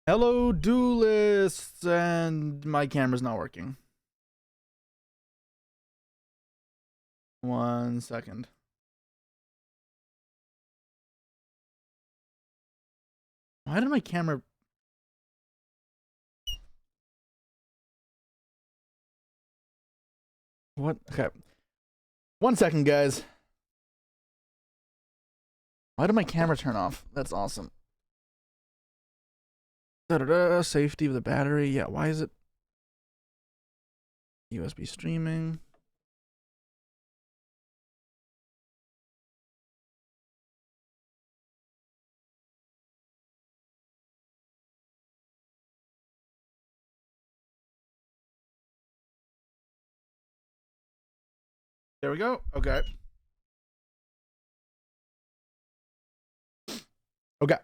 Hello, duelists, and my camera's not working. 1 second. Why did my camera... What? Okay. 1 second, guys. Why did my camera turn off? That's awesome. Da-da-da, safety of the battery. Yeah, why is it... USB streaming. There we go. Okay. Okay.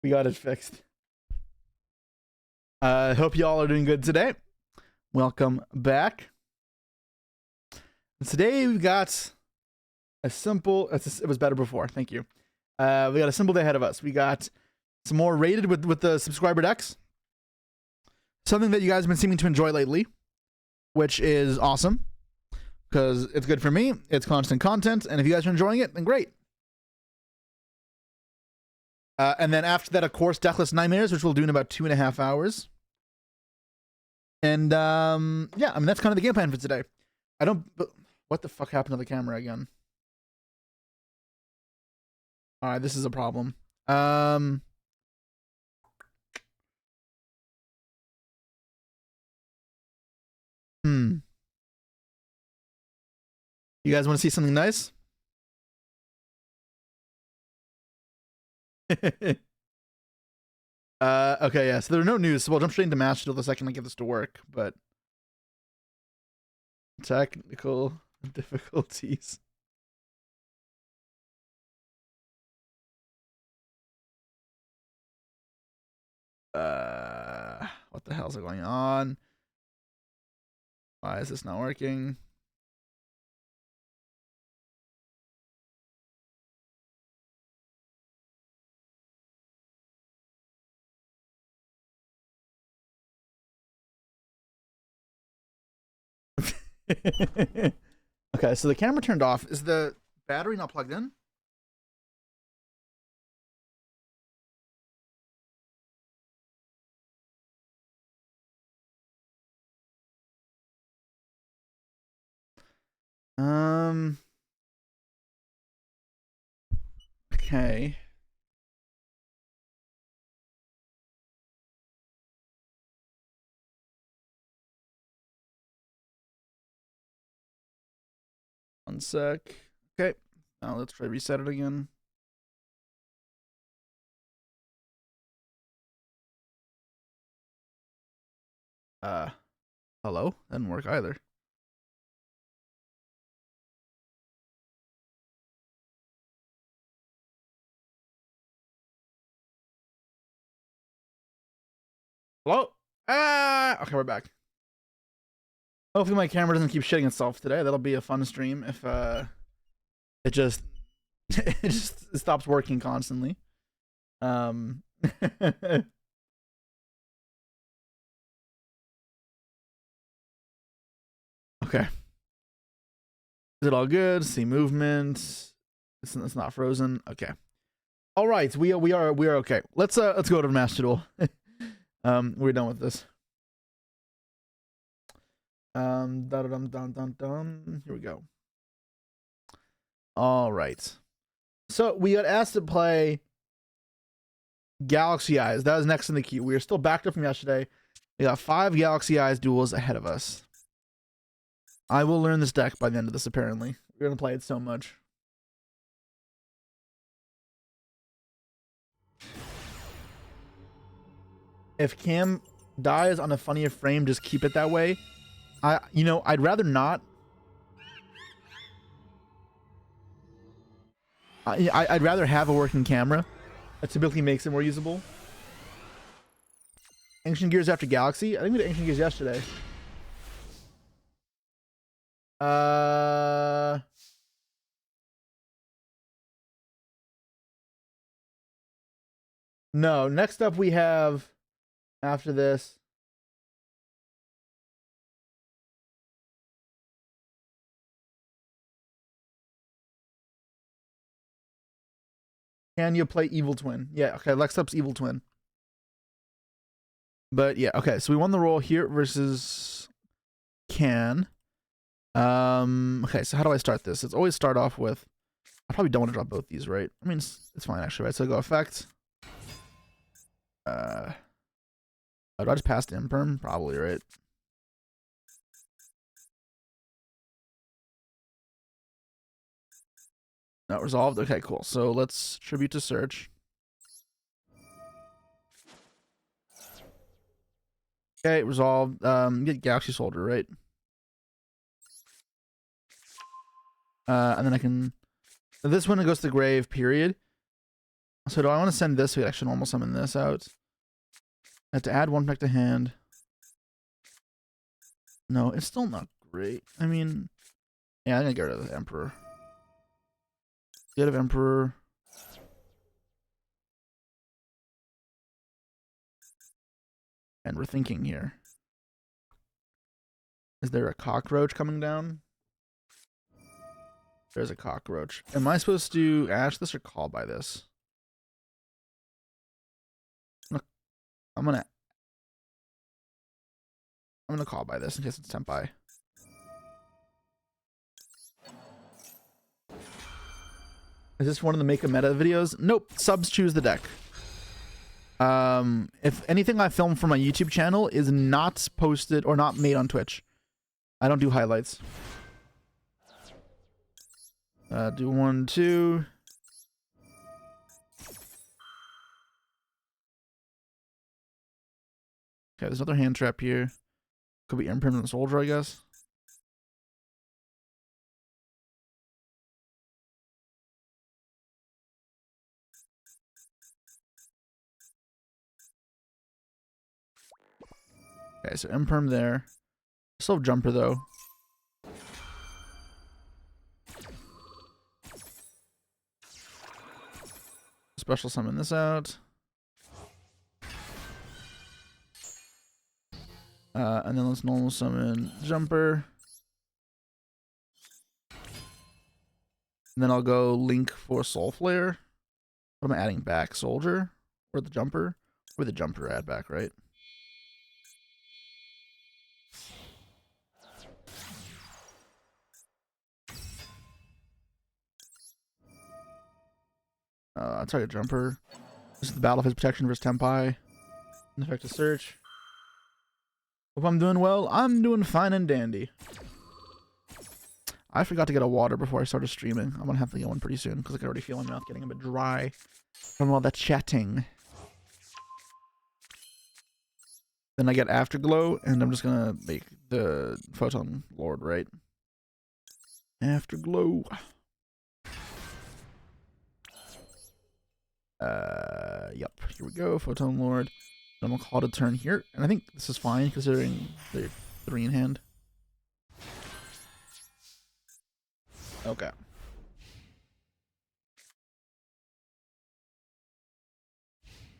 We got it fixed. Hope y'all are doing good today. Welcome back. Today we've got a simple... It was better before. Thank you. We got a simple day ahead of us. We got some more rated with the subscriber decks. Something that you guys have been seeming to enjoy lately, which is awesome because it's good for me. It's constant content, and if you guys are enjoying it, then great. And then after that, of course, Decklist Nightmares, which we'll do in about 2.5 hours. And yeah, I mean that's kind of the game plan for today. What the fuck happened to the camera again? All right, this is a problem. You guys want to see something nice? Okay, yeah, so there are no news, so we'll jump straight into Match Duel the second I get this to work, but technical difficulties. What the hell's going on? Why is this not working? Okay, so the camera turned off. Is the battery not plugged in? Okay. One sec. Okay. Now let's try reset it again. Hello? That didn't work either. Hello? Okay, we're back. Hopefully my camera doesn't keep shitting itself today. That'll be a fun stream if it just it stops working constantly. Okay. Is it all good? See movement. It's not frozen. Okay. All right, we are okay. Let's go to Master Duel. We're done with this. Dun, dun, dun, dun, dun. Here we go. All right. So we got asked to play Galaxy Eyes. That was next in the queue. We are still backed up from yesterday. We got 5 Galaxy Eyes duels ahead of us. I will learn this deck by the end of this, apparently. We're going to play it so much. If Cam dies on a funnier frame, just keep it that way. I'd rather not. I'd rather have a working camera. That typically makes it more usable. Ancient Gears after Galaxy? I think we did Ancient Gears yesterday. No, next up we have, after this, can you play Evil Twin? Yeah, okay, next up's Evil Twin. But yeah, okay, so we won the roll here versus Can. Okay, so how do I start this? Let's always start off with, I probably don't want to drop both these, right? I mean, it's fine actually, right? So I go effect. Do I just pass the imperm? Probably, right? Not resolved. Okay, cool. So let's tribute to search. Okay, resolved. Get Galaxy Soldier, right? And then I can. This one it goes to the grave. Period. So do I want to send this? We actually normal summon this out. I have to add one back to hand. No, it's still not great. I mean, yeah, I'm gonna get rid of the Emperor. Get rid of Emperor. And we're thinking here. Is there a cockroach coming down? There's a cockroach. Am I supposed to ash this or call by this? I'm gonna call by this in case it's Senpai. Is this one of the make a meta videos? Nope. Subs choose the deck. If anything I film for my YouTube channel is not posted or not made on Twitch, I don't do highlights. Do 1, 2. Okay, there's another hand trap here. Could be Impermanent Soldier, I guess. Okay, so Imperm there. Still have Jumper though. Special summon this out. And then let's normal summon Jumper. And then I'll go Link for Soul Flare. What am I adding back? Soldier? Or the Jumper? Or the Jumper add back, right? Target Jumper. This is the battle of his protection versus Tenpai. Effective search. Hope I'm doing well. I'm doing fine and dandy. I forgot to get a water before I started streaming. I'm gonna have to get one pretty soon because I can already feel my mouth getting a bit dry from all that chatting. Then I get Afterglow, and I'm just gonna make the Photon Lord, right? Afterglow. Yep. Here we go. Photon Lord. I'm gonna call it a turn here, and I think this is fine considering they're 3 in hand. Okay.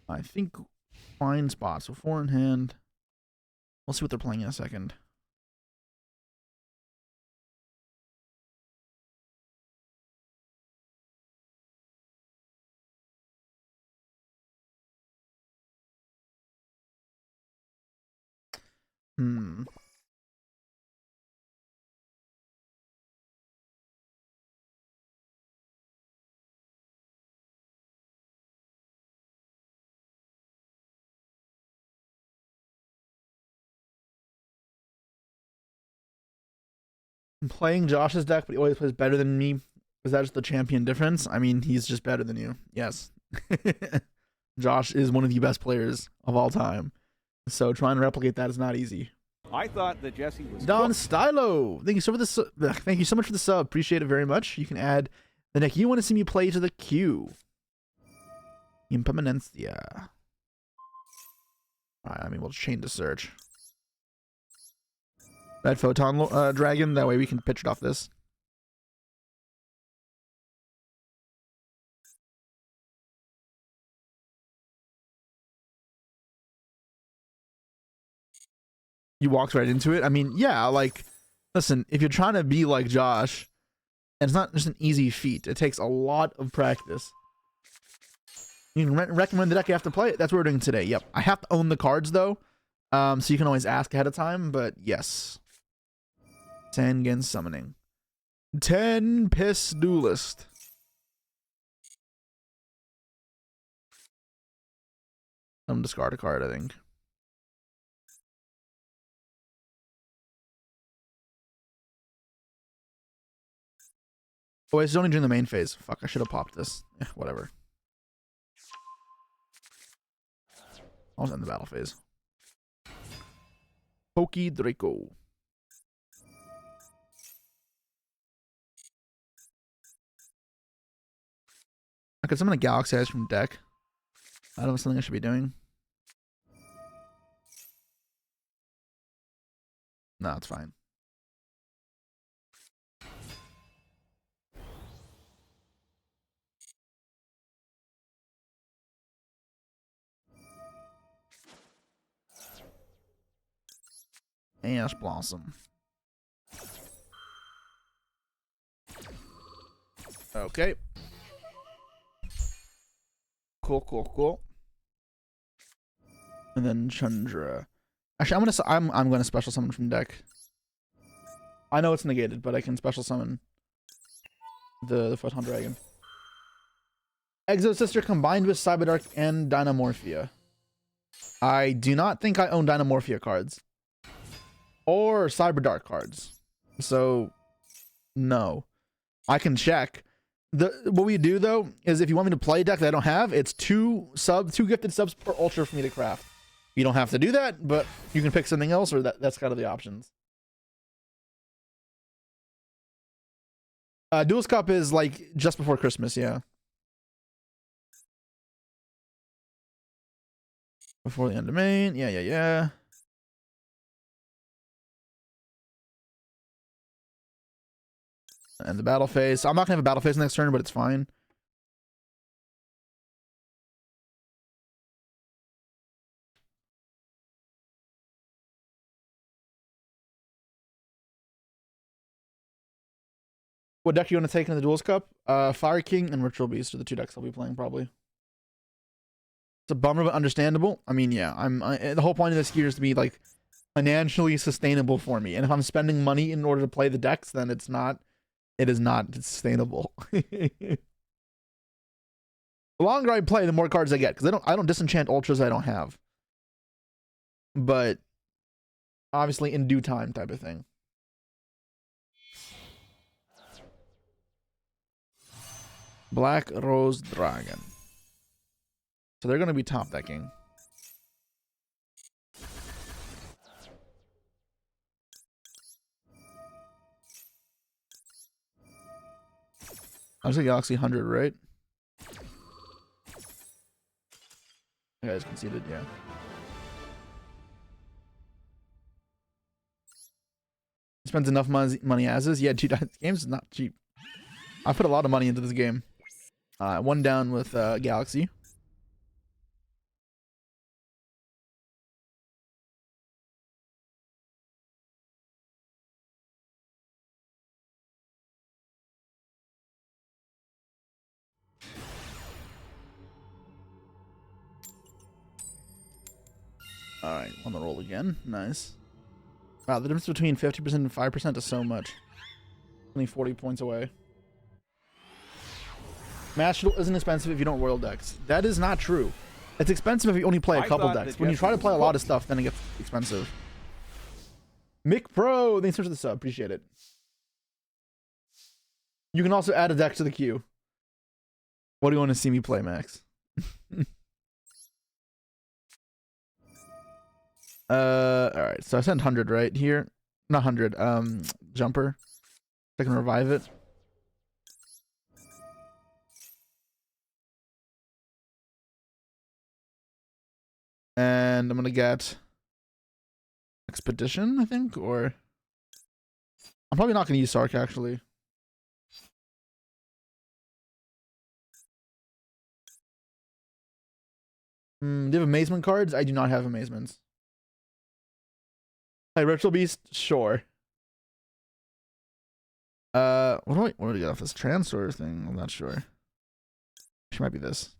I think fine spot. So 4 in hand. We'll see what they're playing in a second. I'm playing Josh's deck, but he always plays better than me. Is that just the champion difference? I mean, he's just better than you. Yes. Josh is one of the best players of all time. So trying to replicate that is not easy. I thought that Jesse was Don Stylo. Thank you so much for the sub. Appreciate it very much. You can add the deck you want to see me play to the queue. Impermanencia. Alright, I mean, we'll chain to search. That Photon Dragon, that way we can pitch it off this. you walked right into it. I mean, yeah, like, listen, if you're trying to be like Josh, and it's not just an easy feat, it takes a lot of practice. You can recommend the deck you have to play it. That's what we're doing today. Yep. I have to own the cards though. So you can always ask ahead of time, but yes. Sangan summoning. 10 piss duelist. I'm discard a card, I think. Oh, it's only during the main phase. Fuck, I should have popped this. Yeah, whatever. I'll end the battle phase. Pokey Draco. I could summon a Galaxy Eyes from deck. I don't know, something I should be doing. No, it's fine. Ash Blossom. Okay. Cool. And then Chandra. Actually, I'm gonna special summon from deck. I know it's negated, but I can special summon the Photon Dragon. Exo Sister combined with Cyberdark and Dynamorphia. I do not think I own Dynamorphia cards. Or Cyberdark cards. So, no. I can check. What we do, though, is if you want me to play a deck that I don't have, it's two gifted subs per Ultra for me to craft. You don't have to do that, but you can pick something else, or that's kind of the options. Duelist Cup is like just before Christmas, yeah. Before the end of main, yeah. And the battle phase. I'm not gonna have a battle phase next turn, but it's fine. What deck do you want to take in the Duelist Cup? Fire King and Ritual Beast are the two decks I'll be playing probably. It's a bummer, but understandable. I mean, yeah, the whole point of this year is to be like financially sustainable for me. And if I'm spending money in order to play the decks, then it is not sustainable. The longer I play, the more cards I get, because I don't disenchant ultras I don't have. But obviously in due time type of thing. Black Rose Dragon. So they're going to be top decking. I was a Galaxy 100, right? You guys conceded, yeah. Spends enough money as is. Yeah, dude, this game's not cheap. I put a lot of money into this game. One down with Galaxy. Alright, on the roll again. Nice. Wow, the difference between 50% and 5% is so much. Only 40 points away. Match Duel isn't expensive if you don't royal decks. That is not true. It's expensive if you only play a couple decks. When you try to play a lot of stuff, then it gets expensive. Mick Pro, thanks for the sub. Appreciate it. You can also add a deck to the queue. What do you want to see me play, Max? Alright, so I sent 100 right here. Not 100, Jumper. I can revive it. And I'm gonna get Expedition, I think, or I'm probably not gonna use Sark actually. Do you have amazement cards? I do not have amazements. Hey, Ritual Beast, sure. What do we get off this transfer thing? I'm not sure. She might be this.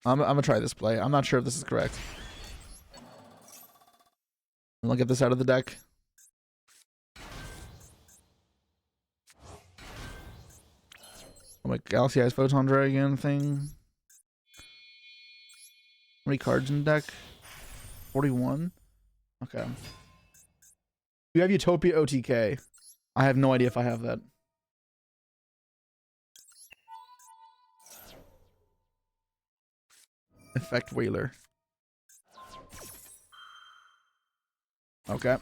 I'm gonna try this play. I'm not sure if this is correct. I'll get this out of the deck. Oh my Galaxy Eyes Photon Dragon thing. How many cards in the deck? 41? Okay. You have Utopia OTK. I have no idea if I have that. Effect Whaler. Okay.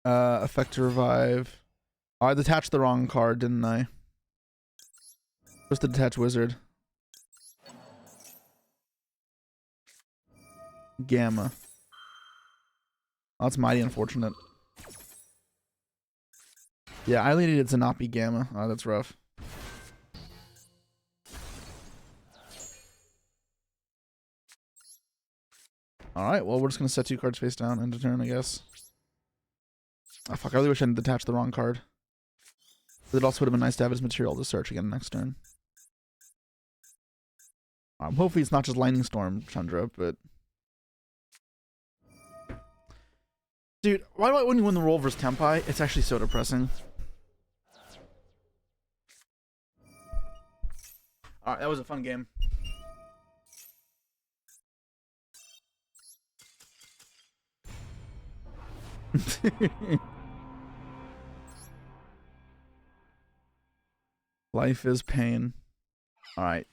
Effect to revive. Oh, I detached the wrong card, didn't I? Just the detach wizard. Gamma. Oh, that's mighty unfortunate. Yeah, I really needed it to not be Gamma. Oh, that's rough. Alright, well, we're just gonna set 2 cards face down, end of turn, I guess. Oh, fuck, I really wish I hadn't detached the wrong card. It also would have been nice to have his material to search again next turn. Hopefully it's not just Lightning Storm, Chandra, but... Dude, why do I when you win the roll versus Tempai? It's actually so depressing. Alright, that was a fun game. Life is pain. Alright.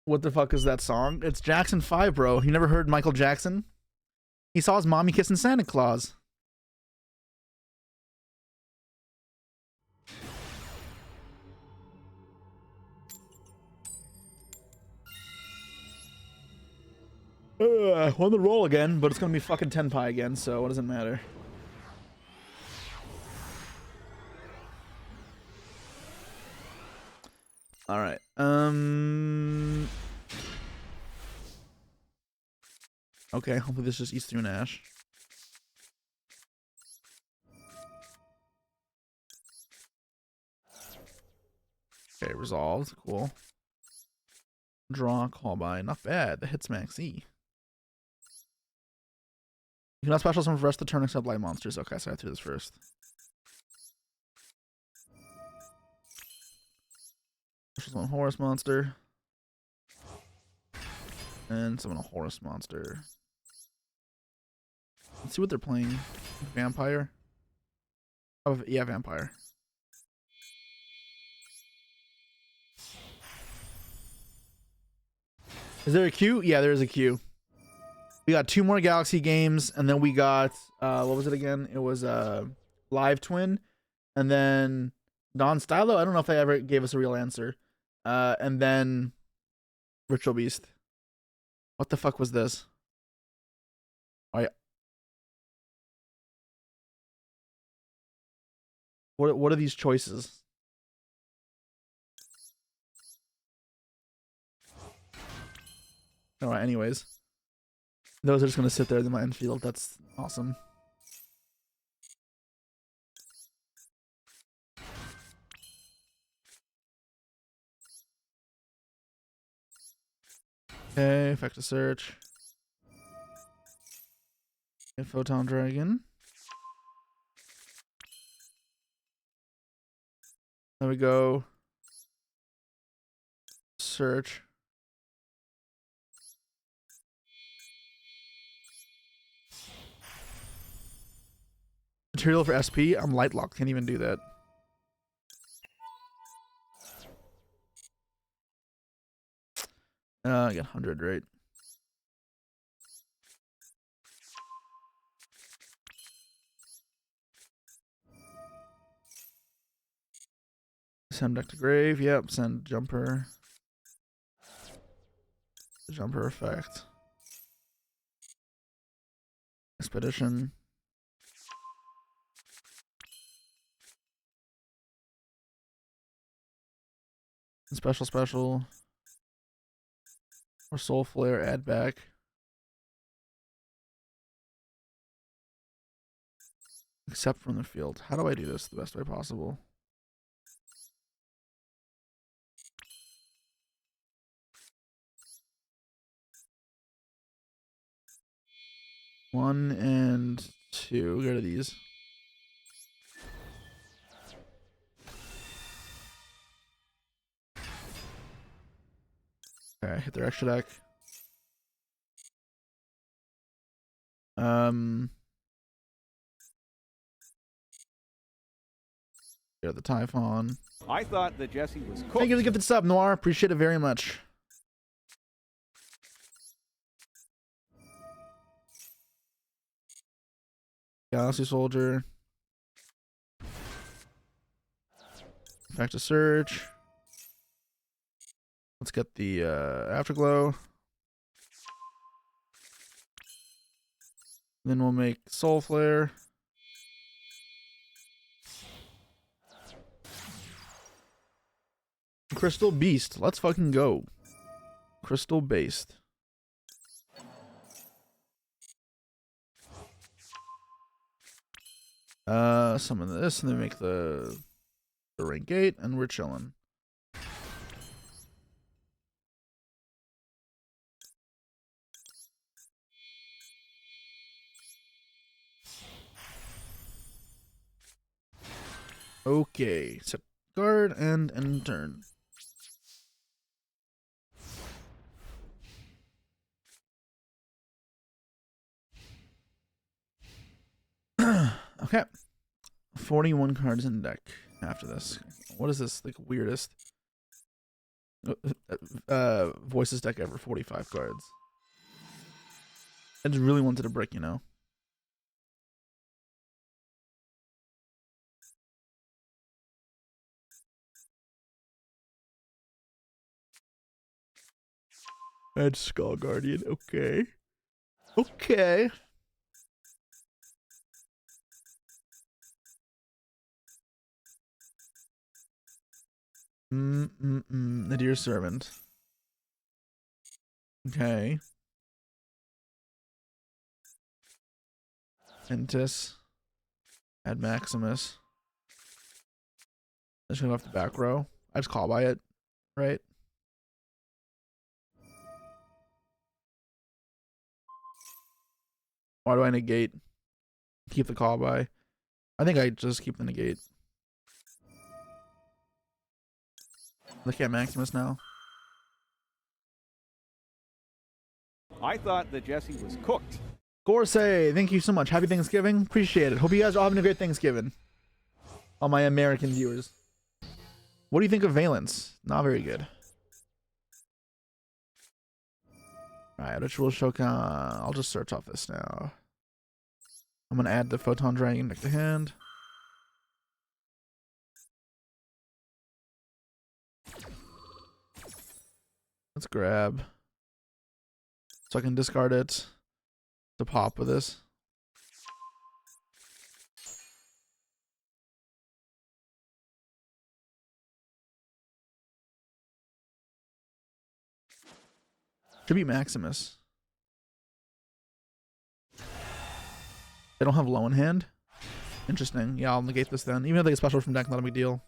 What the fuck is that song? It's Jackson 5, bro. You never heard Michael Jackson? He saw his mommy kissing Santa Claus. Won the roll again, but it's gonna be fucking Tenpai again, so what does it matter? Alright. Okay, hopefully this just eats through an Ash. Okay, resolved. Cool. Draw, call by. Not bad. The hits max E. You cannot special summon for the rest of the turn except light monsters. Okay, so I have to do this first. Special summon Horus monster. And summon a Horus monster. Let's see what they're playing. Vampire. Oh, yeah, Vampire. Is there a queue? Yeah, there is a queue. We got 2 more Galaxy games, and then we got what was it again? It was Live Twin, and then Don Stylo. I don't know if they ever gave us a real answer. And then Ritual Beast. What the fuck was this? Oh, yeah. What are these choices? Alright, anyways. Those are just gonna sit there in my infield. That's awesome. Okay, effect to search. Okay, Photon Dragon. There we go. Search. Material for SP? I'm light locked. Can't even do that. I got 100, right? Send deck to grave. Yep. Send jumper. The jumper effect. Expedition. Special. Or soul flare, add back. Except from the field. How do I do this the best way possible? One and two. Get rid of these. Okay, hit their extra deck. Get the Typhon. I thought that Jesse was cooked. Thank you for the gifted sub, Noir. Appreciate it very much. Galaxy Soldier. Back to search. Let's get the Afterglow. Then we'll make Soul Flare. Crystal Beast. Let's fucking go. Crystal Based. Summon this and then make the rank 8 and we're chilling. Okay, set guard and end turn. Okay. 41 cards in deck after this. What is this? Like weirdest voices deck ever. 45 cards. I just really wanted a brick, you know. And Skull Guardian. Okay. Okay. The Dear Servant. Okay. Entis. Add Maximus. I just go off the back row. I just call by it, right? Why do I negate? Keep the call by. I think I just keep the negate. Look at Maximus now. I thought that Jesse was cooked. Gorsey, thank you so much. Happy Thanksgiving. Appreciate it. Hope you guys are all having a great Thanksgiving. All my American viewers. What do you think of Valence? Not very good. Alright, Ritual Shokan. I'll just search off this now. I'm gonna add the Photon Dragon deck to hand. Let's grab. So I can discard it to pop with this. Should be Maximus. They don't have low in hand? Interesting. Yeah, I'll negate this then. Even if they get special from deck, not a big deal.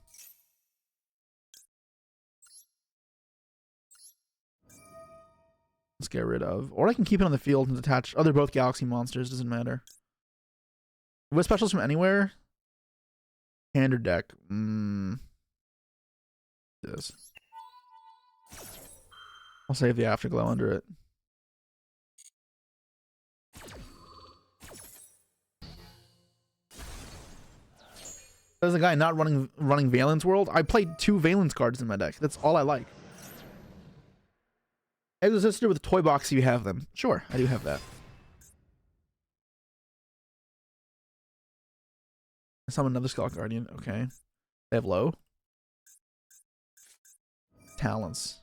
Let's get rid of. Or I can keep it on the field and attach. Oh, they're both galaxy monsters. Doesn't matter. What specials from anywhere? Hand or deck? This. I'll save the Afterglow under it. There's a guy not running Valence World. I played 2 Valence cards in my deck. That's all I like. Exosister with a toy box, you have them. Sure, I do have that. I summon another Skull Guardian. Okay. They have low. Talents.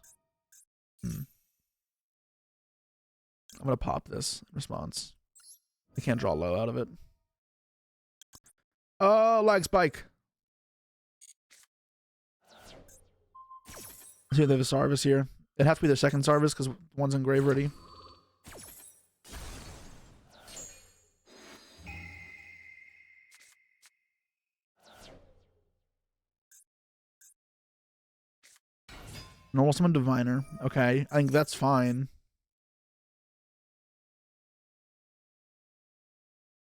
I'm gonna pop this response. I can't draw low out of it. Oh, lag spike. See, they have a Sarvis here. It has to be their second Sarvis because one's engraved already. Normal summon Diviner. Okay, I think that's fine.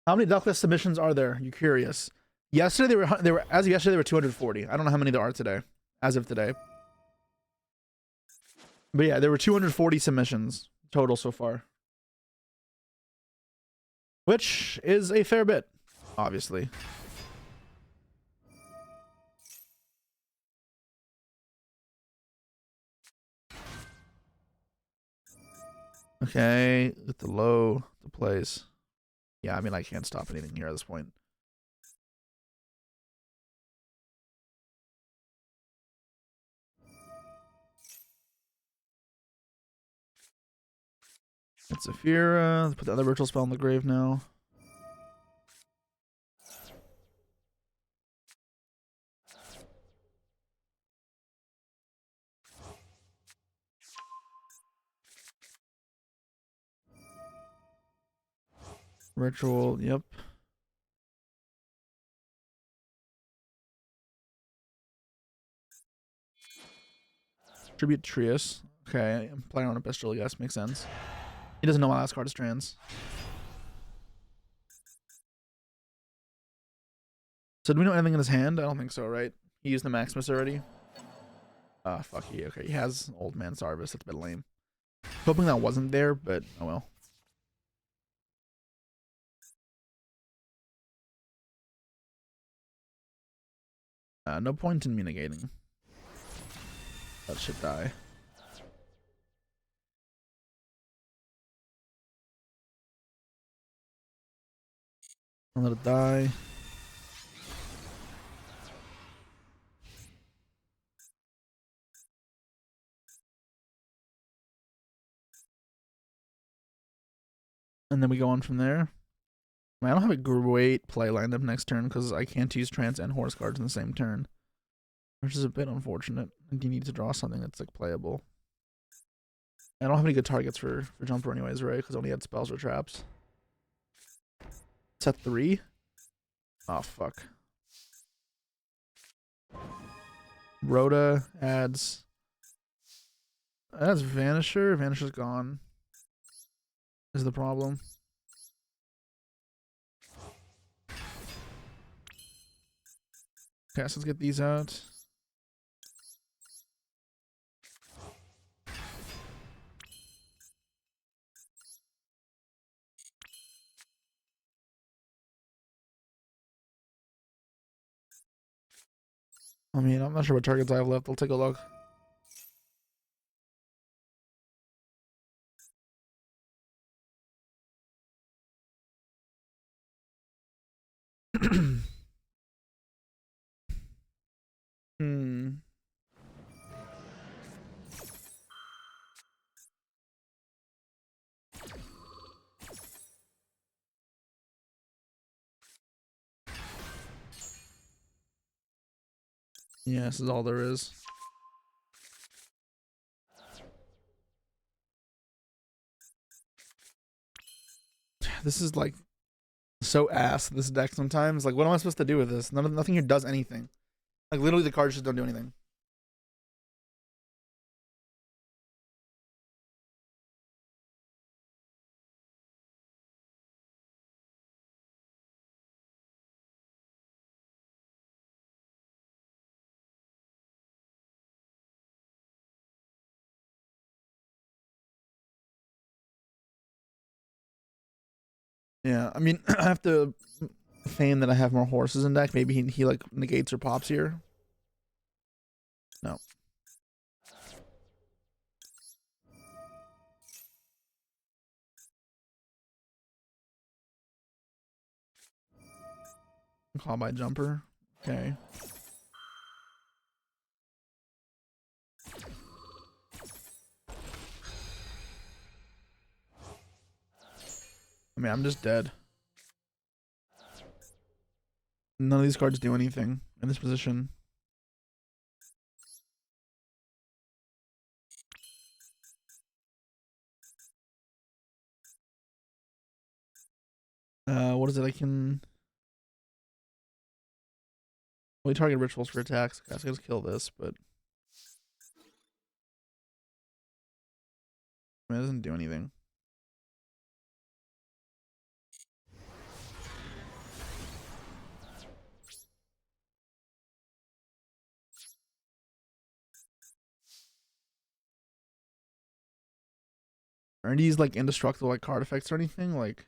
How many Decklist submissions are there? You curious? Yesterday they were as of yesterday they were 240. I don't know how many there are today, as of today. But yeah, there were 240 submissions total so far, which is a fair bit, obviously. Okay, with the low, the plays. Yeah, I mean, I can't stop anything here at this point. It's Saphira. Let's put the other ritual spell in the grave now. Ritual, yep. Tribute Trius. Okay, I'm playing on a pistol, I guess. Makes sense. He doesn't know my last card is trans. So do we know anything in his hand? I don't think so, right? He used the Maximus already. Ah, fuck he. Okay, he has Old Man Sarvis. That's a bit lame. Hoping that wasn't there, but oh well. No point in me negating. That should die. I'll let it die. And then we go on from there. I don't have a great play lined up next turn because I can't use trance and horse cards in the same turn, which is a bit unfortunate. And you need to draw something that's like playable. I don't have any good targets for jumper anyways, right? Because I only had spells or traps. Set 3. Oh fuck. Rhoda adds Vanisher. Vanisher's gone. Is the problem. Okay, so let's get these out. I mean, I'm not sure what targets I have left. I'll take a look. Hmm. Yeah, this is all there is. This is like so ass, this deck sometimes. Like, what am I supposed to do with this? Nothing here does anything. Like, literally the cards just don't do anything. Yeah, I mean, I have to feign that I have more horses in deck. Maybe he like negates or pops here. No. Call by jumper. Okay. I mean, I'm just dead. None of these cards do anything in this position. What is it? I can only target rituals for attacks. Okay, so I just kill this, but I mean, it doesn't do anything. Are these like indestructible like card effects or anything? Like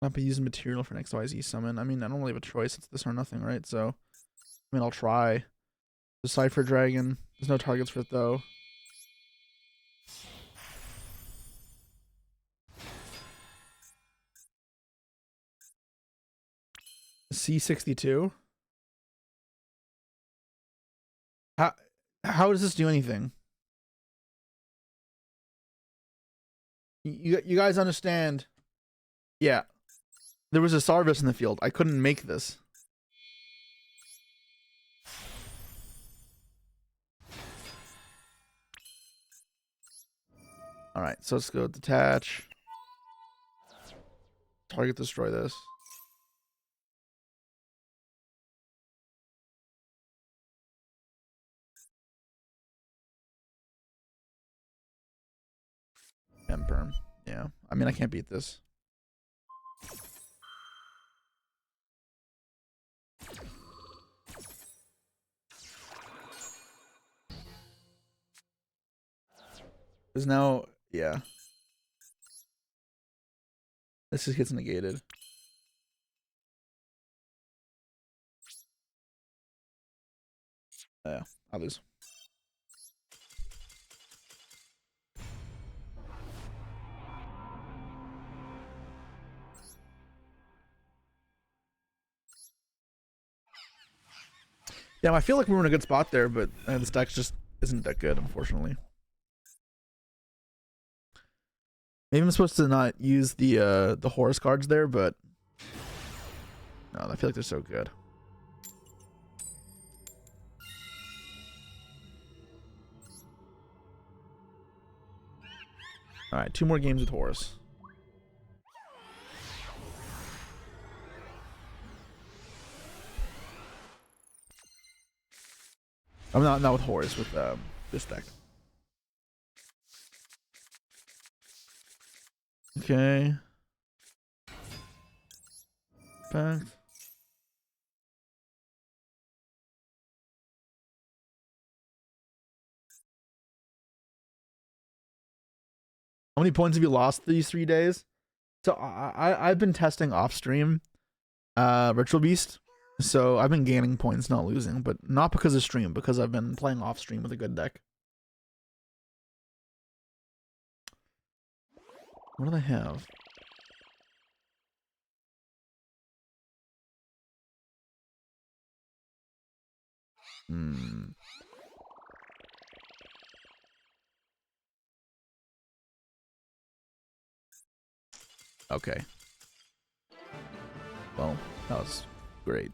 not be using material for an XYZ summon. I mean, I don't really have a choice. It's this or nothing, right? So I mean, I'll try. The Cypher Dragon. There's no targets for it though. C62. How does this do anything? You guys understand? Yeah. There was a Sarvis in the field. I couldn't make this. Alright, so let's go detach. Target destroy this. Perm. Yeah. I mean, I can't beat this. There's now, yeah. This just gets negated. Yeah, I'll lose. Yeah, I feel like we were in a good spot there, but this deck just isn't that good, unfortunately. Maybe I'm supposed to not use the Horus cards there, but no, I feel like they're so good. All right, 2 more games with Horus. I'm not with Horus, with this deck. Okay. Back. How many points have you lost these 3 days? So I've been testing off stream Ritual Beast. So I've been gaining points, not losing, but not because of stream, because I've been playing off stream with a good deck. What do they have? Okay. Well, that was great.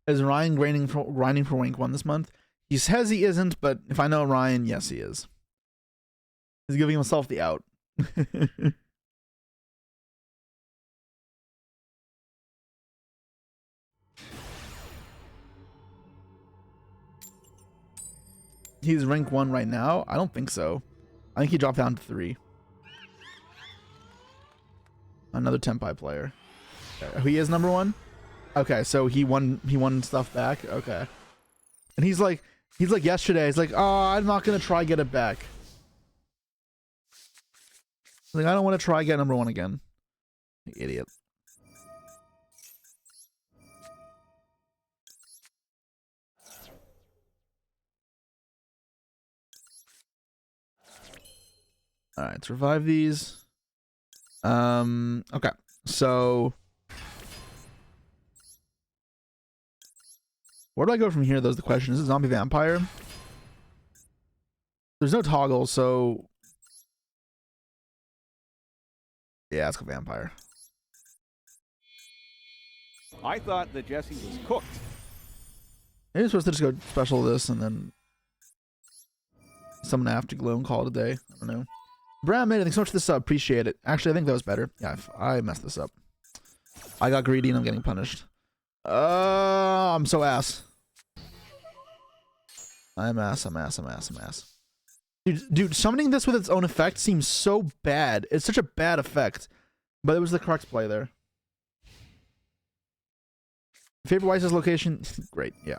Is Ryan grinding for rank 1 this month? He says he isn't, but if I know Ryan, yes he is. He's giving himself the out. He's rank 1 right now? I don't think so. I think he dropped down to 3. Another Tenpai player. He is number 1? Okay, so he won stuff back. Okay. And he's like yesterday, he's like, "Oh, I'm not going to try get it back." Like, I don't want to try get number 1 again. Idiot. All right, let's revive these. Okay, so where do I go from here? Those the question. Is it zombie vampire? There's no toggle, so yeah, let's go vampire. I thought that Jesse was cooked. Maybe I'm supposed to just go special this and then summon Afterglow and call it a day. I don't know. Brown made it. Thanks so much for this sub. Appreciate it. Actually, I think that was better. Yeah, I messed this up. I got greedy and I'm getting punished. I'm so ass. I'm ass. Dude, summoning this with its own effect seems so bad. It's such a bad effect. But it was the correct play there. Favorite Wise's location? Great, yeah.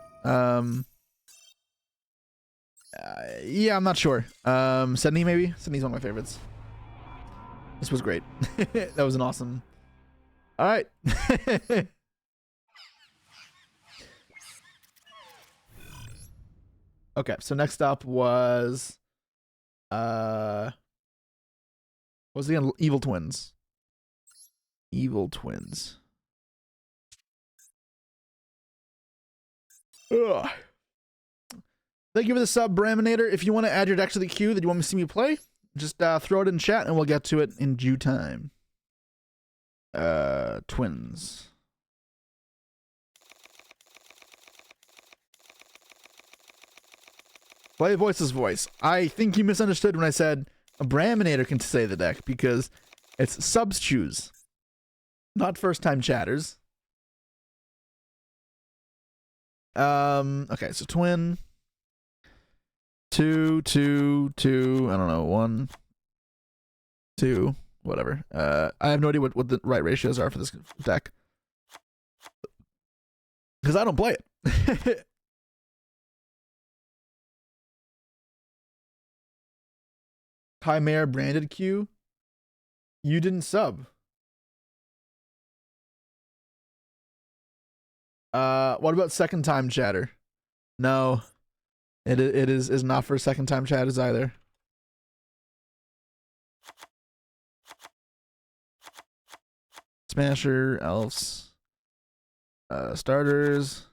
Yeah, I'm not sure. Sydney maybe? Sydney's one of my favorites. This was great. That was an awesome. Alright. Okay, so next up was what was the Evil Twins. Evil Twins. Ugh. Thank you for the sub, Braminator. If you want to add your deck to the queue that you want me to see me play, just throw it in chat and we'll get to it in due time. Twins. Play Voice's voice. I think you misunderstood when I said a Braminator can say the deck because it's subs choose, not first time chatters. Okay, so twin. 2, 2, 2. I don't know. 1, 2, whatever. I have no idea what the right ratios are for this deck because I don't play it. Chimera branded queue. You didn't sub. What about second time chatter? No, it is not for second time chatters either. Smasher, elves, starters.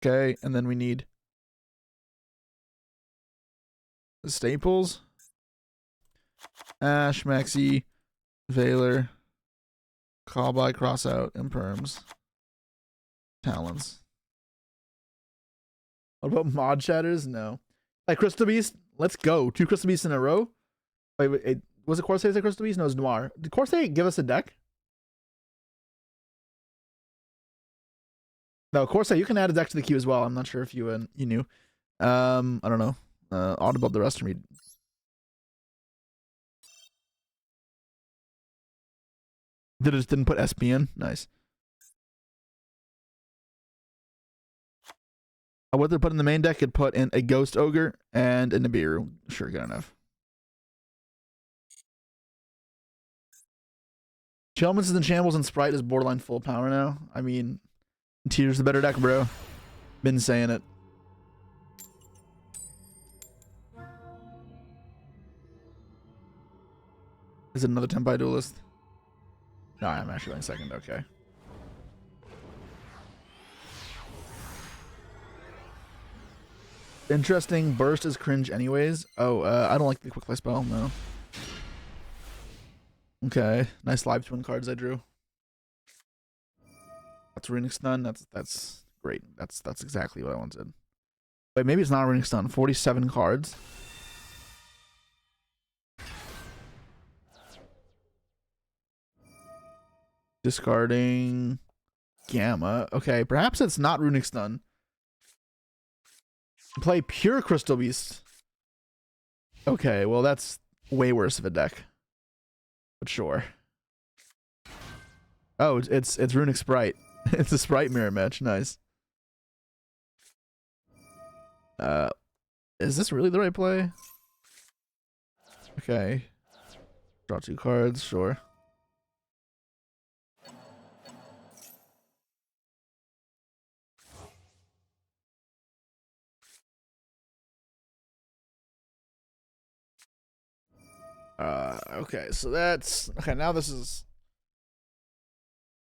Okay, and then we need the staples. Ash, Maxi, Valor, Call by, Cross out, Imperms, Talons. What about mod chatters? No. Like Crystal Beast? Let's go. 2 Crystal Beasts in a row? Wait, was it Corsair that Crystal Beast? No, it was Noir. Did Corsair give us a deck? No, Corsair, you can add a deck to the queue as well. I'm not sure if you knew. I don't know. Audible the rest of me. Didn't put SP in? Nice. What they put in the main deck, it put in a Ghost Ogre and a Nibiru. Sure, good enough. Chelman's in Shambles and Sprite is borderline full power now. I mean, Tear's the better deck, bro. Been saying it. Is it another Tempai Duelist? No, I'm actually going second. Okay. Interesting. Burst is cringe anyways. Oh, I don't like the quick play spell. No. Okay. Nice live twin cards I drew. That's Runic Stun. That's great. That's exactly what I wanted. Wait, maybe it's not Runic Stun. 47 cards. Discarding Gamma. Okay, perhaps it's not Runic Stun. Play pure Crystal Beast. Okay, well that's way worse of a deck. But sure. Oh, it's Runic Sprite. It's a Sprite mirror match. Nice. Is this really the right play? Okay. Draw 2 cards, sure. Okay, so that's okay. Now this is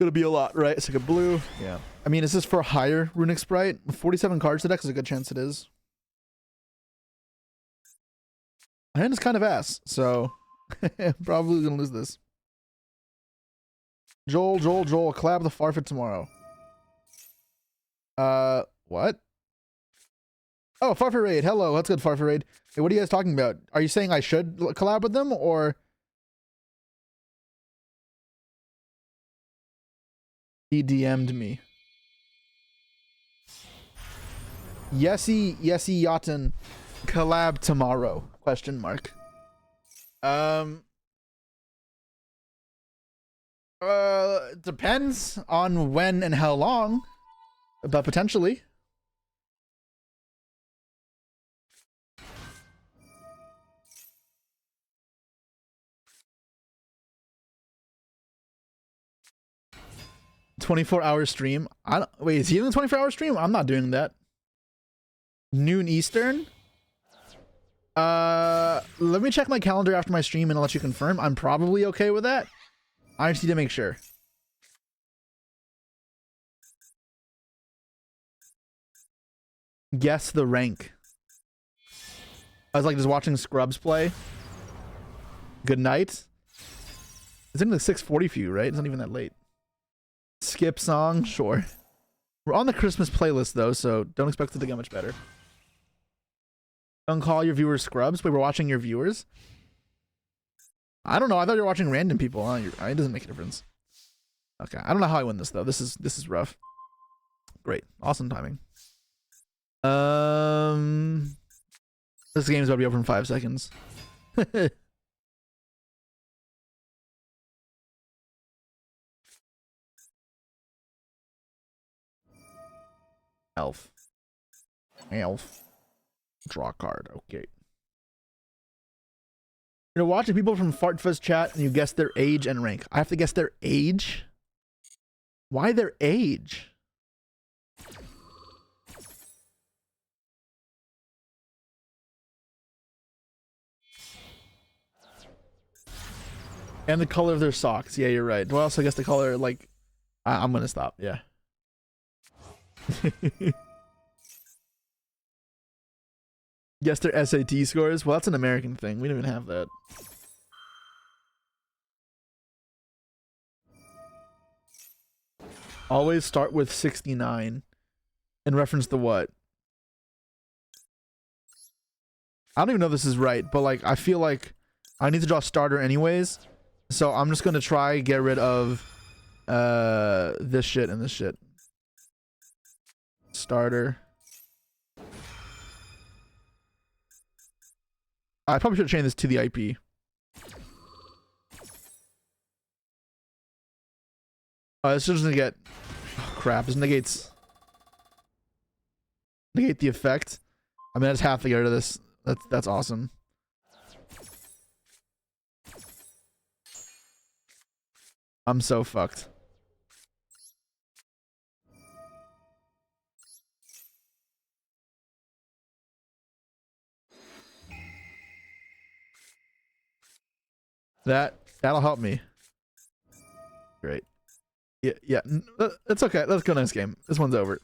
gonna be a lot, right? It's like a blue. Yeah. I mean, is this for a higher runic sprite? 47 cards to deck is a good chance it is. My hand is kind of ass, so probably gonna lose this. Joel, collab the Farfet tomorrow. What? Oh, Farfet Raid. Hello, that's good, Farfet Raid. Hey, what are you guys talking about? Are you saying I should collab with them, or he DM'd me? Yesy Yachten collab tomorrow? Question mark. It depends on when and how long, but potentially. "24-hour stream." I don't wait. Is he in the 24-hour stream? I'm not doing that. Noon Eastern. Let me check my calendar after my stream and I'll let you confirm. I'm probably okay with that. I just need to make sure. Guess the rank. I was like just watching Scrubs play. Good night. It's in the 6:40 for you, right? It's not even that late. Skip song, sure. We're on the Christmas playlist though, so don't expect it to get much better. Don't call your viewers Scrubs. Wait, we're watching your viewers? I don't know. I thought you were watching random people. Oh, it doesn't make a difference. Okay, I don't know how I win this though. This is rough. Great, awesome timing. This game's about to be over in 5 seconds. Elf. Draw card. Okay. You're watching people from Fartfuzz chat and you guess their age and rank. I have to guess their age? Why their age? And the color of their socks. Yeah, you're right. Do I also guess the color, like... I'm gonna stop, yeah. Guess their SAT scores? Well, that's an American thing. We don't even have that. Always start with 69. In reference to what? I don't even know if this is right, but like, I feel like I need to draw starter anyways. So I'm just gonna try get rid of this shit and this shit. Starter. I probably should change this to the IP. This is just gonna get... Oh, crap, this negate the effect. I mean, I just have to get rid of this. That's awesome. I'm so fucked. That'll help me. Great. Yeah. It's okay. Let's go next game. This one's over.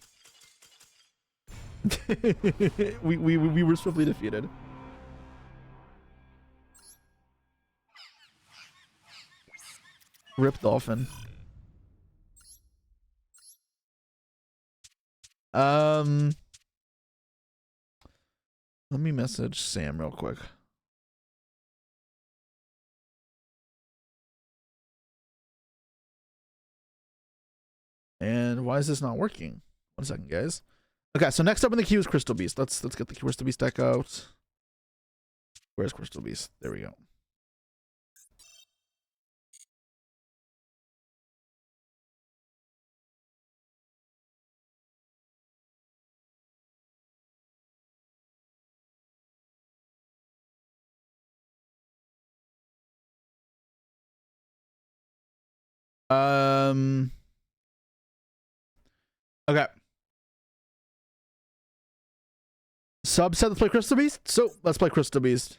we were swiftly defeated. Rip Dolphin. Let me message Sam real quick. And why is this not working? 1 second, guys. Okay, so next up in the queue is Crystal Beast. Let's get the Crystal Beast deck out. Where's Crystal Beast? There we go. Okay. Subset, let's play Crystal Beast? So, let's play Crystal Beast.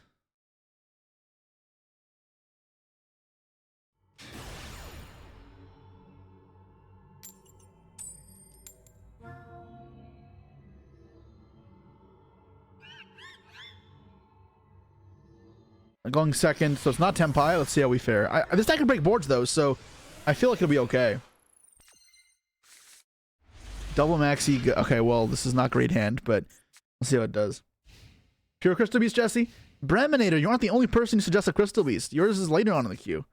going second, so it's not Tempai. Let's see how we fare. This deck can break boards, though, so I feel like it'll be okay. Double Maxi. Okay, well, this is not great hand, but we'll see how it does. Pure Crystal Beast, Jesse. Breminator, you aren't the only person who suggests a Crystal Beast. Yours is later on in the queue.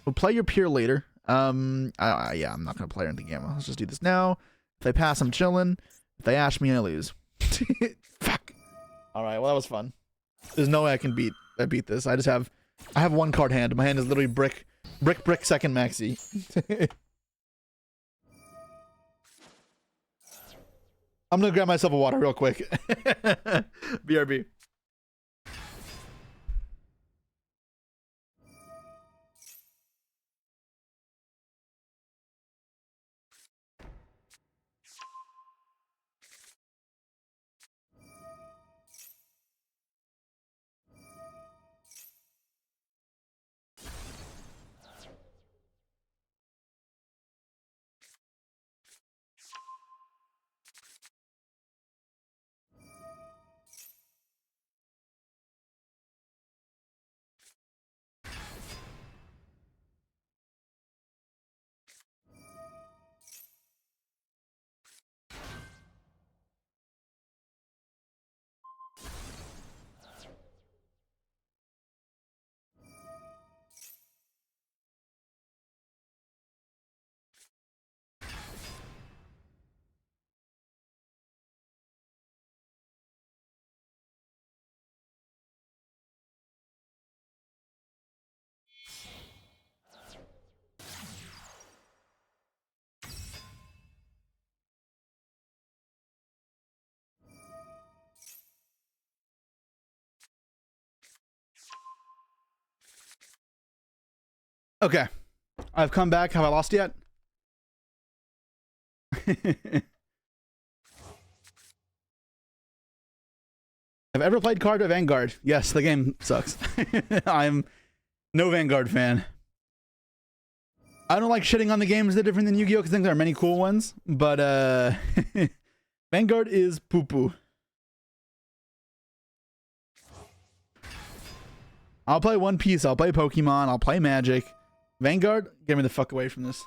We'll play your Pure later. Yeah, I'm not going to play her in the gamma. Let's just do this now. If they pass, I'm chilling. If they ash me, I lose. Fuck. All right, well, that was fun. There's no way I can beat this. I have one card hand. My hand is literally brick second Maxi. I'm gonna grab myself a water real quick. BRB. Okay. I've come back. Have I lost yet? Have I ever played Card of Vanguard? Yes, the game sucks. I'm no Vanguard fan. I don't like shitting on the games that are different than Yu-Gi-Oh! Because I think there are many cool ones. But Vanguard is poo-poo. I'll play One Piece. I'll play Pokemon. I'll play Magic. Vanguard, get me the fuck away from this.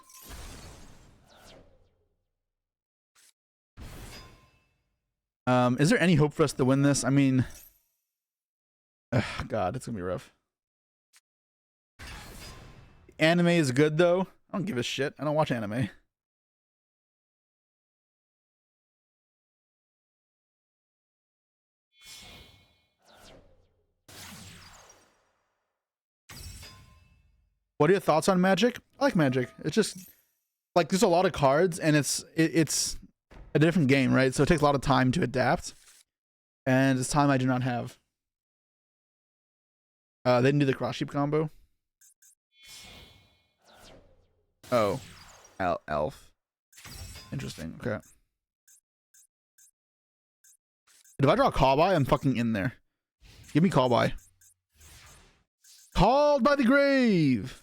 Is there any hope for us to win this? I mean, God, it's gonna be rough. Anime is good though. I don't give a shit. I don't watch anime. What are your thoughts on Magic? I like Magic. It's just like there's a lot of cards and it's a different game, right? So it takes a lot of time to adapt. And it's time I do not have. They didn't do the cross sheep combo. Oh. Elf. Interesting. Okay. If I draw a call by, I'm fucking in there. Give me call by. Called by the grave.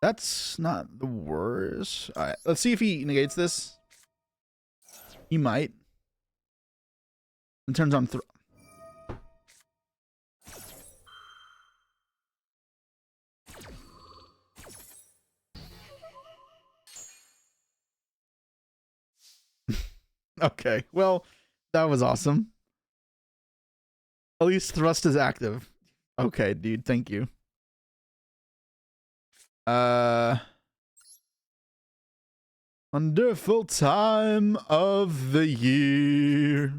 That's not the worst. All right, let's see if he negates this. He might. And turns on Okay, well, that was awesome. At least thrust is active. Okay, dude, thank you. Wonderful time of the year.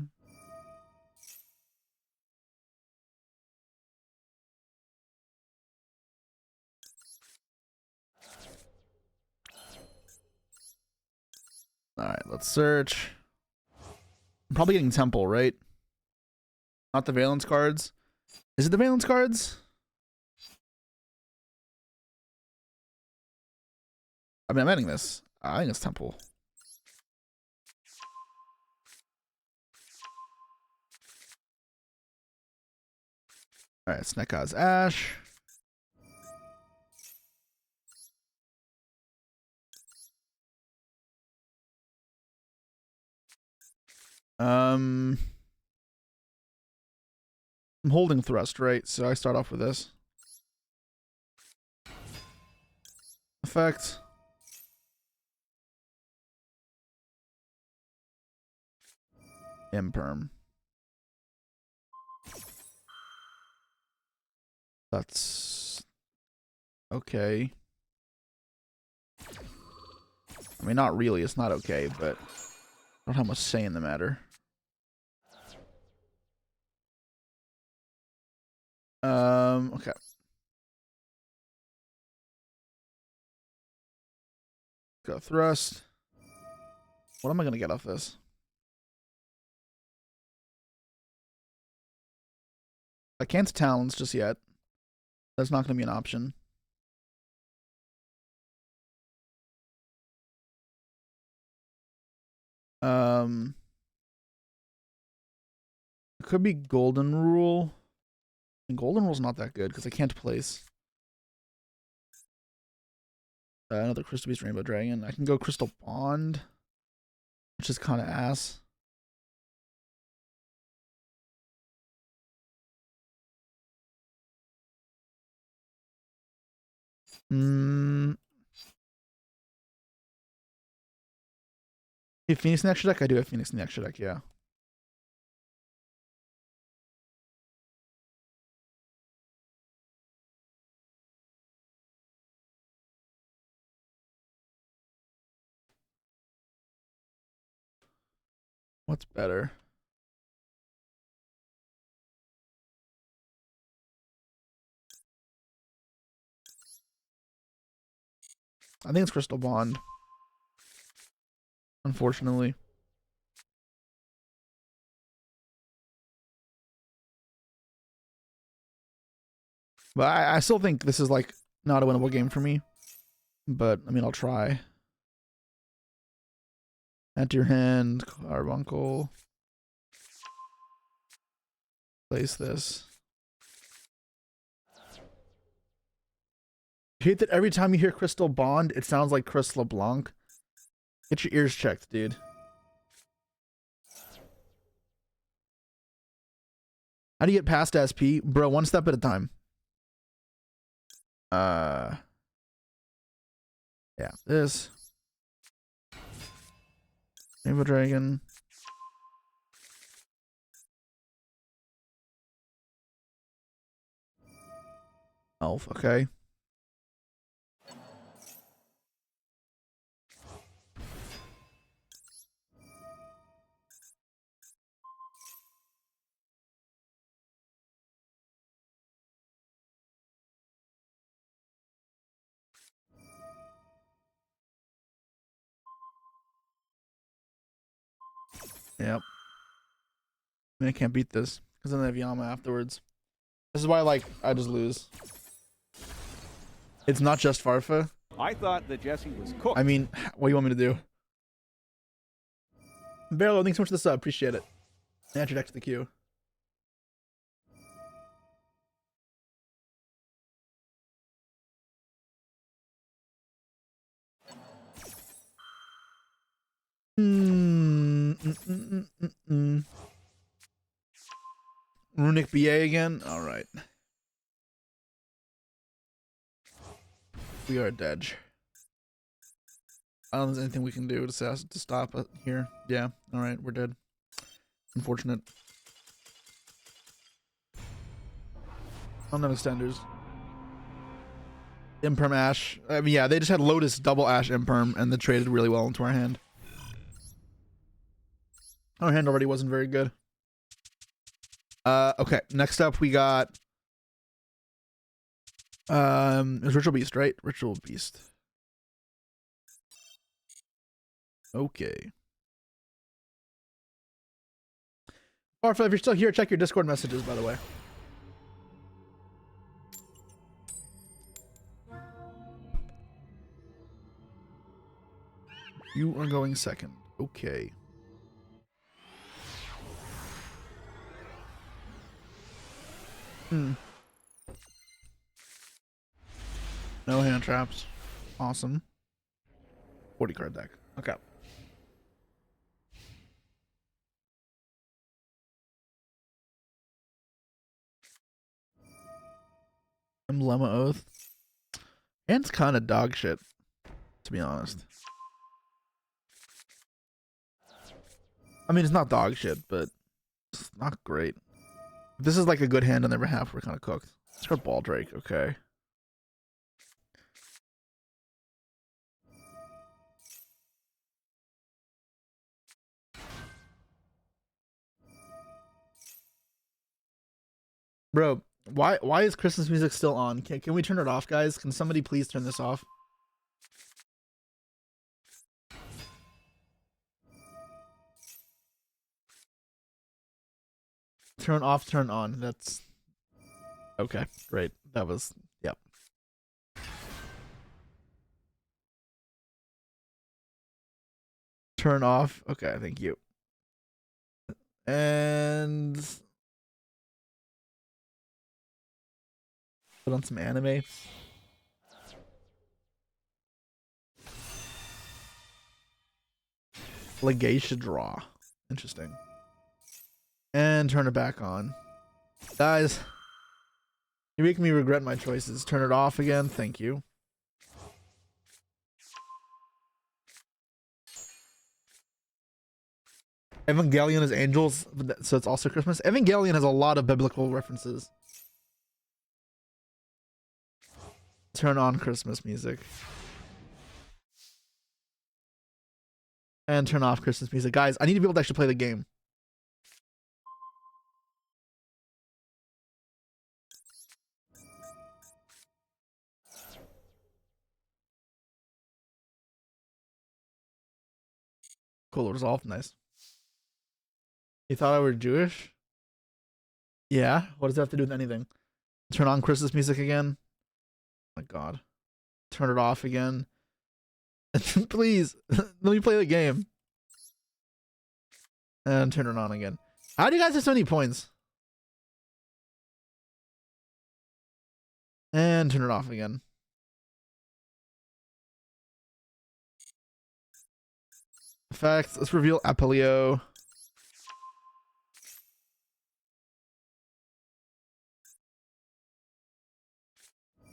All right, let's search. I'm probably getting Temple, right? Not the Valence cards. Is it the Valence cards? I mean, I'm adding this. I think it's Temple. All right, Snecka's Ash. I'm holding thrust, right? So I start off with this. Effect. Imperm. That's okay. I mean, not really. It's not okay, but I don't have much say in the matter. Okay. Go thrust. What am I gonna get off this? I can't talons just yet. That's not gonna be an option. It could be golden rule. And golden rule's not that good because I can't place. Another crystal beast rainbow dragon. I can go crystal bond, which is kind of ass. You have Phoenix in the extra deck? I do have Phoenix in the extra deck, yeah. What's better? I think it's crystal bond. Unfortunately. But I still think this is like not a winnable game for me. But I mean, I'll try. Add to your hand, carbuncle. Place this. I hate that every time you hear Crystal Bond, it sounds like Chris LeBlanc. Get your ears checked, dude. How do you get past SP? Bro, one step at a time. Yeah, this. Rainbow Dragon. Elf, okay. Yep. I mean, I can't beat this because then I have Yama afterwards. This is why, like, I just lose. It's not just Farfa. I thought that Jesse was cooked. I mean, what do you want me to do? Barrel, thanks so much for the sub. Appreciate it. Add your deck to the queue. Runic BA again? Alright. We are dead. I don't think there's anything we can do to stop it here. Yeah, alright, we're dead. Unfortunate. Unknown extenders. Imperm Ash. I mean, yeah, they just had Lotus double Ash Imperm and they traded really well into our hand. Our hand already wasn't very good. Okay, next up we got it was Ritual Beast, right? Ritual Beast. Okay. Farfa, if you're still here, check your Discord messages, by the way. You are going second. Okay. No hand traps. Awesome. 40 card deck. Okay. Emblema Oath. And it's kind of dog shit, to be honest. I mean, it's not dog shit, but it's not great. If this is like a good hand on their behalf, we're kind of cooked. Let's go Baldrake, okay. Bro, why is Christmas music still on? Can we turn it off, guys? Can somebody please turn this off? Turn off, turn on. That's okay. Great. That was yep. Turn off. Okay, thank you. And put on some anime. Legacia draw. Interesting. And turn it back on. Guys, you make me regret my choices. Turn it off again. Thank you. Evangelion is angels, so it's also Christmas. Evangelion has a lot of biblical references. Turn on Christmas music. And turn off Christmas music. Guys, I need to be able to actually play the game. Cool, resolved. Nice. You thought I were Jewish? Yeah. What does that have to do with anything? Turn on Christmas music again. Oh my God. Turn it off again. Please, let me play the game. And turn it on again. How do you guys have so many points? And turn it off again. Effects. Let's reveal Apelio.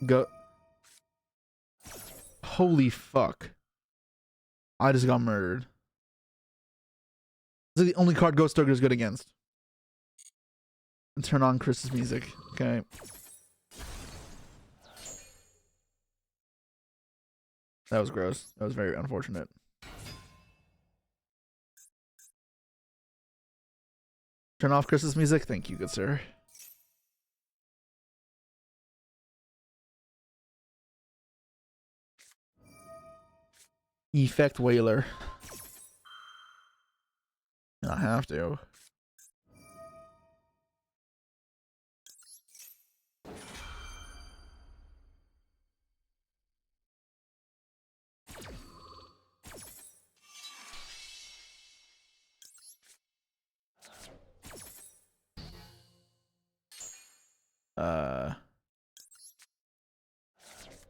Go. Holy fuck. I just got murdered. This is the only card Ghost Ogre is good against. And turn on Chris's music. Okay. That was gross. That was very unfortunate. Turn off Chris's music. Thank you, good sir. Effect Whaler. I have to.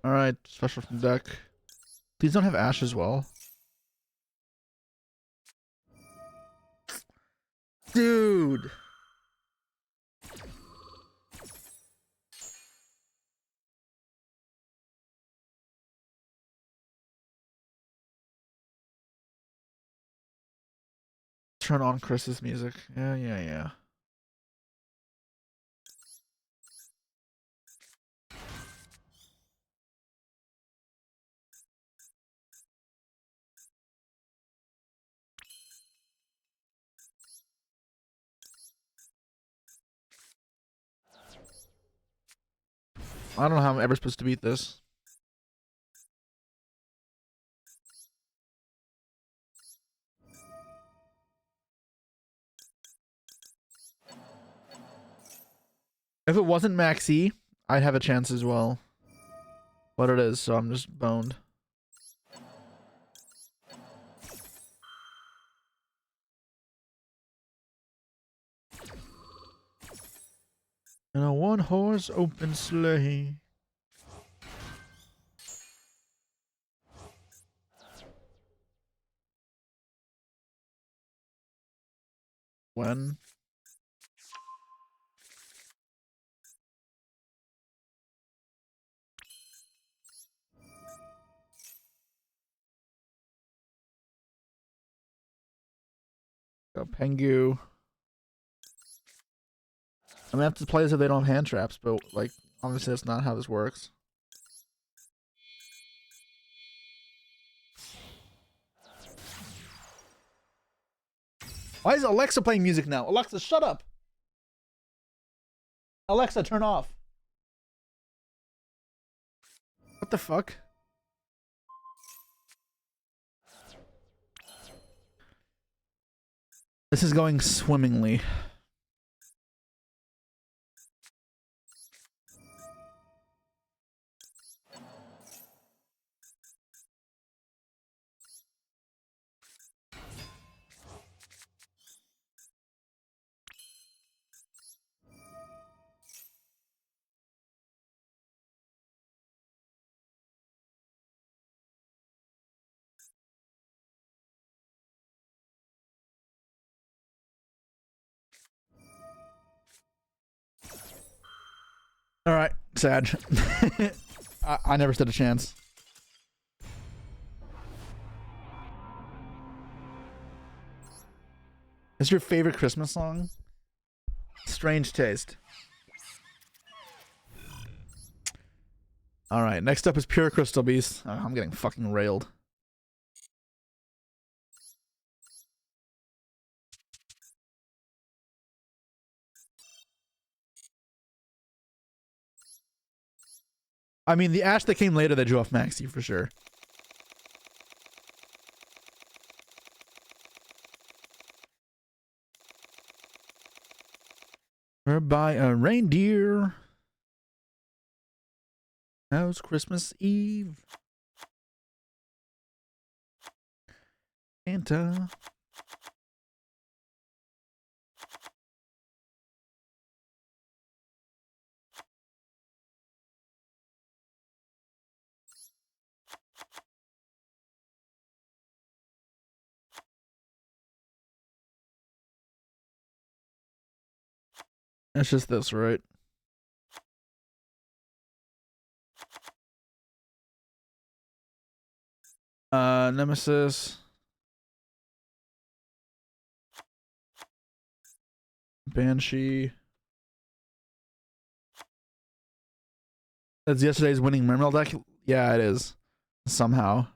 Alright, special from deck. Please don't have Ash as well. Dude! Turn on Chris's music. Yeah. I don't know how I'm ever supposed to beat this. If it wasn't Maxi, I'd have a chance as well. But it is, so I'm just boned. In a one-horse open sleigh. When? So Pengu. I'm gonna have to play this if they don't have hand traps, but like obviously that's not how this works. Why is Alexa playing music now? Alexa, shut up. Alexa, turn off. What the fuck? This is going swimmingly. All right, sad. I never stood a chance. Is your favorite Christmas song? Strange taste. All right, next up is Pure Crystal Beast. Oh, I'm getting fucking railed. I mean, the Ash that came later that drew off Maxi for sure. Or by a reindeer. How's Christmas Eve? Santa. That's just this, right? Nemesis. Banshee. That's yesterday's winning Mermail deck? Yeah, it is. Somehow.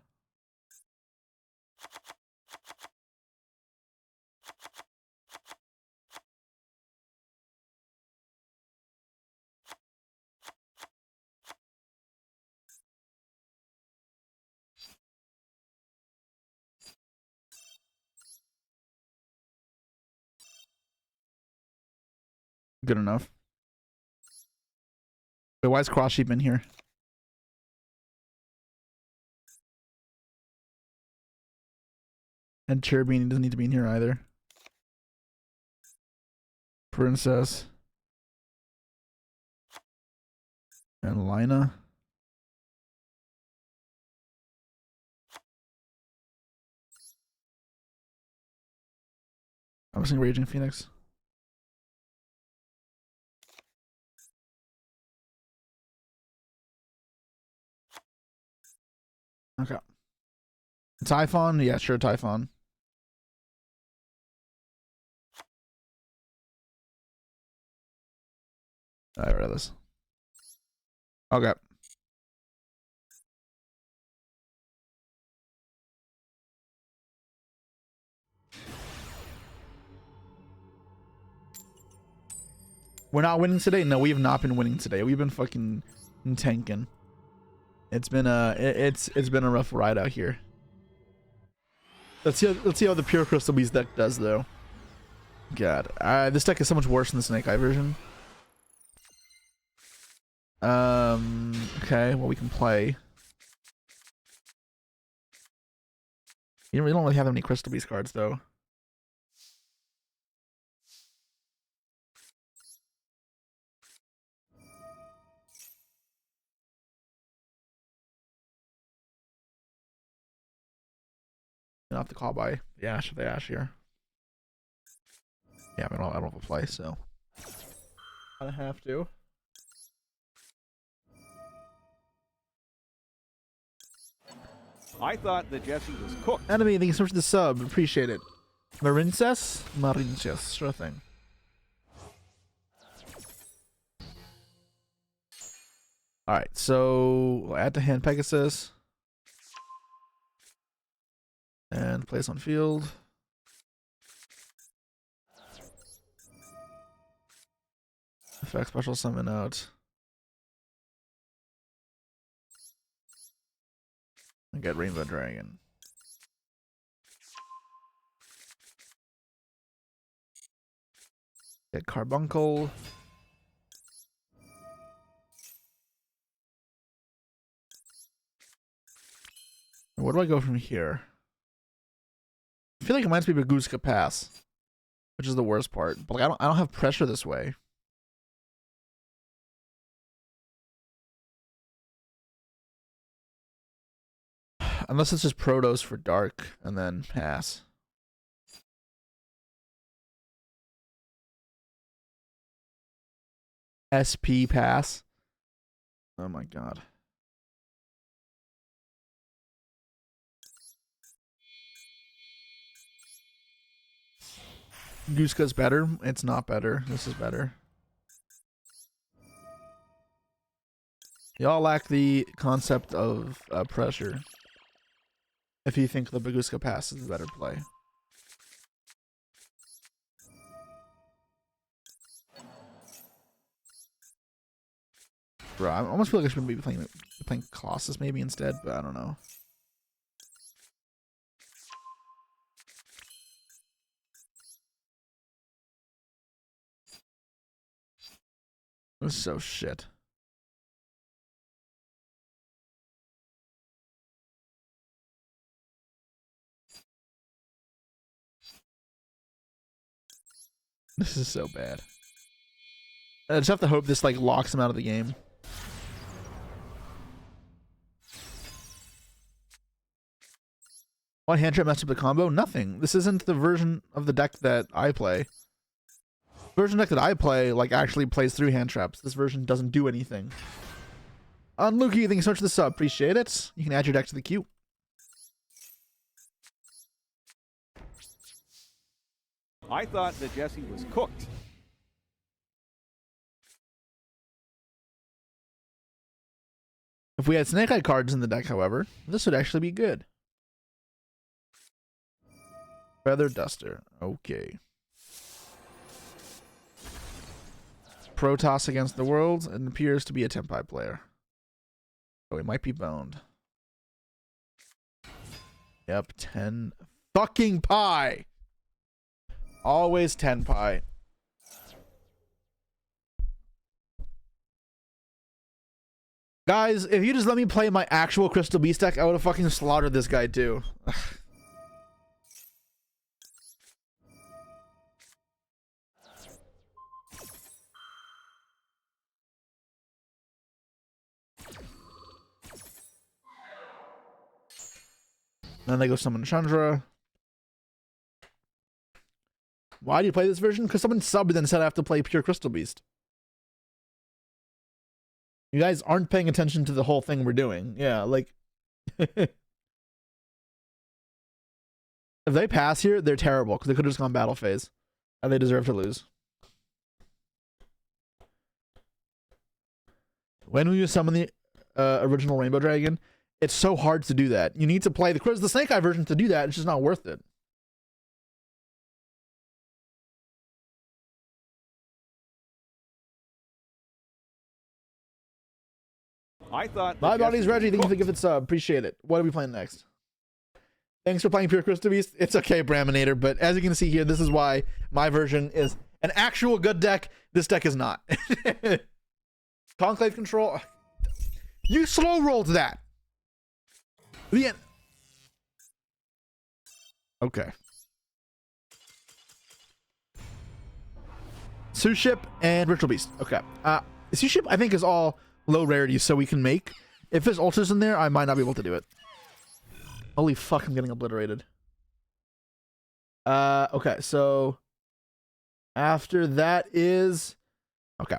Good enough. Wait, why is Cross Sheep in here? And Cherubini doesn't need to be in here either. Princess. And Lina. I'm missing Raging Phoenix. Okay. Typhon? Yeah, sure, Typhon. I read this. Okay. We're not winning today? No, we have not been winning today. We've been fucking tanking. It's been it's been a rough ride out here. Let's see how the Pure Crystal Beast deck does though. God, this deck is so much worse than the Snake Eye version. Okay, well we can play. We don't really have any Crystal Beast cards though. I'll have to call by the Ash of the Ash here. Yeah, I don't have a play, so I have to. I thought that Jesse was cooked. Enemy, thank you so much for the sub. Appreciate it. Marinces, sure thing. All right, so we'll add to hand Pegasus and place on field. Effect special summon out. And get Rainbow Dragon. Get Carbuncle. Where do I go from here? I feel like it might be Baguska Pass, which is the worst part. But like, I don't have pressure this way. Unless it's just Protos for Dark and then pass. SP pass. Oh my god. Gooska's better. It's not better. This is better. Y'all lack the concept of pressure. If you think the Baguska Pass is a better play. Bro, I almost feel like I should be playing Colossus maybe instead, but I don't know. This is so shit. This is so bad. I just have to hope this like locks him out of the game. Why hand trap messed up the combo? Nothing. This isn't the version of the deck that I play. The version deck that I play like actually plays through hand traps. This version doesn't do anything. Unlucky, thank you so much for the sub. Appreciate it. You can add your deck to the queue. I thought that Jesse was cooked. If we had Snake Eye cards in the deck, however, this would actually be good. Feather Duster. Okay. Protoss against the world and appears to be a Tempai player. So he might be boned. Yep, 10 fucking pie. Always 10 pie. Guys, if you just let me play my actual Crystal Beast deck, I would have fucking slaughtered this guy too. Then they go summon Chandra. Why do you play this version? Because someone subbed and said I have to play pure Crystal Beast. You guys aren't paying attention to the whole thing we're doing. Yeah, like... If they pass here, they're terrible, because they could have just gone battle phase. And they deserve to lose. When will you summon the original Rainbow Dragon? It's so hard to do that. You need to play the Snake Eye version to do that. It's just not worth it. I thought. My body's Reggie. Thank you for the gifted sub. Appreciate it. What are we playing next? Thanks for playing Pure Crystal Beast. It's okay, Braminator, but as you can see here, this is why my version is an actual good deck. This deck is not. Conclave Control. You slow rolled that. The end. Okay. Suship and Ritual Beast. Okay. Suship, I think, is all low rarity, so we can make. If there's ultras in there, I might not be able to do it. Holy fuck, I'm getting obliterated. Okay, so after that is okay.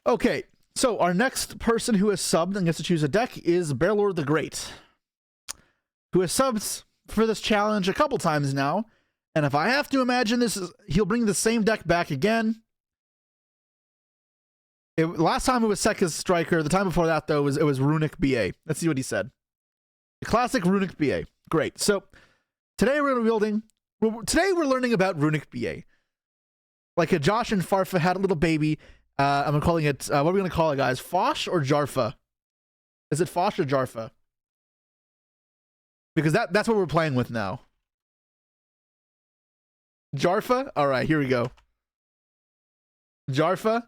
Okay, so our next person who has subbed and gets to choose a deck is Bearlord the Great, who has subbed for this challenge a couple times now. And if I have to imagine this, he'll bring the same deck back again. Last time it was Sekka's Striker. The time before that, though, it was Runic BA. Let's see what he said. The classic Runic BA. Great. So today we're learning about Runic BA. Like a Josh and Farfa had a little baby. I'm calling it. What are we gonna call it, guys? Fosh or Jarfa? Is it Fosh or Jarfa? Because that's what we're playing with now. Jarfa? All right, here we go. Jarfa.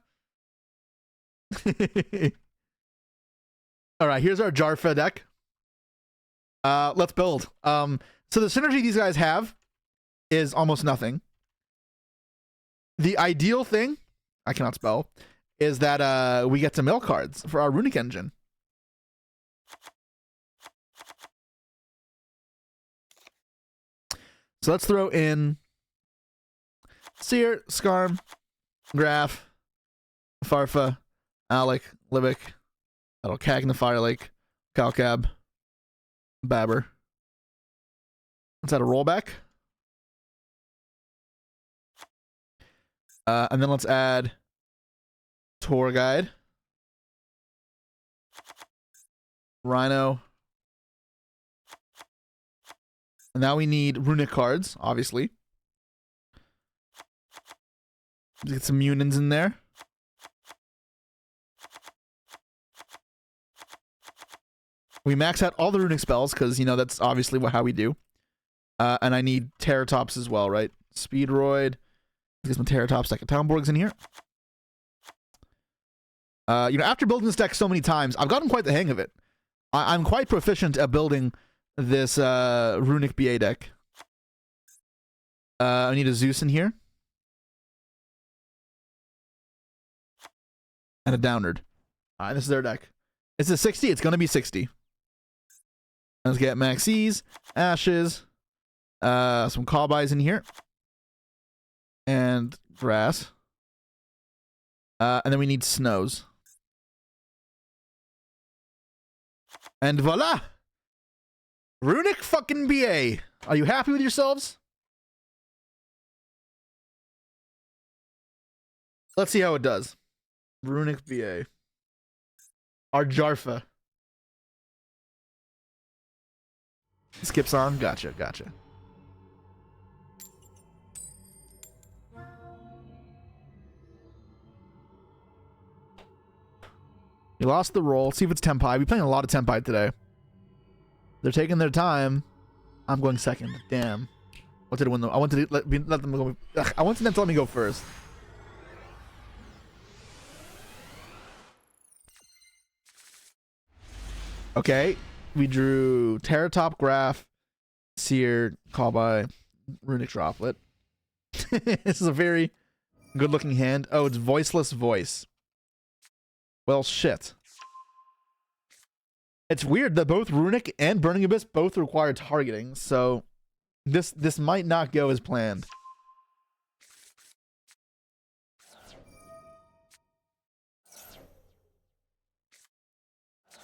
All right, here's our Jarfa deck. Let's build. So the synergy these guys have is almost nothing. The ideal thing, I cannot spell, is that we get some mill cards for our Runic engine. So let's throw in Seer, Skarm, Graf, Farfa, Alec, Libic, that'll Kagna, Firelake, Calcab, Babber. Let's add a rollback. And then let's add Tour Guide, Rhino. And now we need Runic cards, obviously. Let's get some Munins in there. We max out all the Runic spells, because, you know, that's obviously how we do. And I need Terratops as well, right? Speedroid. Let's get some Terratops, like a Townborgs in here. You know, after building this deck so many times, I've gotten quite the hang of it. I'm quite proficient at building this Runic BA deck. I need a Zeus in here. And a Downard. Alright, this is their deck. It's a 60, it's gonna be 60. Let's get Maxis, Ashes, some Cobeyes in here. And Grass. And then we need Snows. And voila! Runic fucking BA. Are you happy with yourselves? Let's see how it does. Runic BA. Our Jarfa. Skips on. Gotcha, gotcha. You lost the roll. See if it's Tempai. We're playing a lot of Tempai today. They're taking their time. I'm going second. Damn. What did I win though? I wanted to let them go. Ugh, I wanted them to let me go first. Okay. We drew Terratop, Graph, Seer, Callby, Runic Droplet. This is a very good looking hand. Oh, it's Voiceless Voice. Well, shit. It's weird that both Runic and Burning Abyss both require targeting, so this might not go as planned.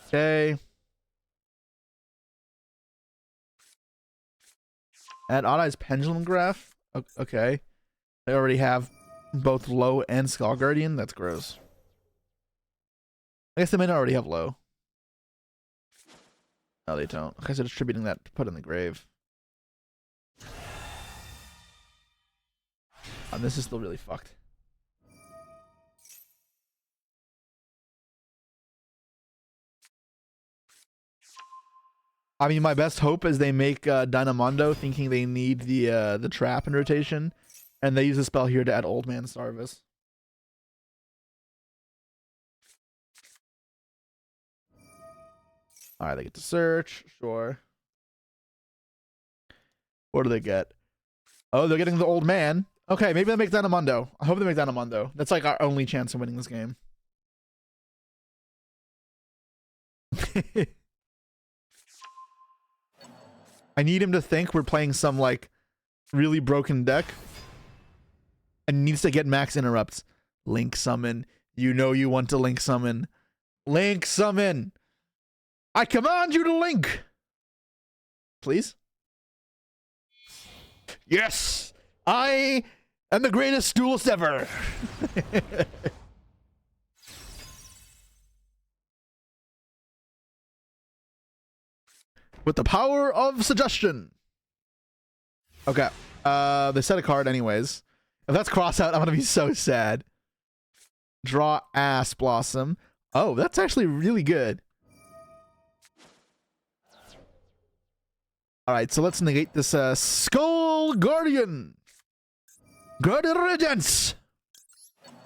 Okay. Add Odd Eye's Pendulum Graph. Okay. I already have both Low and Skull Guardian. That's gross. I guess they may not already have Low. No, they don't. I guess they're distributing that to put in the grave. And this is still really fucked. I mean, my best hope is they make Dynamondo thinking they need the trap in rotation, and they use the spell here to add Old Man Starvis. Alright, they get to search. Sure. What do they get? Oh, they're getting the Old Man. Okay, maybe they make Dynamondo. I hope they make Dynamondo. That's like our only chance of winning this game. I need him to think we're playing some, like, really broken deck. And needs to get max interrupts. Link summon, You know you want to link summon. Link summon. I command you to link. Please. Yes. I am the greatest duelist ever. With the power of suggestion. Okay. They set a card anyways. If that's cross out, I'm gonna be so sad. Draw Ass Blossom. Oh, that's actually really good. Alright, so let's negate this Skull Guardian. Guardian Regents.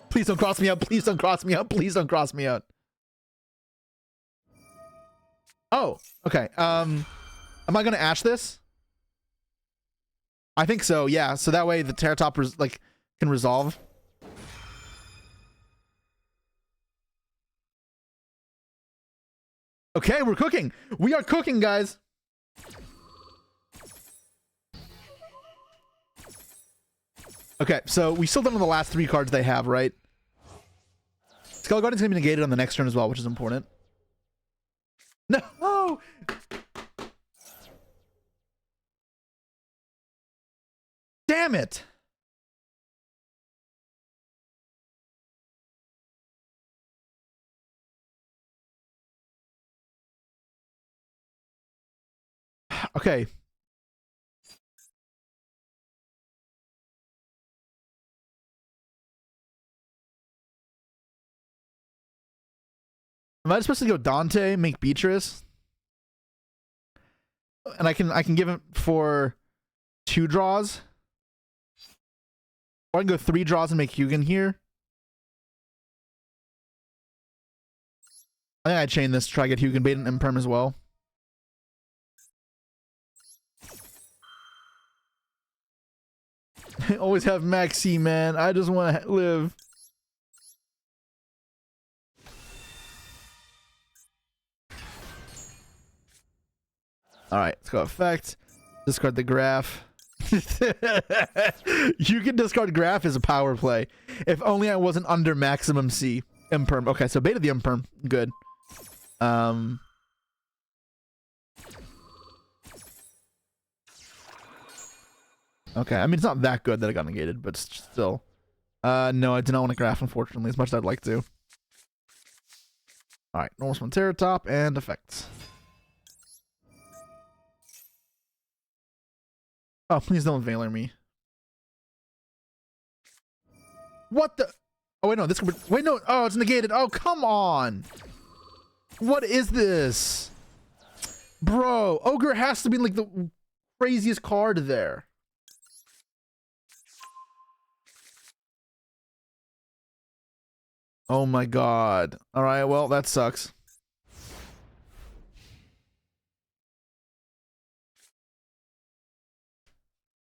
Please don't cross me out. Please don't cross me out. Please don't cross me out. Oh, okay. Am I gonna Ash this? I think so, yeah. So that way the Terratop can resolve. Okay, we're cooking. We are cooking, guys. Okay, so we still don't know the last 3 cards they have, right? Skull Guardian's gonna be negated on the next turn as well, which is important. No! Oh! Damn it! Okay. Am I supposed to go Dante, make Beatrice? And I can give it for 2 draws? Or I can go 3 draws and make Hugin here? I think I chain this to try to get Hugin bait and Imperm as well. I always have Maxi, man. I just want to live. Alright, let's go effect. Discard the graph. You can discard graph as a power play. If only I wasn't under maximum C. Imperm. Okay, so beta the Imperm. Good. Okay, I mean, it's not that good that it got negated, but still. No, I do not want to graph, unfortunately, as much as I'd like to. Alright, normal summon Terratop and effects. Oh, please don't Veiler me. What the? Oh, wait, no, this could be, wait, no, oh, it's negated. Oh, come on. What is this? Bro, Ogre has to be like the craziest card there. Oh my god. Alright, well, that sucks.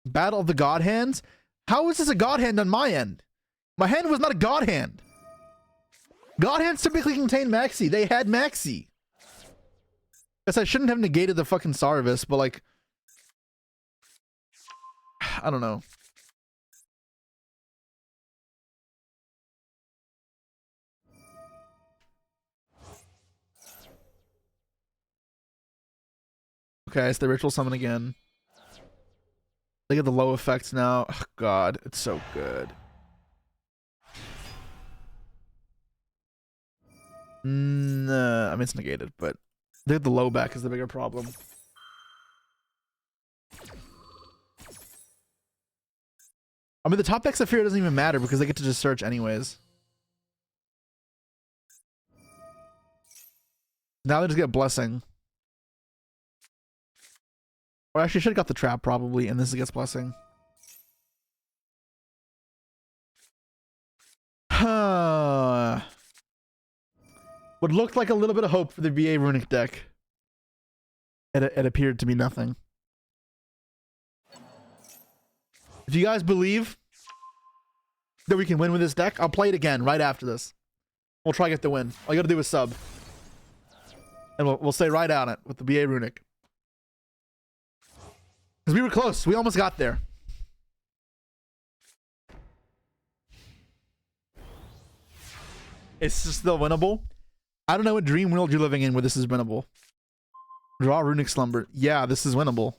Battle of the God Hands? How is this a God Hand on my end? My hand was not a God Hand. God Hands typically contain Maxi. They had Maxi. Guess I shouldn't have negated the fucking Sarvis, but like... I don't know. Okay, it's the ritual summon again. They get the low effects now. Oh, God, it's so good. Nah, I mean, it's negated, but they get the low back is the bigger problem. I mean, the top X of Fear doesn't even matter because they get to just search anyways. Now they just get Blessing. Or actually, I should have got the Trap probably, and this gets Blessing. What looked like a little bit of hope for the VA Runic deck. It appeared to be nothing. If you guys believe that we can win with this deck, I'll play it again right after this. We'll try to get the win. All you gotta do is sub. And we'll stay right on it with the BA Runic. Because we were close. We almost got there. It's still winnable. I don't know what dream world you're living in where this is winnable. Draw Runic Slumber. Yeah, this is winnable.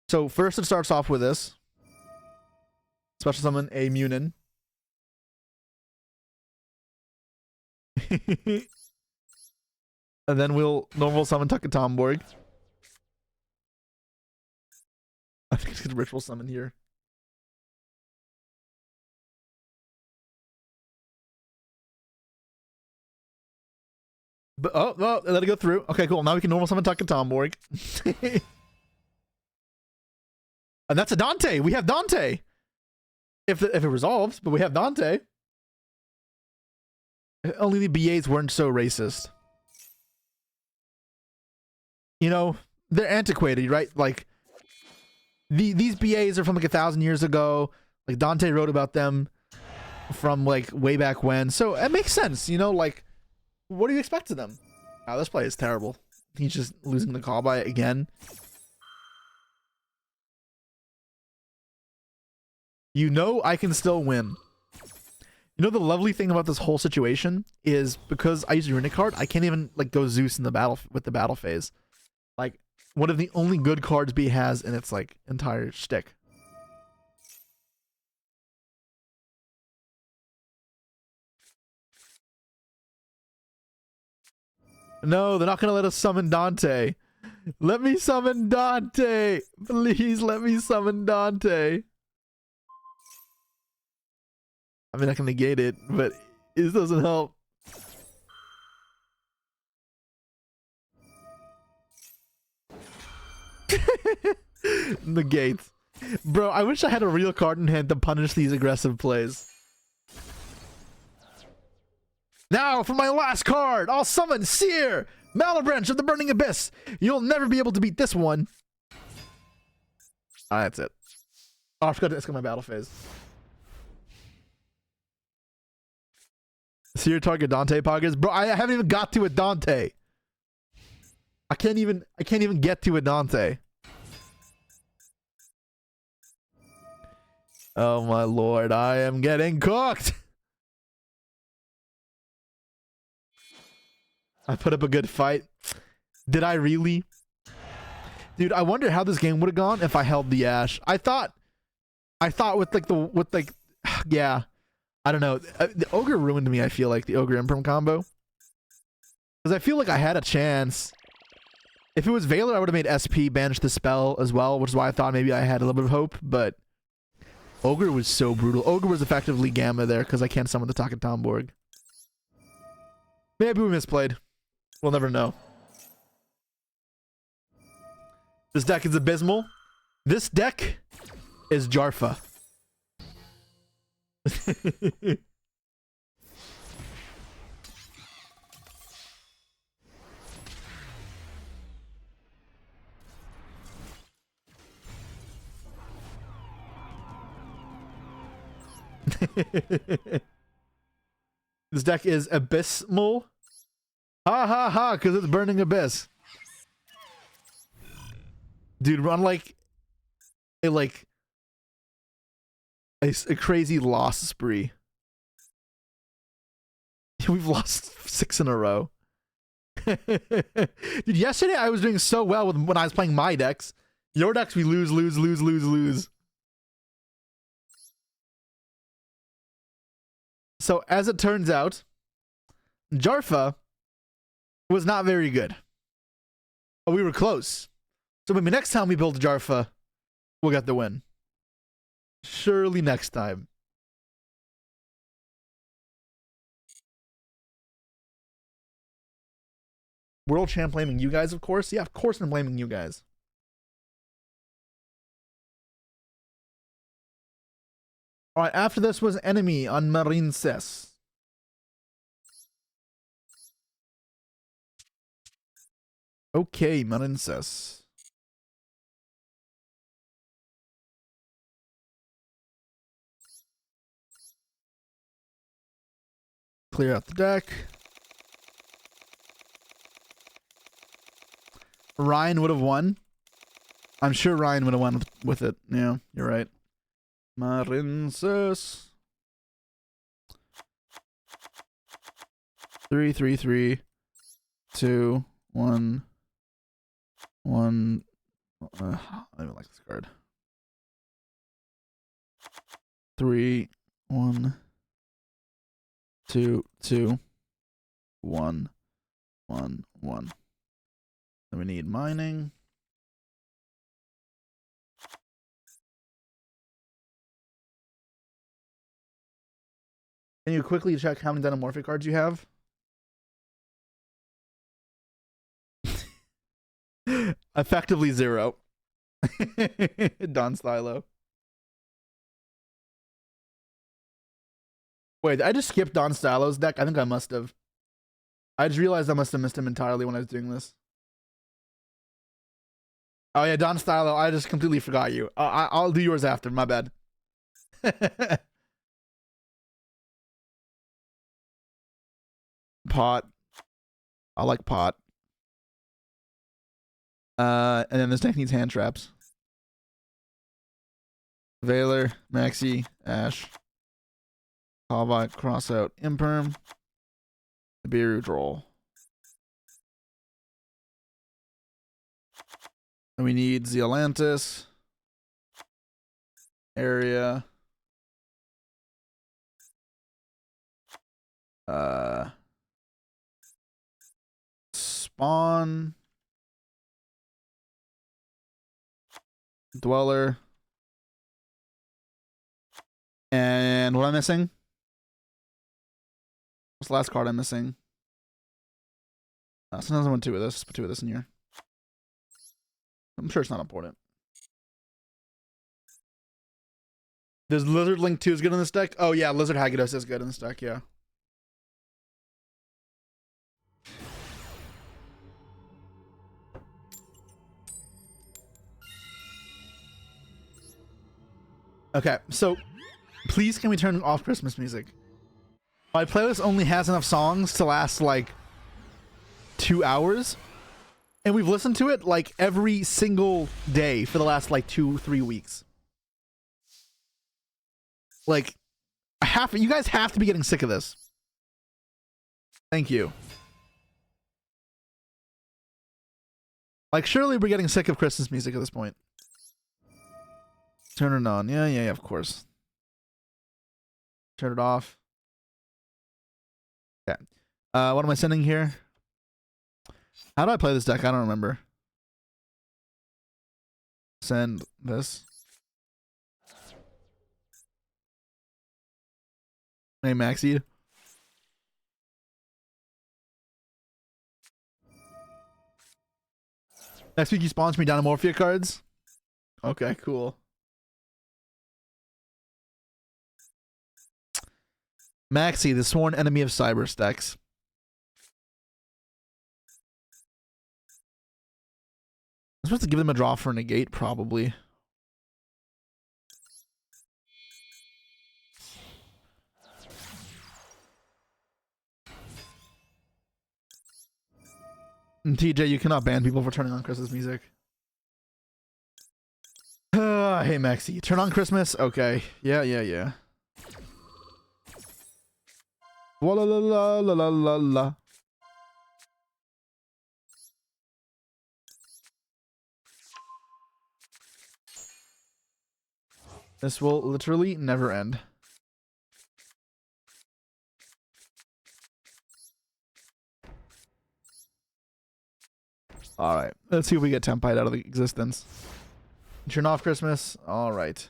So first it starts off with this. Special summon a Munin. And then we'll normal summon Tuckatomborg. I think it's gonna ritual summon here. But oh, let it go through. Okay, cool. Now we can normal summon Tuckatomborg. And that's a Dante. We have Dante. If it resolves, but we have Dante. If only the BAs weren't so racist. You know, they're antiquated, right? Like these BAs are from like 1,000 years ago. Like Dante wrote about them from like way back when. So it makes sense, you know, like what do you expect of them? Wow, this play is terrible. He's just losing the call by it again. You know I can still win. You know the lovely thing about this whole situation is because I use a Runic card, I can't even like go Zeus in the battle with the battle phase. Like one of the only good cards B has in its like entire shtick. No, they're not gonna let us summon Dante. Let me summon Dante. Please let me summon Dante. I mean, I can negate it, but it doesn't help. Negate. Bro, I wish I had a real card in hand to punish these aggressive plays. Now, for my last card, I'll summon Seer, Malabranch of the Burning Abyss. You'll never be able to beat this one. Ah, that's it. Oh, I forgot to ask my battle phase. Seer target Dante Poggers. Bro, I haven't even got to a Dante. I can't even get to a Dante. Oh my lord, I am getting cooked. I put up a good fight. Did I really? Dude, I wonder how this game would have gone if I held the Ash. I thought with like yeah. I don't know. The Ogre ruined me, I feel like, the Ogre Imprim combo. Because I feel like I had a chance. If it was Valor, I would have made SP banish the spell as well, which is why I thought maybe I had a little bit of hope, but Ogre was so brutal. Ogre was effectively Gamma there because I can't summon the Tuckatomborg. Maybe we misplayed. We'll never know. This deck is abysmal. This deck is Jarfa. This deck is abysmal. Ha ha ha, because it's Burning Abyss. Dude, run like a crazy loss spree. We've lost 6 in a row. Dude, yesterday I was doing so well when I was playing my decks. Your decks we lose. So as it turns out, Jarfa was not very good. But we were close. So maybe next time we build Jarfa, we'll get the win. Surely next time. World Champ blaming you guys, of course. Yeah, of course I'm blaming you guys. Alright, after this was Enemy on Marinces. Okay, Marinces. Clear out the deck. Ryan would have won. I'm sure Ryan would have won with it. Yeah, you're right. Marinces. 3, 3, 3, 2, 1, 1. I don't even like this card. 3, 1, 2, 2, 1, 1, 1. Then we need mining. Can you quickly check how many Dynamorphic cards you have? Effectively 0. Don Stylo. Wait, I just skipped Don Stylo's deck? I think I must have. I just realized I must have missed him entirely when I was doing this. Oh yeah, Don Stylo. I just completely forgot you. I'll do yours after. My bad. Pot. I like pot. And then this deck needs hand traps. Veiler, Maxi, Ash, Halvite, Crossout, Imperm, Nibiru, Droll. And we need Zealantis, Area, Spawn, Dweller, and what am I missing? What's the last card I'm missing? Sometimes I want 2 of this. Put 2 of this in here. I'm sure it's not important. Does Lizard Link 2 is good in this deck? Oh yeah, Lizard Haggados is good in this deck, yeah. Okay, so please can we turn off Christmas music? My playlist only has enough songs to last like 2 hours, and we've listened to it like every single day for the last like 2-3 weeks. Like, you guys have to be getting sick of this. Thank you. Like, surely we're getting sick of Christmas music at this point. Turn it on. Yeah, of course. Turn it off. Okay. What am I sending here? How do I play this deck? I don't remember. Send this. Hey, Maxi. Next week you sponsor me Dynamorphia cards? Okay, cool. Maxi, the sworn enemy of cyber stacks. I'm supposed to give them a draw for a negate, probably. And TJ, you cannot ban people for turning on Christmas music. Hey, Maxi, turn on Christmas? Okay. Yeah. Walla la la la la la la. This will literally never end. Alright, let's see if we get Tempite out of the existence. Turn off Christmas. Alright.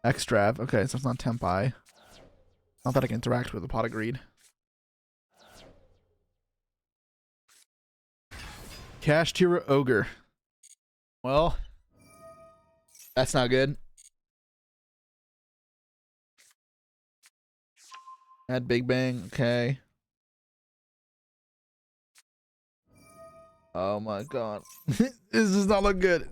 Extrav. Okay, so it's not Tempai. Not that I can interact with a Pot of Greed. Cash Tira Ogre. Well, that's not good. Add Big Bang. Okay. Oh my god. This does not look good.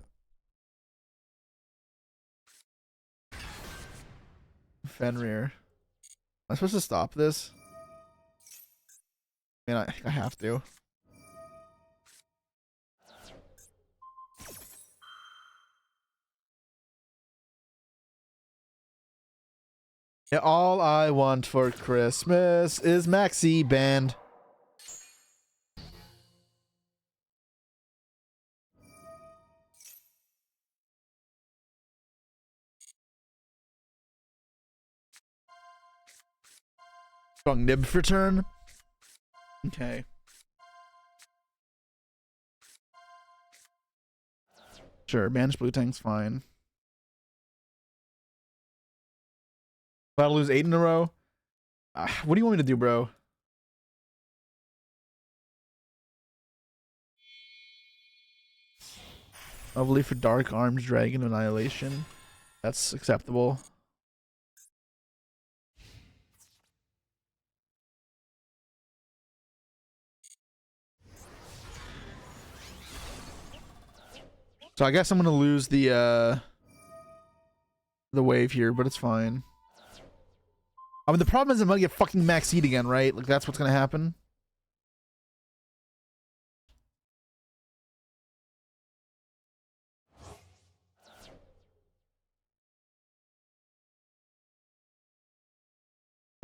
Fenrir. Am I supposed to stop this? I mean, I have to. Yeah, all I want for Christmas is Maxi Band. Strong nib for turn. Okay. Sure, banish blue tank's fine. About to lose 8 in a row. What do you want me to do, bro? Lovely for Dark Arms Dragon Annihilation. That's acceptable. So I guess I'm gonna lose the wave here, but it's fine. I mean, the problem is I'm gonna get fucking Maxied again, right? Like that's what's gonna happen.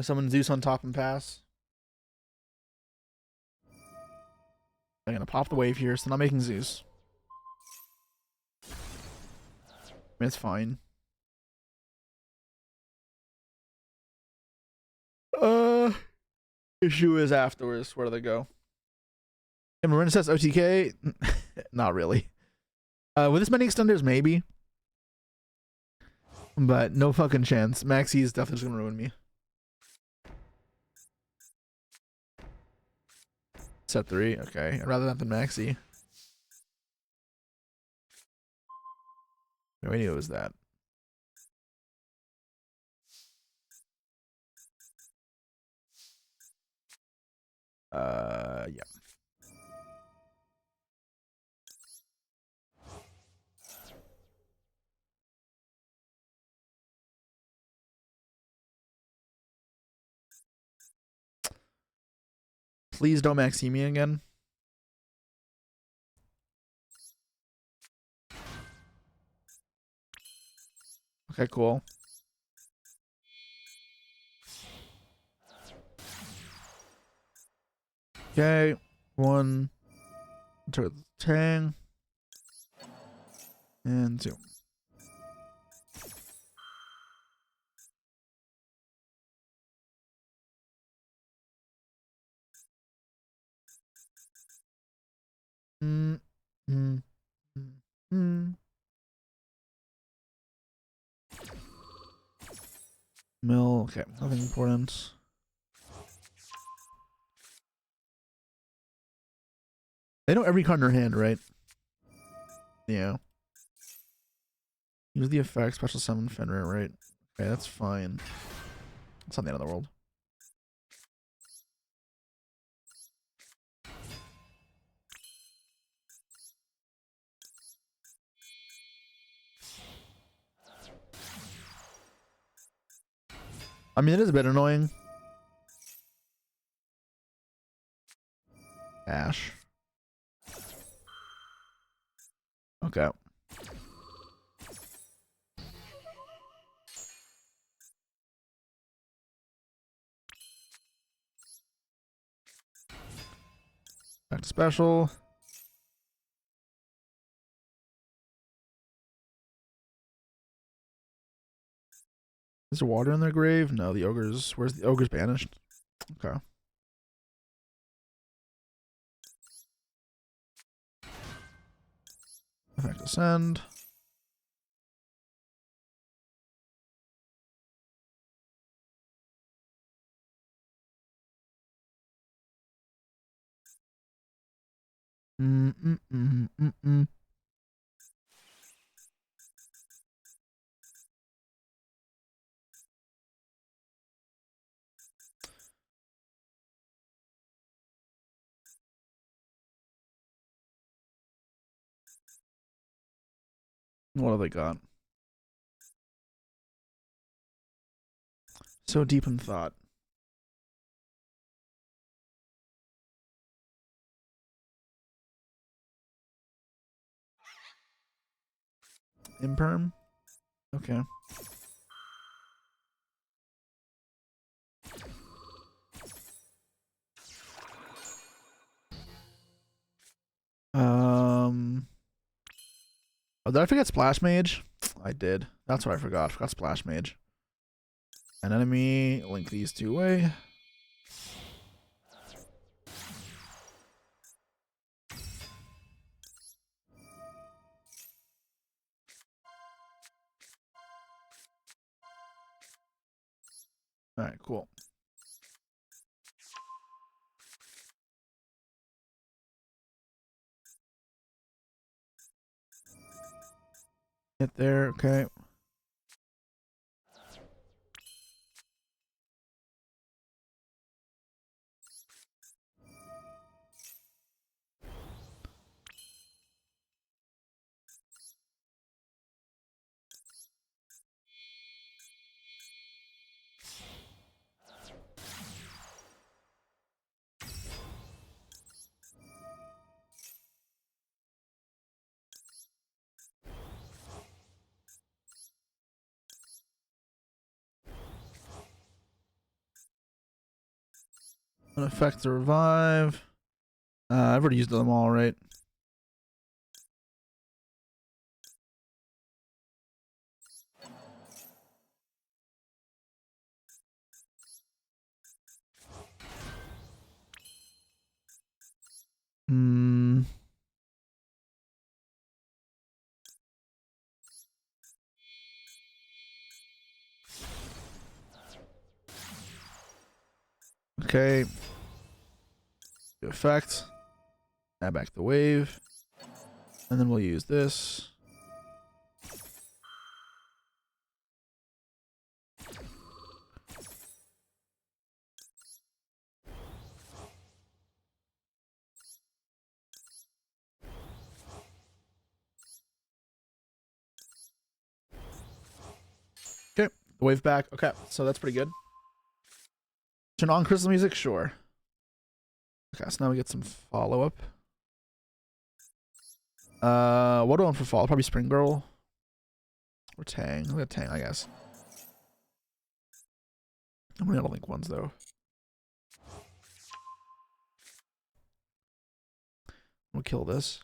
I summon Zeus on top and pass. I'm gonna pop the wave here, so not making Zeus. I mean, it's fine. Issue is afterwards. Where do they go? And Marina says OTK? Not really. With this many extenders, maybe. But no fucking chance. Maxi is definitely just gonna ruin me. Set 3, okay. I'd rather that than Maxi. No, I knew it was that. Yeah. Please don't Maxi me again. Okay, cool. Okay, 1 to the Tang and 2. Mm, mm, mm, mm. Mill, okay, nothing important. They know every card in their hand, right? Yeah. Use the effect, special summon Fenrir, right? Okay, that's fine. It's not the end of the world. I mean, it is a bit annoying. Ash. Okay. Back to special. Is there water in their grave? No, the ogre's... Where's the ogre's banished? Okay. Effect ascend. Mm. What have they got? So deep in thought. Imperm? Okay. Oh, did I forget Splash Mage? I did. That's what I forgot. Forgot Splash Mage. An enemy. Link these two away. Alright, cool. Hit there, okay. An effect to revive. I've already used them all, right? Hmm. Okay. Effect. Add back the wave. And then we'll use this. Okay. Wave back. Okay. So that's pretty good. Turn on crystal music? Sure. Okay, so now we get some follow-up. What do I want for fall? Probably Spring Girl. Or Tang. Look at Tang, I guess. I'm gonna link ones though. We'll kill this.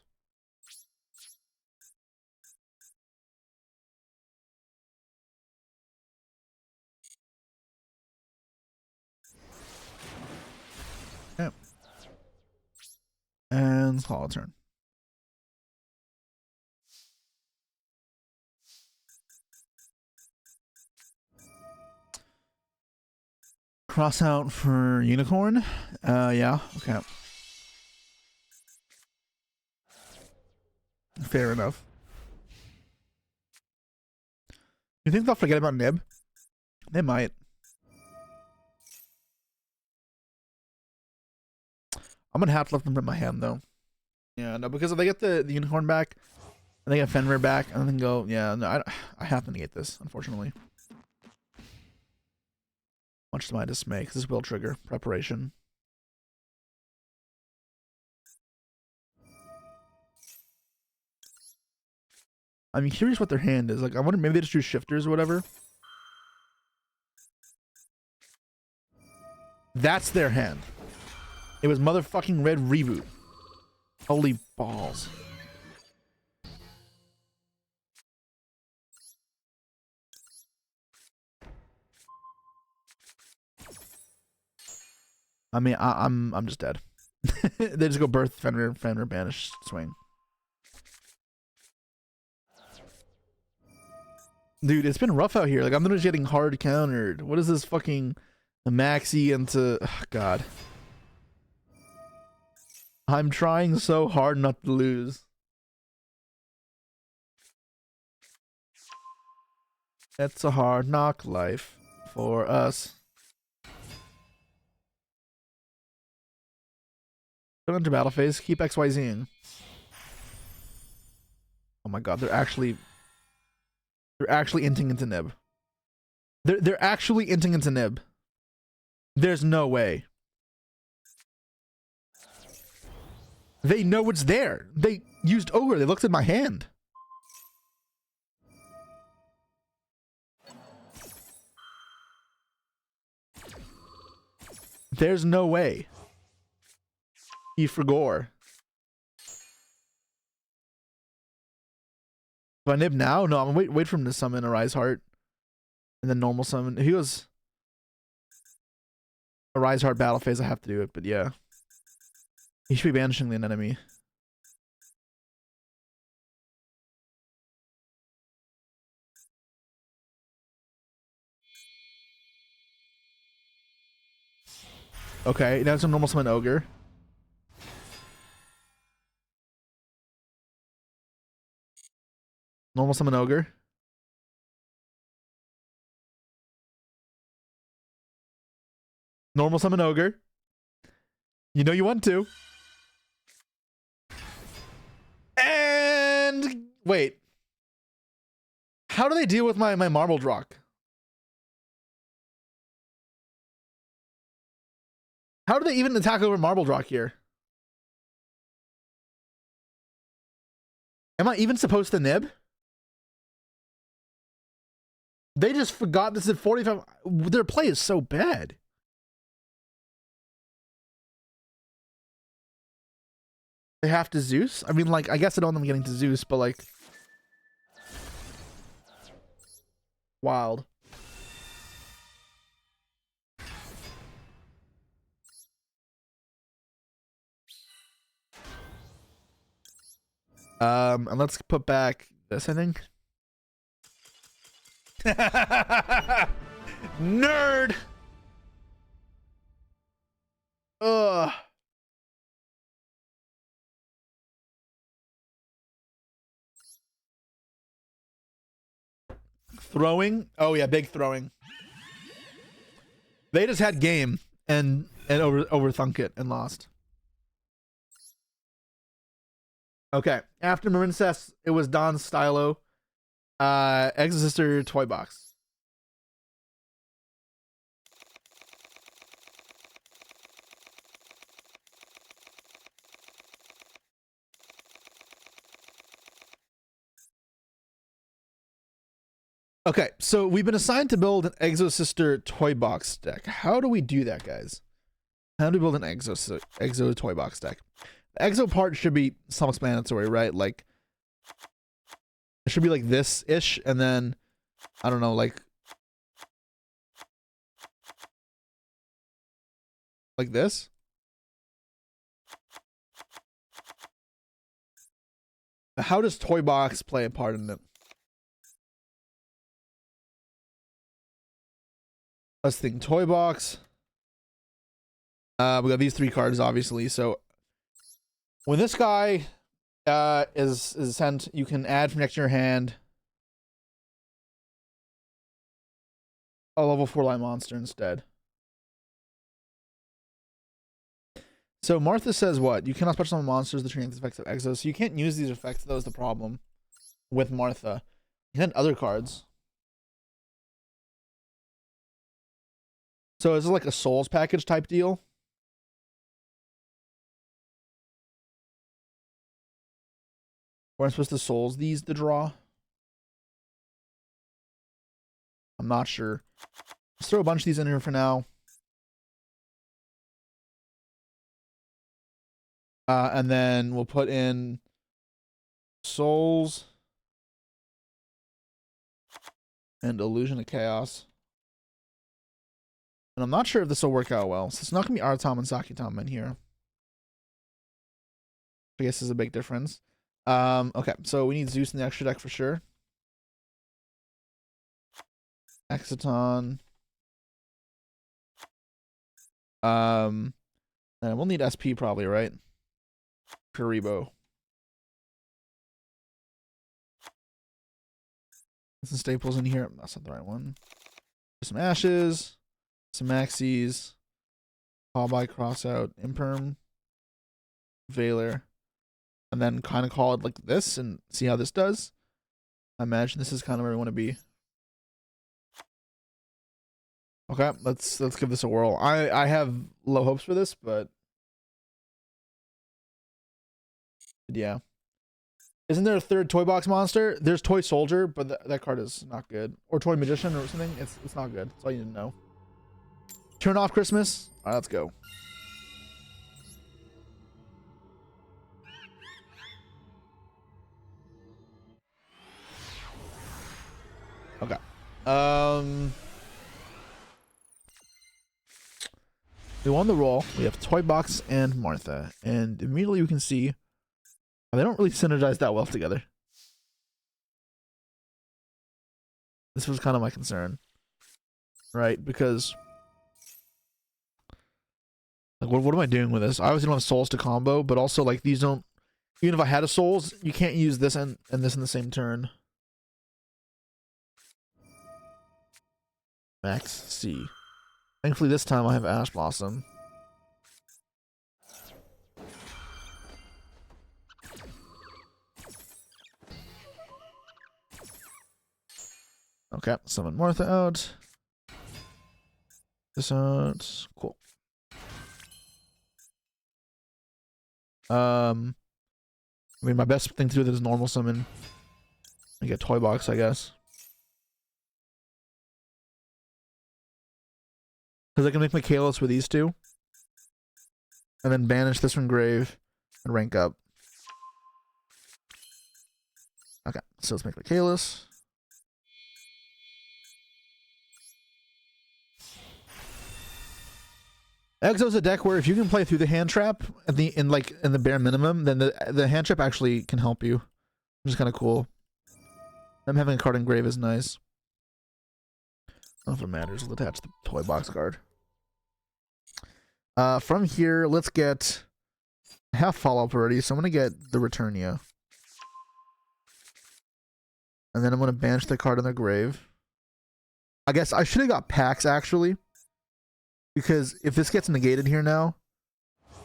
Okay. And call a turn. Cross out for Unicorn. Yeah, okay. Fair enough. You think they'll forget about Nib? They might. I'm gonna have to let them in my hand though. Yeah, no, because if they get the Unicorn back, and they get Fenrir back, and then go, yeah, no, I have to negate this, unfortunately. Much to my dismay, because this will trigger preparation. I'm curious what their hand is. Like, I wonder, maybe they just do shifters or whatever. That's their hand. It was motherfucking red reboot. Holy balls. I mean, I'm just dead. They just go birth, Fenrir, banish, swing. Dude, it's been rough out here. Like, I'm literally getting hard countered. What is this fucking maxi into... Oh, God. I'm trying so hard not to lose. It's a hard knock life for us. Put into battle phase. Keep XYZing. Oh my God, they're actually inting into Nib. They're actually inting into Nib. There's no way. They know it's there. They used Ogre. They looked at my hand. There's no way. He forgore. Do I nib now? No, I'm wait for him to summon a Rise Heart. And then normal summon. If he goes a Rise Heart battle phase, I have to do it, but yeah. He should be banishing an enemy. Okay, now it's a normal summon Ogre. Normal summon Ogre. Normal summon Ogre. You know you want to. And wait. How do they deal with my Marbled Rock? How do they even attack over Marbled Rock here? Am I even supposed to nib? They just forgot this at 45. Their play is so bad. They have to Zeus? I mean, like, I guess I don't want them getting to Zeus, but like... Wild. And let's put back this, I think. Nerd! Ugh. Throwing? Oh yeah, big throwing. They just had game and overthunk it and lost. Okay. After Marincess, it was Don Stylo. Exosister Toy Box. Okay, so we've been assigned to build an Exosister Toy Box deck. How do we do that, guys? How do we build an Exo Toy Box deck? The Exo part should be self-explanatory, right? Like, it should be like this-ish, and then, I don't know, like this? How does Toy Box play a part in it? Let's think. Toy Box. We got these 3 cards, obviously. So when this guy is sent, you can add from next to your hand a level 4 light monster instead. So Martha says what? You cannot special summon monsters that treat the effects of Exos. So you can't use these effects. That was the problem with Martha. You can other cards. So is it like a Souls package type deal? Or I'm supposed to Souls these to draw? I'm not sure. Let's throw a bunch of these in here for now. And then we'll put in Souls and Illusion of Chaos. And I'm not sure if this will work out well. So it's not going to be Artom and Sakitom in here. I guess is a big difference. Okay, so we need Zeus in the extra deck for sure. Exciton. And we'll need SP probably, right? Karibo. Some staples in here. That's not the right one. Some ashes. Some maxis. Call by, cross out, imperm. Valor. And then kind of call it like this and see how this does. I imagine this is kind of where we want to be. Okay, let's give this a whirl. I have low hopes for this, but yeah. Isn't there a third Toy Box monster? There's Toy Soldier, but that card is not good. Or Toy Magician or something. It's not good. That's all you need to know. Turn off Christmas. All right, let's go. We won the roll. We have Toy Box and Martha, and immediately we can see they don't really synergize that well together. This was kind of my concern, right? Because like, what am I doing with this? I obviously don't have souls to combo, but also like these don't. Even if I had a souls, you can't use this and this in the same turn. Max C. Thankfully, this time I have Ash Blossom. Okay, summon Martha out. This out. Cool. I mean, my best thing to do with this is normal summon. I get Toy Box, I guess. Because I can make Michaelis with these two. And then banish this from grave and rank up. Okay, so let's make Michaelis. Exo's a deck where if you can play through the hand trap in the bare minimum, then the hand trap actually can help you. Which is kind of cool. Them having a card in grave is nice. I don't know if it matters. We'll attach the Toy Box card. From here, let's get... I have follow-up already, so I'm going to get the Returnia. And then I'm going to banish the card in the grave. I guess I should have got Pax, actually. Because if this gets negated here now,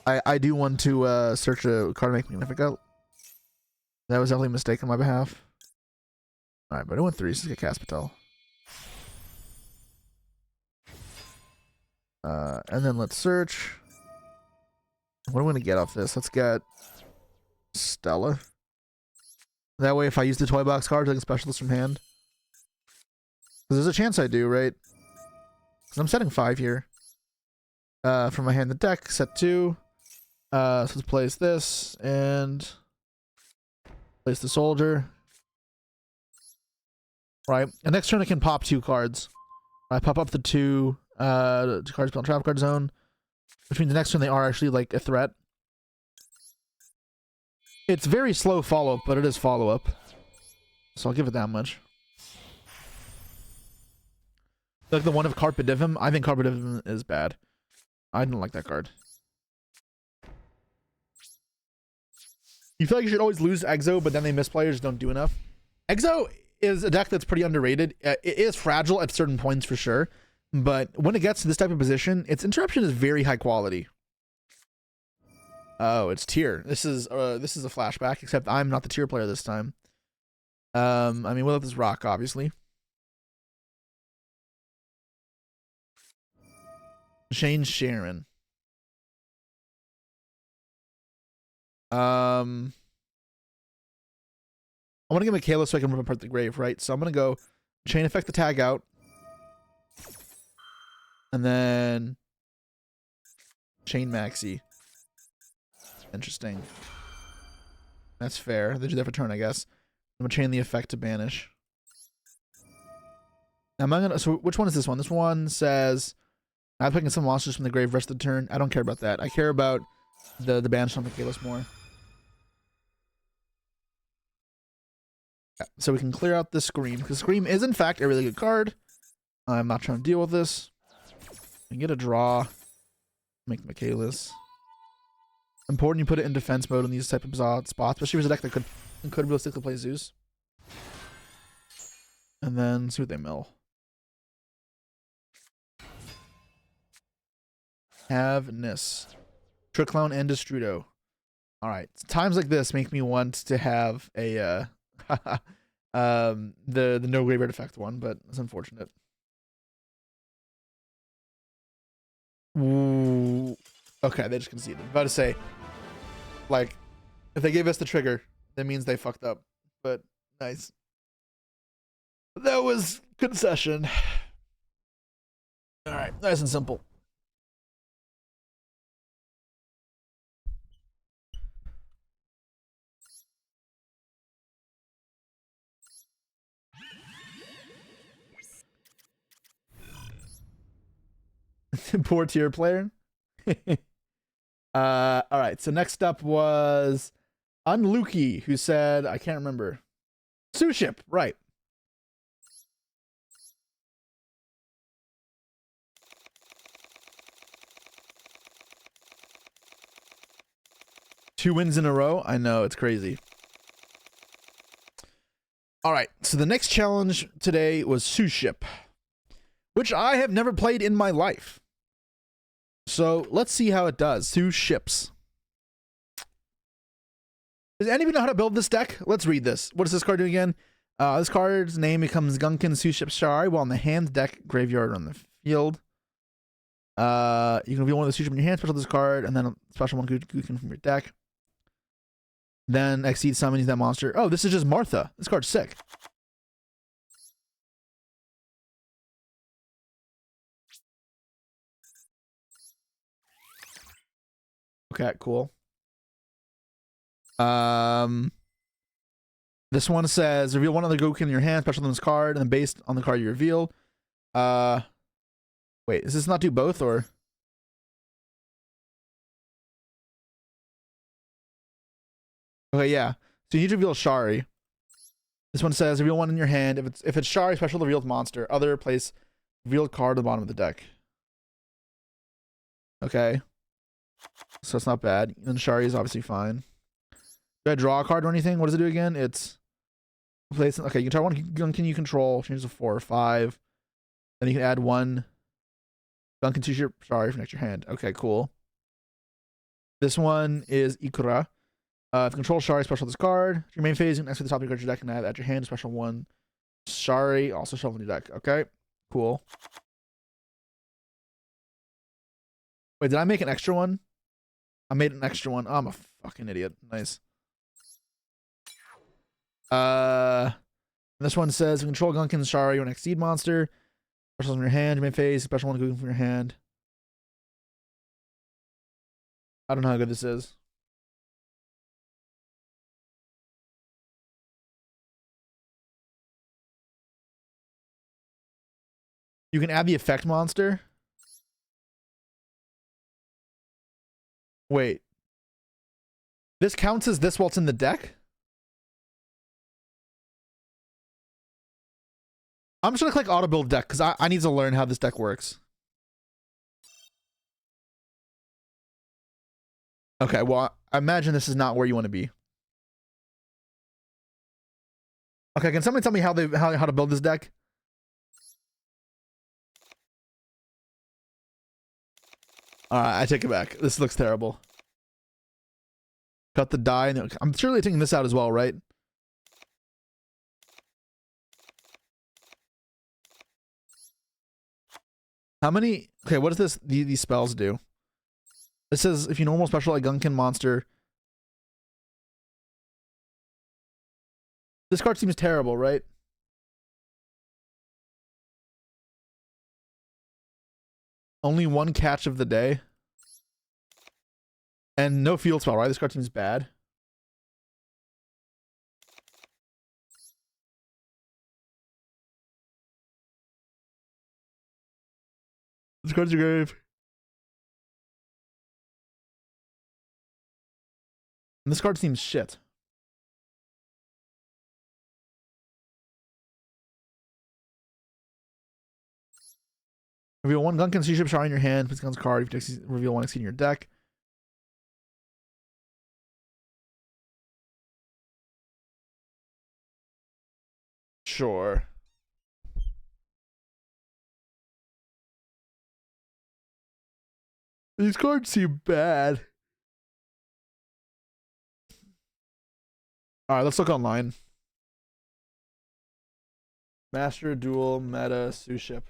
I do want to search a card and make Magnificat. That was definitely a mistake on my behalf. Alright, but I went 3, so let's get Caspitel. And then let's search. What am I going to get off this? Let's get Stella. That way, if I use the Toy Box cards, I can specialist from hand. Because there's a chance I do, right? Because I'm setting 5 here. From my hand, the deck, set 2. So let's place this, and place the soldier. Right, and next turn I can pop 2 cards. I pop up the 2 cards on trap card zone. Which means the next turn they are actually like a threat. It's very slow follow-up, but it is follow-up. So I'll give it that much. Like the one of Carpe Diem, I think Carpe Diem is bad. I didn't like that card. You feel like you should always lose Exo, but then they miss players don't do enough. Exo is a deck that's pretty underrated. It is fragile at certain points for sure, but when it gets to this type of position, its interruption is very high quality. Oh, it's tier. This is a flashback, except I'm not the tier player this time. I mean, without this rock, obviously. Shane Sharon. I want to get Michaela so I can rip apart the grave, right? So I'm going to go chain effect the tag out. And then chain Maxi. Interesting. That's fair. They do that for turn, I guess. I'm going to chain the effect to banish. Now, am I going to... So which one is this one? This one says... I'm picking some monsters from the grave rest of the turn. I don't care about that. I care about the banish on Michaelis more. Yeah, so we can clear out this Scream, because Scream is in fact a really good card. I'm not trying to deal with this. And get a draw. Make Michaelis. Important you put it in defense mode in these type of spots, especially if it's a deck that could realistically play Zeus. And then see what they mill. Have Nis. Trick Clown and Destrudo. Alright. Times like this make me want to have a the no graveyard effect one, but it's unfortunate. Ooh. Okay, they just conceded. I'm about to say, like, if they gave us the trigger, that means they fucked up. But nice. That was concession. Alright, nice and simple. Poor tier player. All right. So next up was Unluki, who said, I can't remember. Suship, right. Two wins in a row? I know, it's crazy. All right, so the next challenge today was Suship, which I have never played in my life. So let's see how it does. Suships. Does anybody know how to build this deck? Let's read this. What does this card do again? This card's name becomes Gunkin Suship Shari while in the hand, deck, graveyard, or on the field. You can reveal one of the Suship in your hand, special this card, and then a special one Gunkin from your deck. Then exceed summons that monster. Oh, this is just Martha. This card's sick. Okay, cool. This one says reveal one other Goku in your hand, special on this card, and then based on the card you reveal. Wait, does this not do both or? Okay, yeah. So you need to reveal Shari. This one says reveal one in your hand. If it's Shari, special the revealed monster. Other place revealed card at the bottom of the deck. Okay. So it's not bad. And Shari is obviously fine. Do I draw a card or anything? What does it do again? It's place. Okay, you can try one Gunkin you control, change to 4 or 5. Then you can add one Gunkin to your Shari for next your hand. Okay, cool. This one is Ikura. If you control Shari, special this card. Your main phase, next to the top of your deck, and add your hand, special one. Shari, also shuffle your deck. Okay, cool. Wait, did I make an extra one? I made an extra one. Oh, I'm a fucking idiot. Nice. This one says control Gunkin Shari or an exceed monster. Special from your hand, your main phase, special one Gunkin from your hand. I don't know how good this is. You can add the effect monster. Wait. This counts as this while it's in the deck? I'm just gonna click auto build deck because I need to learn how this deck works. Okay, well, I imagine this is not where you want to be. Okay, can somebody tell me how to build this deck? Alright, I take it back. This looks terrible. Cut the die. I'm surely taking this out as well, right? How many? Okay, what does this these spells do? It says if you normal special like Gunkin monster. This card seems terrible, right? Only one catch of the day. And no field spell, right? This card seems bad. This card's your grave. And this card seems shit. Reveal one Gunkin Suship Shari in your hand. Put Gun's card. If you reveal one exceed in your deck. Sure. These cards seem bad. Alright, let's look online. Master, Duel, Meta, Suship.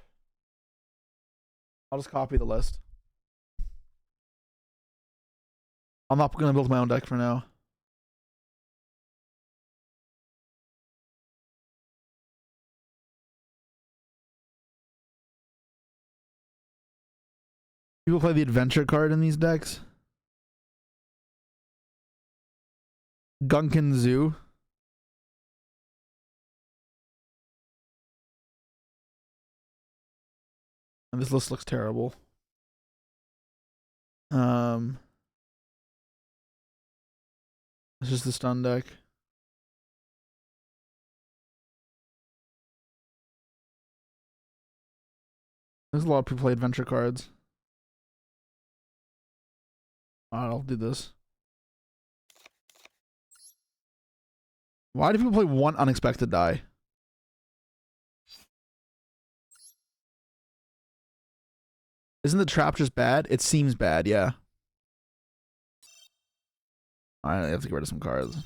I'll just copy the list. I'm not going to build my own deck for now. People play the adventure card in these decks. Gunkin Zoo. And this list looks terrible. Um, it's just the stun deck. There's a lot of people play adventure cards. Alright, I'll do this. Why do people play one unexpected die? Isn't the trap just bad? It seems bad, yeah. Alright, I have to get rid of some cards.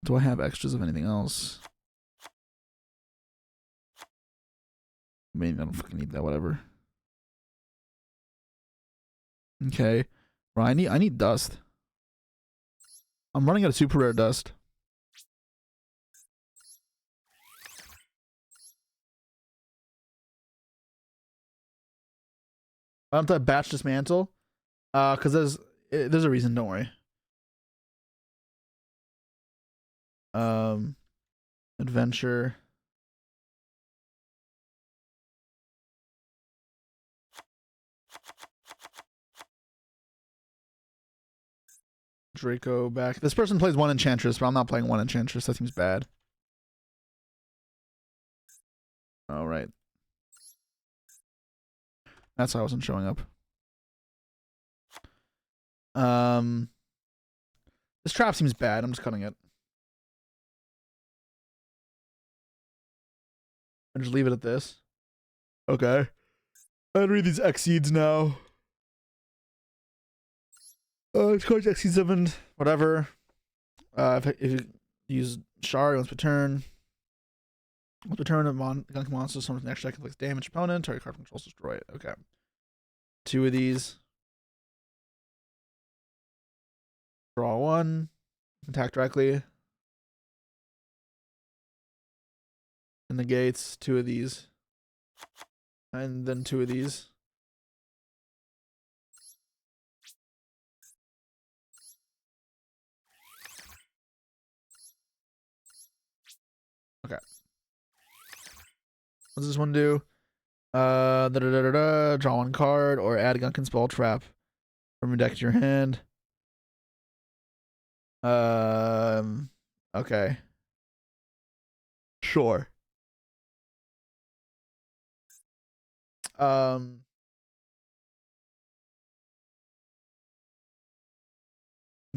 Do I have extras of anything else? I mean, I don't fucking need that, whatever. Okay. Well, I need dust. I'm running out of super rare dust. I don't have to batch dismantle. Cause there's a reason, don't worry. Adventure. Draco back. This person plays one enchantress, but I'm not playing one enchantress. That seems bad. All right. That's how I wasn't showing up. This trap seems bad. I'm just cutting it. I just leave it at this. Okay. I'm gonna read these X-Seeds now. It's called X-Seed 7, whatever. If you use Shard once per turn. Once per turn, gunk monster summons an extra deck inflicts damage opponent. Target card controls destroy it. Okay. 2 of these. Draw 1. Attack directly. And negates 2 of these. And then 2 of these. Okay. What does this one do? Draw 1 card or add a gunk and spell trap from your deck to your hand. Okay. Sure.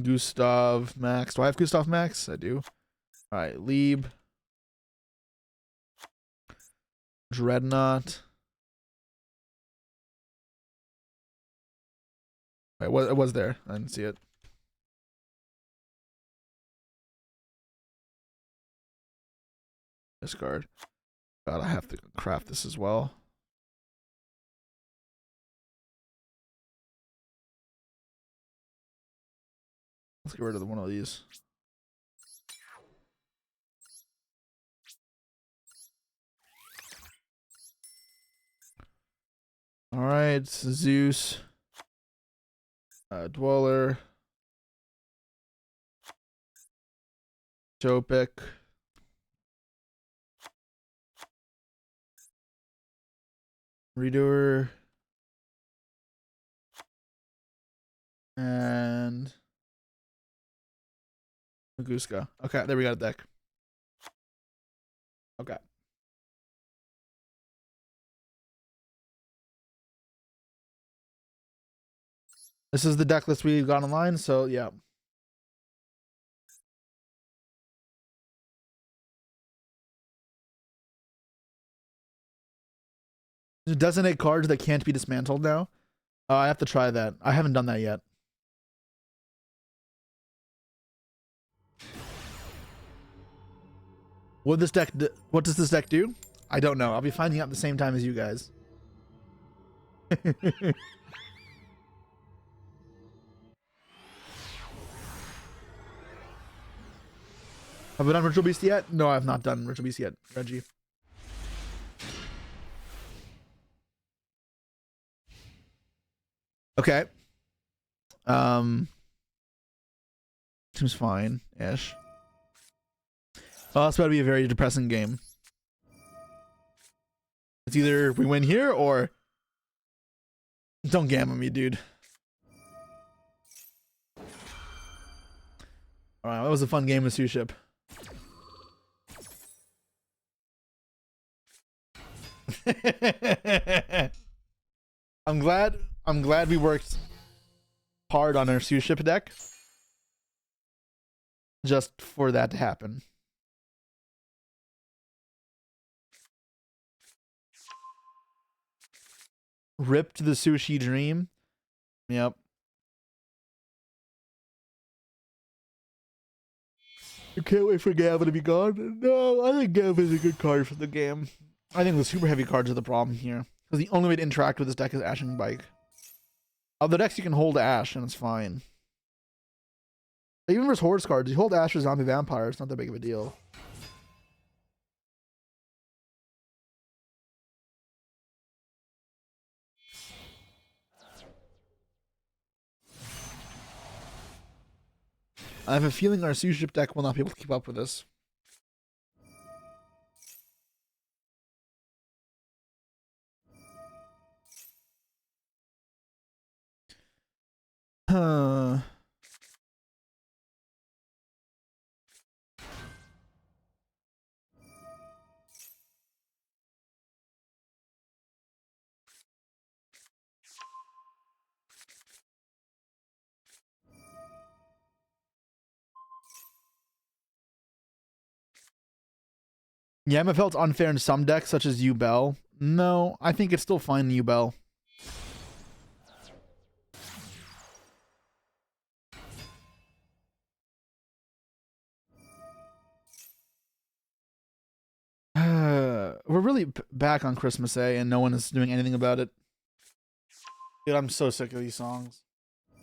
Gustav Max. Do I have Gustav Max? I do. Alright, Lieb. Dreadnought. Wait, what was there? I didn't see it. Discard. God, I have to craft this as well. Let's get rid of one of these. Alright, Zeus. Dweller. Chopik. Redoer. And Maguska. Okay, there we got a deck. Okay. This is the deck list we got online, so yeah. Designate cards that can't be dismantled now. I have to try that. I haven't done that yet. What does this deck do? I don't know. I'll be finding out at the same time as you guys. Have we done Ritual Beast yet? No, I have not done Ritual Beast yet, Reggie. Okay. Seems fine-ish. Oh, it's about to be a very depressing game. It's either we win here or don't gamma me, dude. Alright, that was a fun game with Suship. I'm glad we worked hard on our Suship deck just for that to happen. Rip to the sushi dream. Yep. I can't wait for Gavin to be gone. No, I think Gavin is a good card for the game. I think the super heavy cards are the problem here. Because the only way to interact with this deck is Ash and Bike. Other decks you can hold Ash and it's fine. Even versus Hordes cards, you hold Ash or Zombie Vampire, it's not that big of a deal. I have a feeling our Suship deck will not be able to keep up with this. Yeah, I felt unfair in some decks, such as U-Bell. No, I think it's still fine in U-Bell. We're really back on Christmas, and no one is doing anything about it. Dude, I'm so sick of these songs.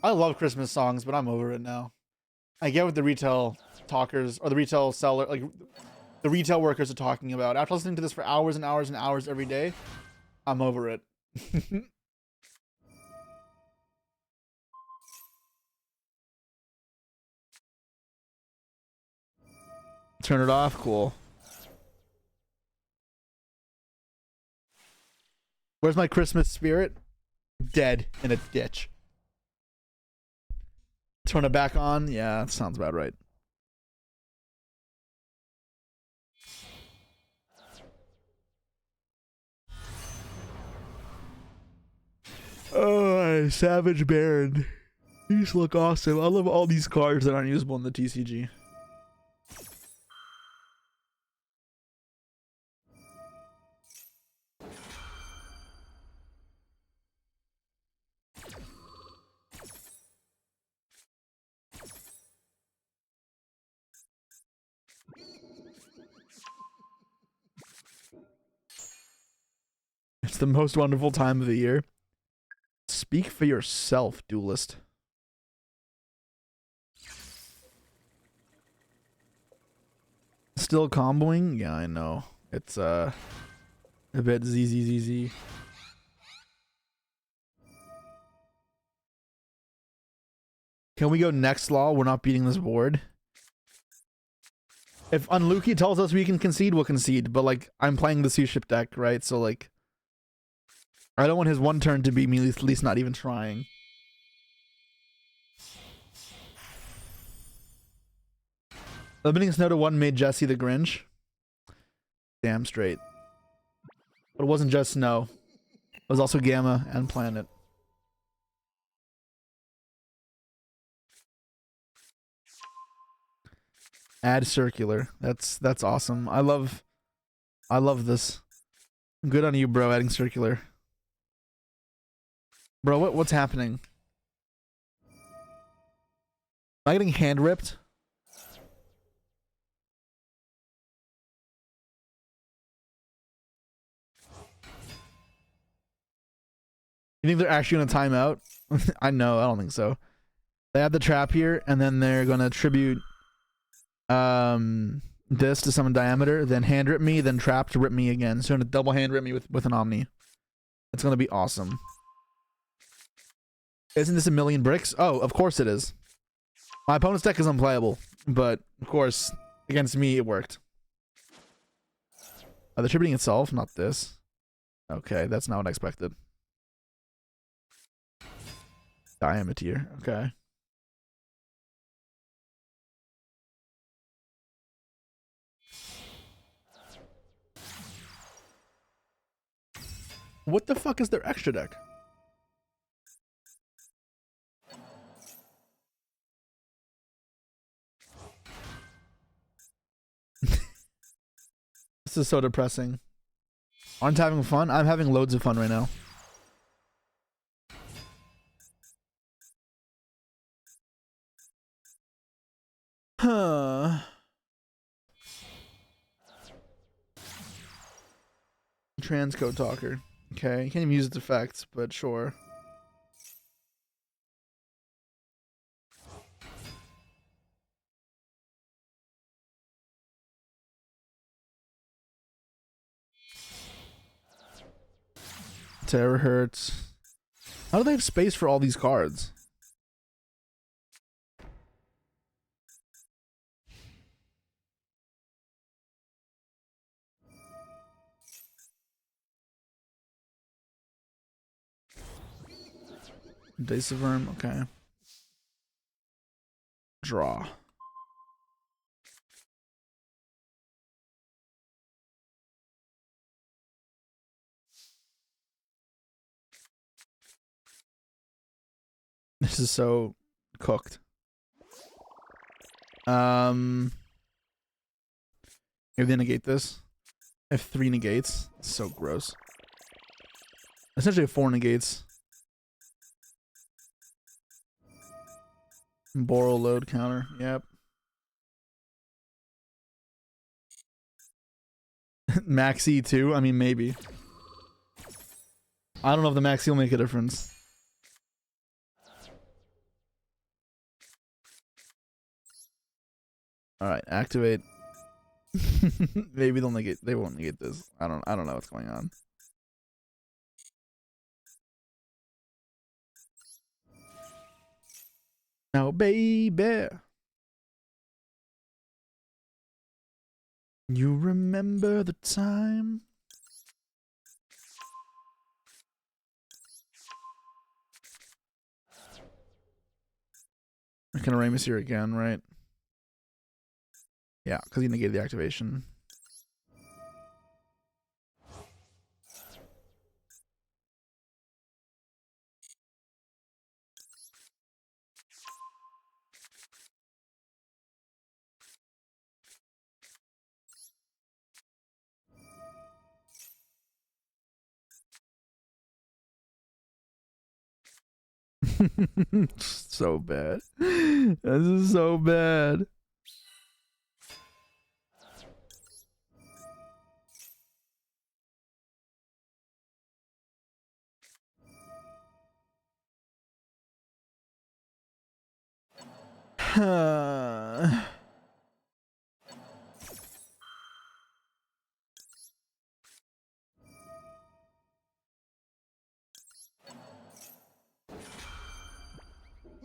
I love Christmas songs, but I'm over it now. I get what the retail talkers, or the retail seller, like, the retail workers are talking about. After listening to this for hours and hours and hours every day, I'm over it. Turn it off? Cool. Where's my Christmas spirit? Dead in a ditch. Turn it back on? Yeah, that sounds about right. Oh, Savage Baron. These look awesome. I love all these cards that aren't usable in the TCG. It's the most wonderful time of the year. Speak for yourself, Duelist. Still comboing? Yeah, I know. It's a bit ZZZZ. Can we go next law? We're not beating this board. If Unlucky tells us we can concede, we'll concede. But like, I'm playing the Suship deck, right? So like, I don't want his one turn to be me at least not even trying. Limiting Snow to 1 made Jesse the Grinch. Damn straight. But it wasn't just Snow. It was also Gamma and Planet. Add Circular. That's awesome. I love this. Good on you, bro, adding Circular. Bro, what's happening? Am I getting hand ripped? You think they're actually gonna time out? I know, I don't think so. They have the trap here, and then they're gonna tribute this to summon Diameter, then hand rip me, then trap to rip me again. So gonna double hand rip me with an Omni. It's gonna be awesome. Isn't this a million bricks? Oh, of course it is. My opponent's deck is unplayable, but of course, against me, it worked. They're tributing itself, not this. Okay, that's not what I expected. Diameter, okay. What the fuck is their extra deck? This is so depressing. Aren't having fun? I'm having loads of fun right now. Huh. Transcode talker. Okay, you can't even use its effects, but sure. Terahertz. How do they have space for all these cards? Daceverm, okay. Draw. This is so cooked. Maybe they negate this. I have 3 negates. It's so gross. Essentially 4 negates. Borrow load counter. Yep. Maxi too? I mean, maybe. I don't know if the Maxi will make a difference. Alright, activate. Maybe they'll negate. They won't negate this. I don't know what's going on. Now, baby, you remember the time? I can Aramis here again, right? Yeah, because you negated the activation. So bad. This is so bad.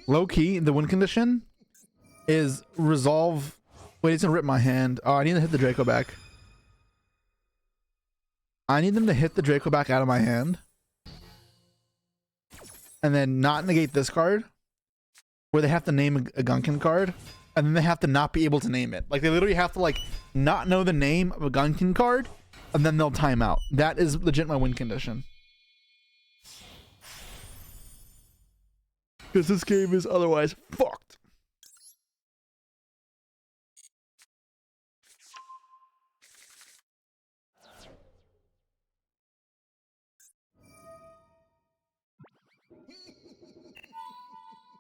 Low key, the win condition is resolve. Wait, it's gonna rip my hand. Oh, I need to hit the Draco back. I need them to hit the Draco back out of my hand. And then not negate this card. Where they have to name a Gunkin card. And then they have to not be able to name it. Like, they literally have to, like, not know the name of a Gunkin card. And then they'll time out. That is legit my win condition. Because this game is otherwise fucked.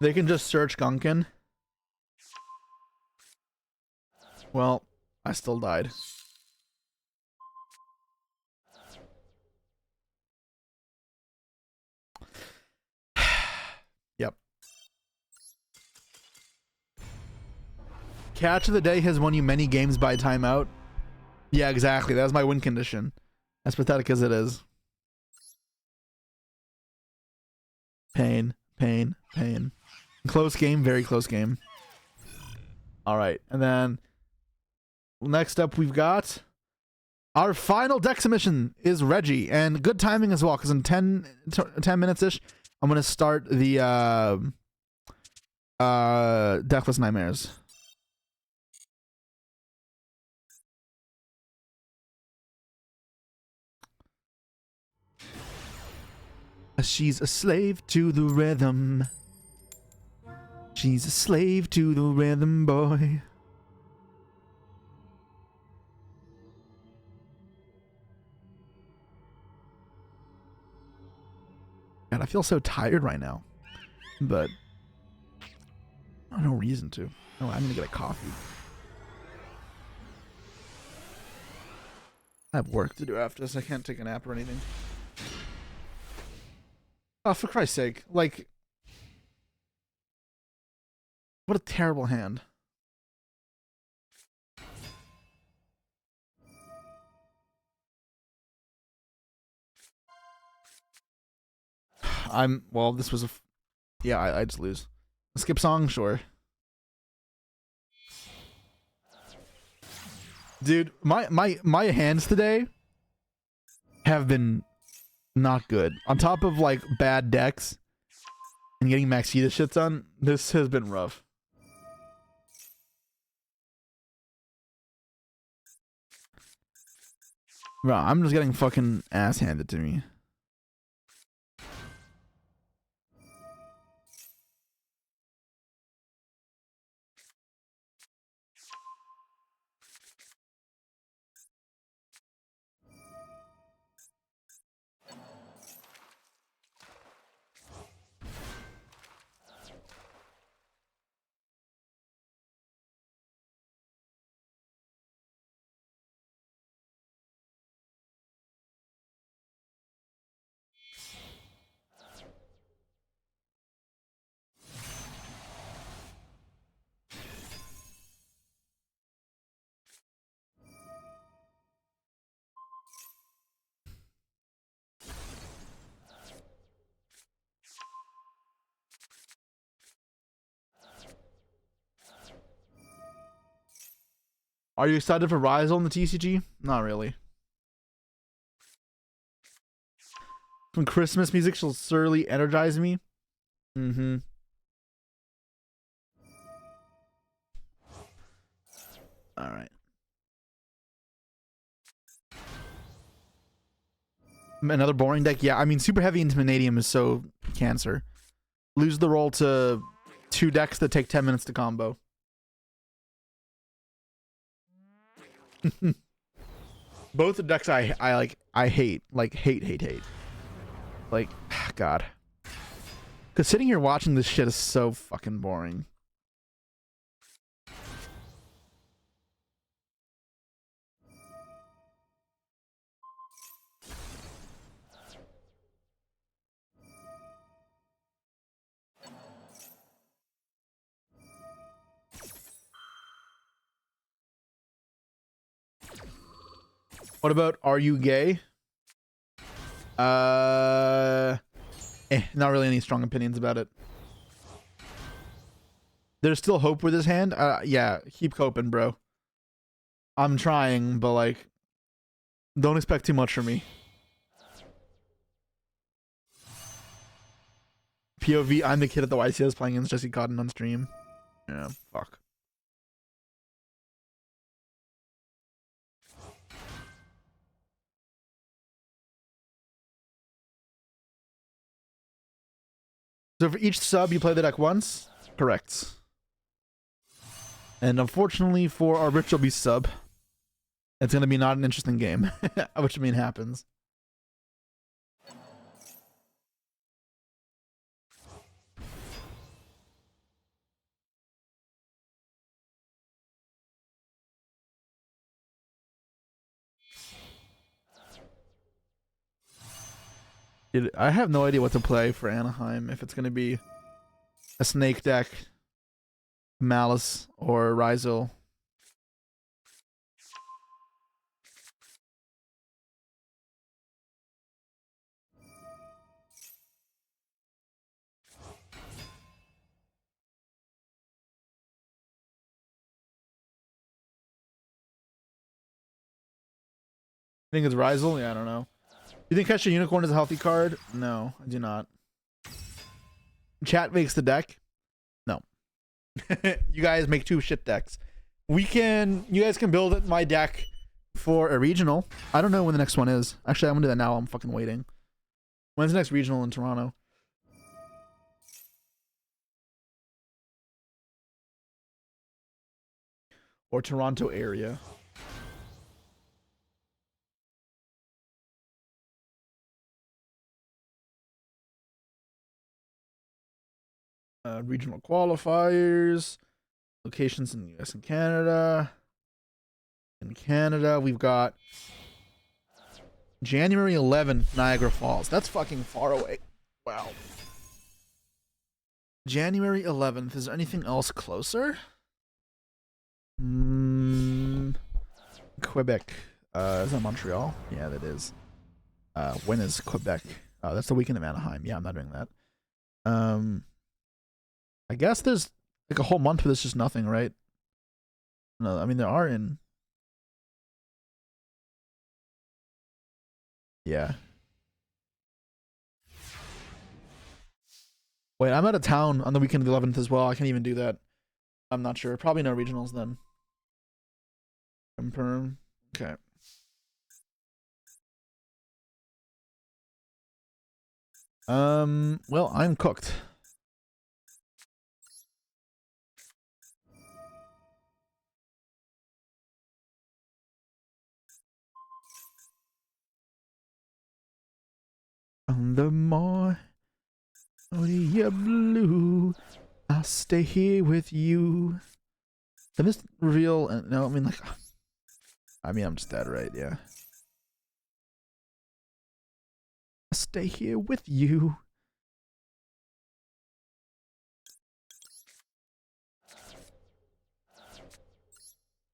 They can just search Gunkin. Well, I still died. Yep. Catch of the day has won you many games by timeout. Yeah, exactly. That's my win condition. As pathetic as it is. Pain. pain, pain. Close game, very close game. All right, and then next up we've got our final deck submission is Reggie, and good timing as well, because in 10 minutes-ish, I'm going to start the Decklist Nightmares. She's a slave to the rhythm. She's a slave to the rhythm, boy. God, I feel so tired right now, but I have no reason to. Oh, I'm gonna get a coffee. I have work to do after this. I can't take a nap or anything. Oh, for Christ's sake. Like, what a terrible hand. Well, this was yeah, I just lose. Skip song, sure. Dude, my hands today have been not good. On top of like bad decks and getting Maxita shit done, this has been rough. Bro, I'm just getting fucking ass handed to me. Are you excited for Rizal in the TCG? Not really. When Christmas music shall surely energize me. Mm-hmm. All right. Another boring deck. Yeah, I mean, super heavy into Vanadium is so cancer. Lose the roll to 2 decks that take 10 minutes to combo. Both the decks I like, I hate. Like, hate. Like, God. Because sitting here watching this shit is so fucking boring. What about Are You Gay? Not really any strong opinions about it. There's still hope with his hand. Yeah, keep coping, bro. I'm trying, but like, don't expect too much from me. POV, I'm the kid at the YCS playing against Jesse Cotton on stream. Yeah, fuck. So for each sub, you play the deck once? Correct. And unfortunately for our Ritual Beast sub, it's going to be not an interesting game. Which I mean happens. Dude, I have no idea what to play for Anaheim. If it's going to be a Snake deck, Malice, or Rizal. think it's Rizal? Yeah, I don't know. You think Catch a Unicorn is a healthy card? No, I do not. Chat makes the deck. No. You guys make 2 shit decks. You guys can build my deck for a regional. I don't know when the next one is. Actually, I'm gonna do that now. I'm fucking waiting. When's the next regional in Toronto? Or Toronto area. Regional qualifiers. Locations in the US and Canada. In Canada, we've got January 11th, Niagara Falls. That's fucking far away. Wow. January 11th. Is there anything else closer? Quebec. Is that Montreal? Yeah, that is. When is Quebec? Oh, that's the weekend of Anaheim. Yeah, I'm not doing that. I guess there's like a whole month where there's just nothing, right? No, I mean there are in. Yeah. Wait, I'm out of town on the weekend of the 11th as well. I can't even do that. I'm not sure. Probably no regionals then. Confirm. Okay. Well, I'm cooked. On the more blue, I'll stay here with you. Can this reveal? No, I mean like, I mean I'm just dead, right? Yeah. I'll stay here with you.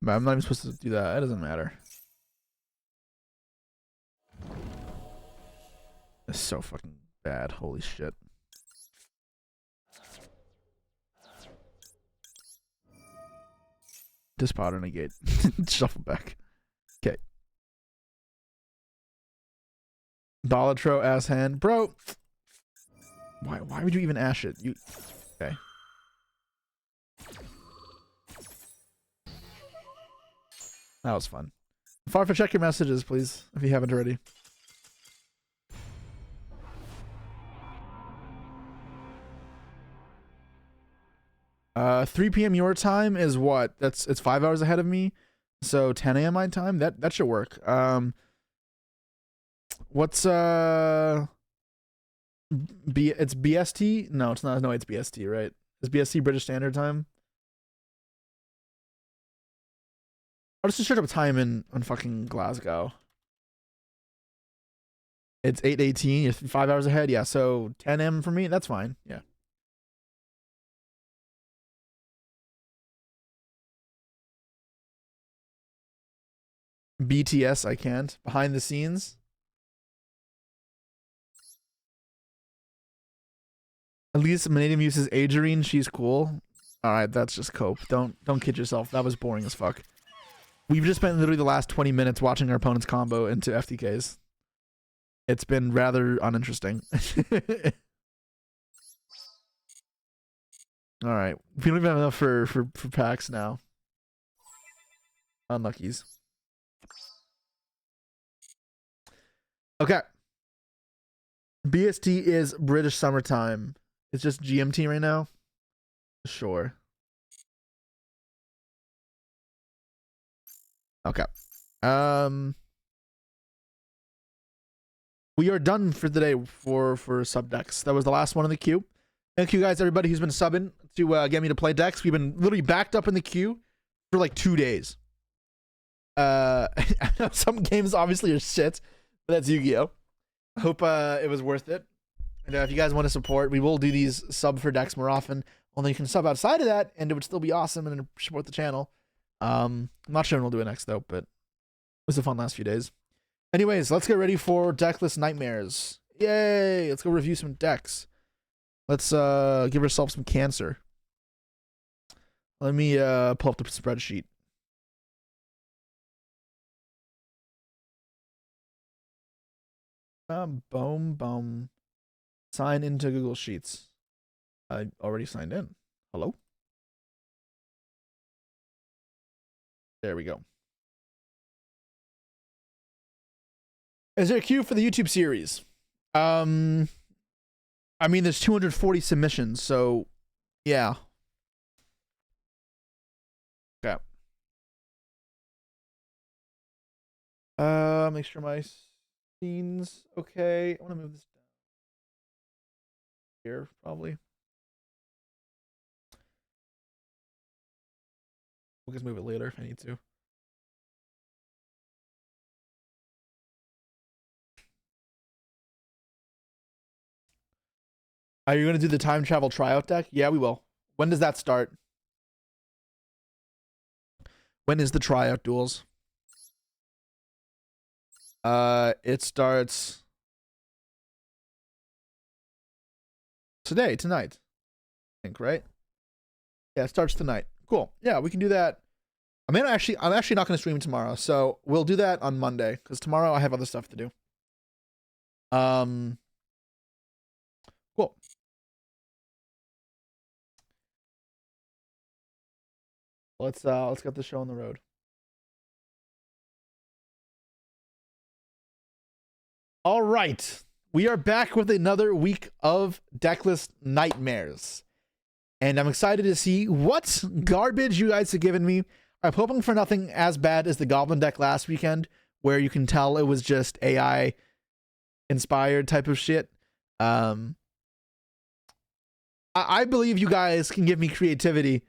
But I'm not even supposed to do that. It doesn't matter. It's so fucking bad. Holy shit. Dispot and negate. Shuffle back. Okay. Balatro ass hand. Bro. Why would you even ash it? You okay. That was fun. Farfa, check your messages, please, if you haven't already. 3 p.m. your time is what? It's 5 hours ahead of me. So 10 a.m. my time. That should work. What's it's BST? No, it's not. No, it's BST, right? Is BST British Standard Time? I'll just search up time on fucking Glasgow. It's 8:18. You're 5 hours ahead. Yeah, so 10 a.m. for me. That's fine. Yeah. BTS, I can't. Behind the scenes. At least Manadium uses Agerine. She's cool. All right, that's just cope. Don't kid yourself. That was boring as fuck. We've just spent literally the last 20 minutes watching our opponent's combo into FTKs. It's been rather uninteresting. All right, we don't even have enough for packs now. Unluckies. Okay. BST is British summertime. It's just GMT right now. Sure. Okay. We are done for the day for sub decks. That was the last one in the queue. Thank you guys, everybody who's been subbing to get me to play decks. We've been literally backed up in the queue for like 2 days. I know some games obviously are shit, but that's Yu-Gi-Oh! I hope it was worth it. And if you guys want to support, we will do these sub for decks more often. Only you can sub outside of that, and it would still be awesome and support the channel. I'm not sure when we'll do it next though, but it was a fun last few days. Anyways, let's get ready for Decklist Nightmares. Yay! Let's go review some decks. Let's give ourselves some cancer. Let me pull up the spreadsheet. Boom, boom. Sign into Google Sheets. I already signed in. Hello? There we go. Is there a queue for the YouTube series? I mean, there's 240 submissions, so yeah. Okay. Make sure my scene's okay. I want to move this down here, probably. We'll just move it later if I need to. Are you going to do the time travel tryout deck? Yeah, we will. When does that start? When is the tryout duels? It starts tonight, I think, right? Yeah, it starts tonight. Cool. Yeah, we can do that. I'm actually not going to stream tomorrow, so we'll do that on Monday because tomorrow I have other stuff to do. Cool. Let's get the show on the road. All right, we are back with another week of Decklist Nightmares, and I'm excited to see what garbage you guys have given me. I'm hoping for nothing as bad as the Goblin deck last weekend, where you can tell it was just AI inspired type of shit. I believe you guys can give me creativity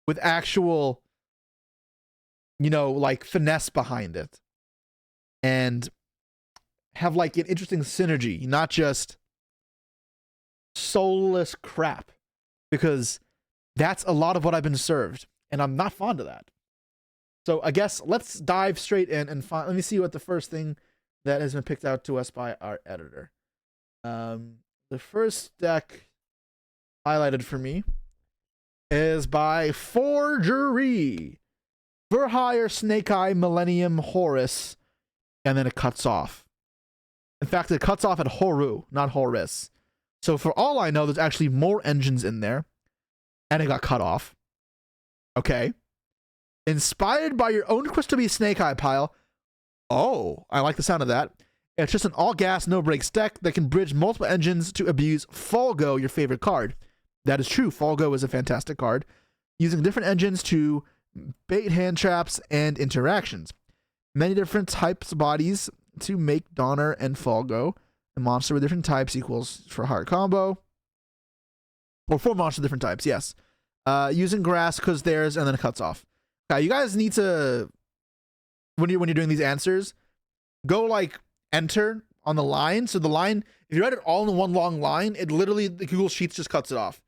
with actual, like finesse behind it, and have like an interesting synergy, not just soulless crap, because that's a lot of what I've been served, and I'm not fond of that. So I guess let's dive straight in and find. Let me see what the first thing that has been picked out to us by our editor. The first deck highlighted for me is by Forgery. Verhire, Snake Eye, Millennium, Horus, and then it cuts off. In fact, it cuts off at Horu, not Horus. So for all I know, there's actually more engines in there, and it got cut off. Okay. Inspired by your own Crystal Beast Snake Eye pile. Oh, I like the sound of that. It's just an all-gas, no-brakes deck that can bridge multiple engines to abuse Folgo, your favorite card. That is true. Folgo is a fantastic card. Using different engines to bait hand traps and interactions. Many different types of bodies to make Donner and Folgo. A monster with different types equals for hard combo. Or 4 monsters with different types, yes. Using grass because theirs, and then it cuts off. You guys need to, when you're doing these answers, go like enter on the line. So the line, if you write it all in one long line, it literally, the Google Sheets just cuts it off.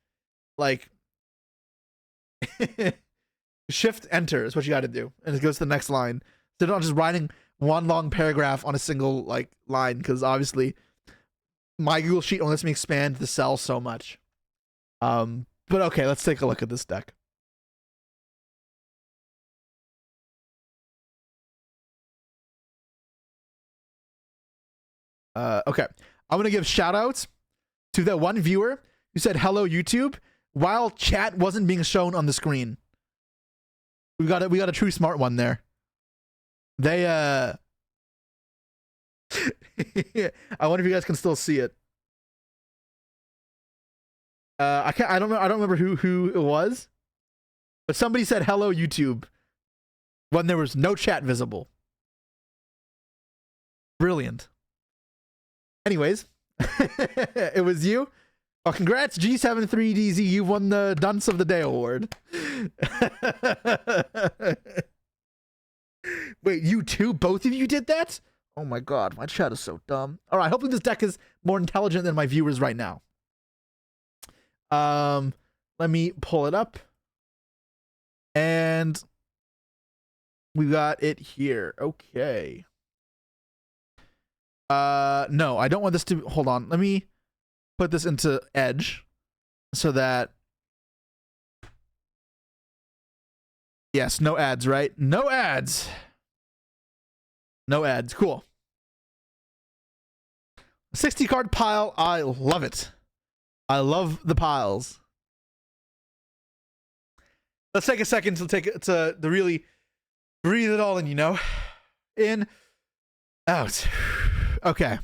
Like, shift enter is what you got to do, and it goes to the next line. So not just writing one long paragraph on a single like line, because obviously my Google Sheet only lets me expand the cell so much. But okay, let's take a look at this deck. Okay, I'm gonna give shout outs to that one viewer who said hello YouTube while chat wasn't being shown on the screen. We got a true smart one there. They I wonder if you guys can still see it. I don't remember who it was, but somebody said hello YouTube when there was no chat visible. Brilliant. Anyways, it was you. Oh, congrats, G73DZ. You won the Dunce of the Day award. Wait, you too? Both of you did that? Oh my god, my chat is so dumb. All right, hopefully this deck is more intelligent than my viewers right now. Let me pull it up. And we got it here. Okay. No, I don't want this to, hold on. Let me put this into Edge so that, yes, no ads, right? No ads. No ads. Cool. 60 card pile. I love it. I love the piles. Let's take a second to really breathe it all in, you know? In, out. Okay.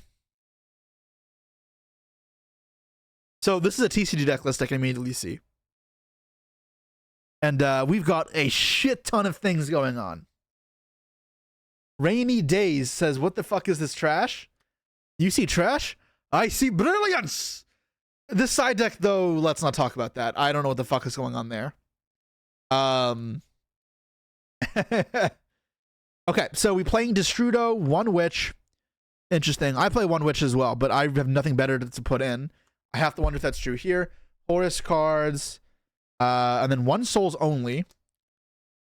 So this is a TCG deck list I can immediately see. And we've got a shit ton of things going on. Rainy Days says, what the fuck is this trash? You see trash? I see brilliance! This side deck, though, let's not talk about that. I don't know what the fuck is going on there. Okay, so we playing Destrudo, one Witch. Interesting. I play one Witch as well, but I have nothing better to put in. I have to wonder if that's true here. Horus cards, and then one Souls only.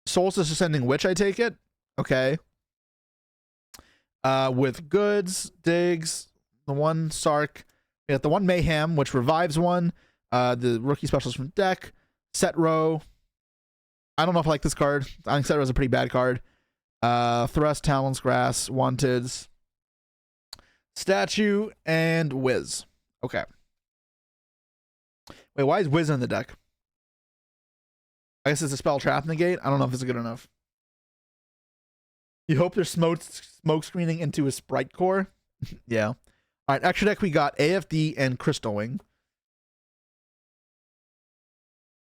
Solstice Ascending Witch, I take it. Okay. With goods, digs, the one Sark. We got the one Mayhem, which revives one. The rookie specials from deck. Set Row. I don't know if I like this card. I think Set Row is a pretty bad card. Thrust, Talons, Grass, Wanteds, Statue, and Wiz. Okay. Wait, why is Wiz in the deck? I guess it's a spell trap negate. I don't know if it's good enough. You hope there's smoke screening into a Sprite core. Yeah. All right, extra deck we got AFD and Crystal Wing.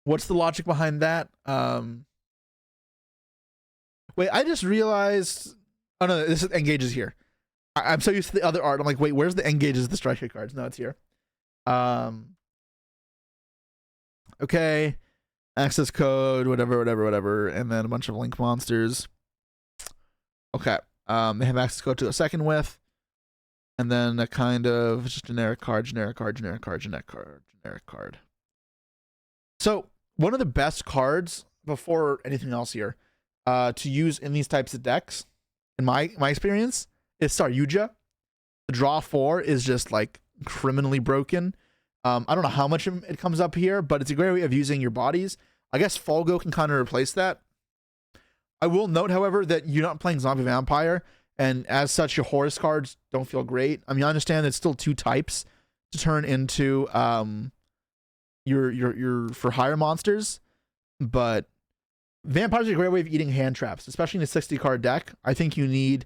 What's the logic behind that? Wait, I just realized. Oh no, this is engages here. I'm so used to the other art. I'm like, wait, where's the engages of the striker cards? No, it's here. Okay, access code, whatever, and then a bunch of link monsters. Okay, they have access code to a second with, and then a kind of just generic card. So one of the best cards before anything else here, to use in these types of decks, in my experience, is Saryuja. The draw 4 is just like criminally broken. I don't know how much it comes up here, but it's a great way of using your bodies. I guess Folgo can kind of replace that. I will note, however, that you're not playing Zombie Vampire, and as such, your Horus cards don't feel great. I mean, I understand it's still 2 types to turn into your for hire monsters, but Vampires are a great way of eating hand traps, especially in a 60 card deck. I think you need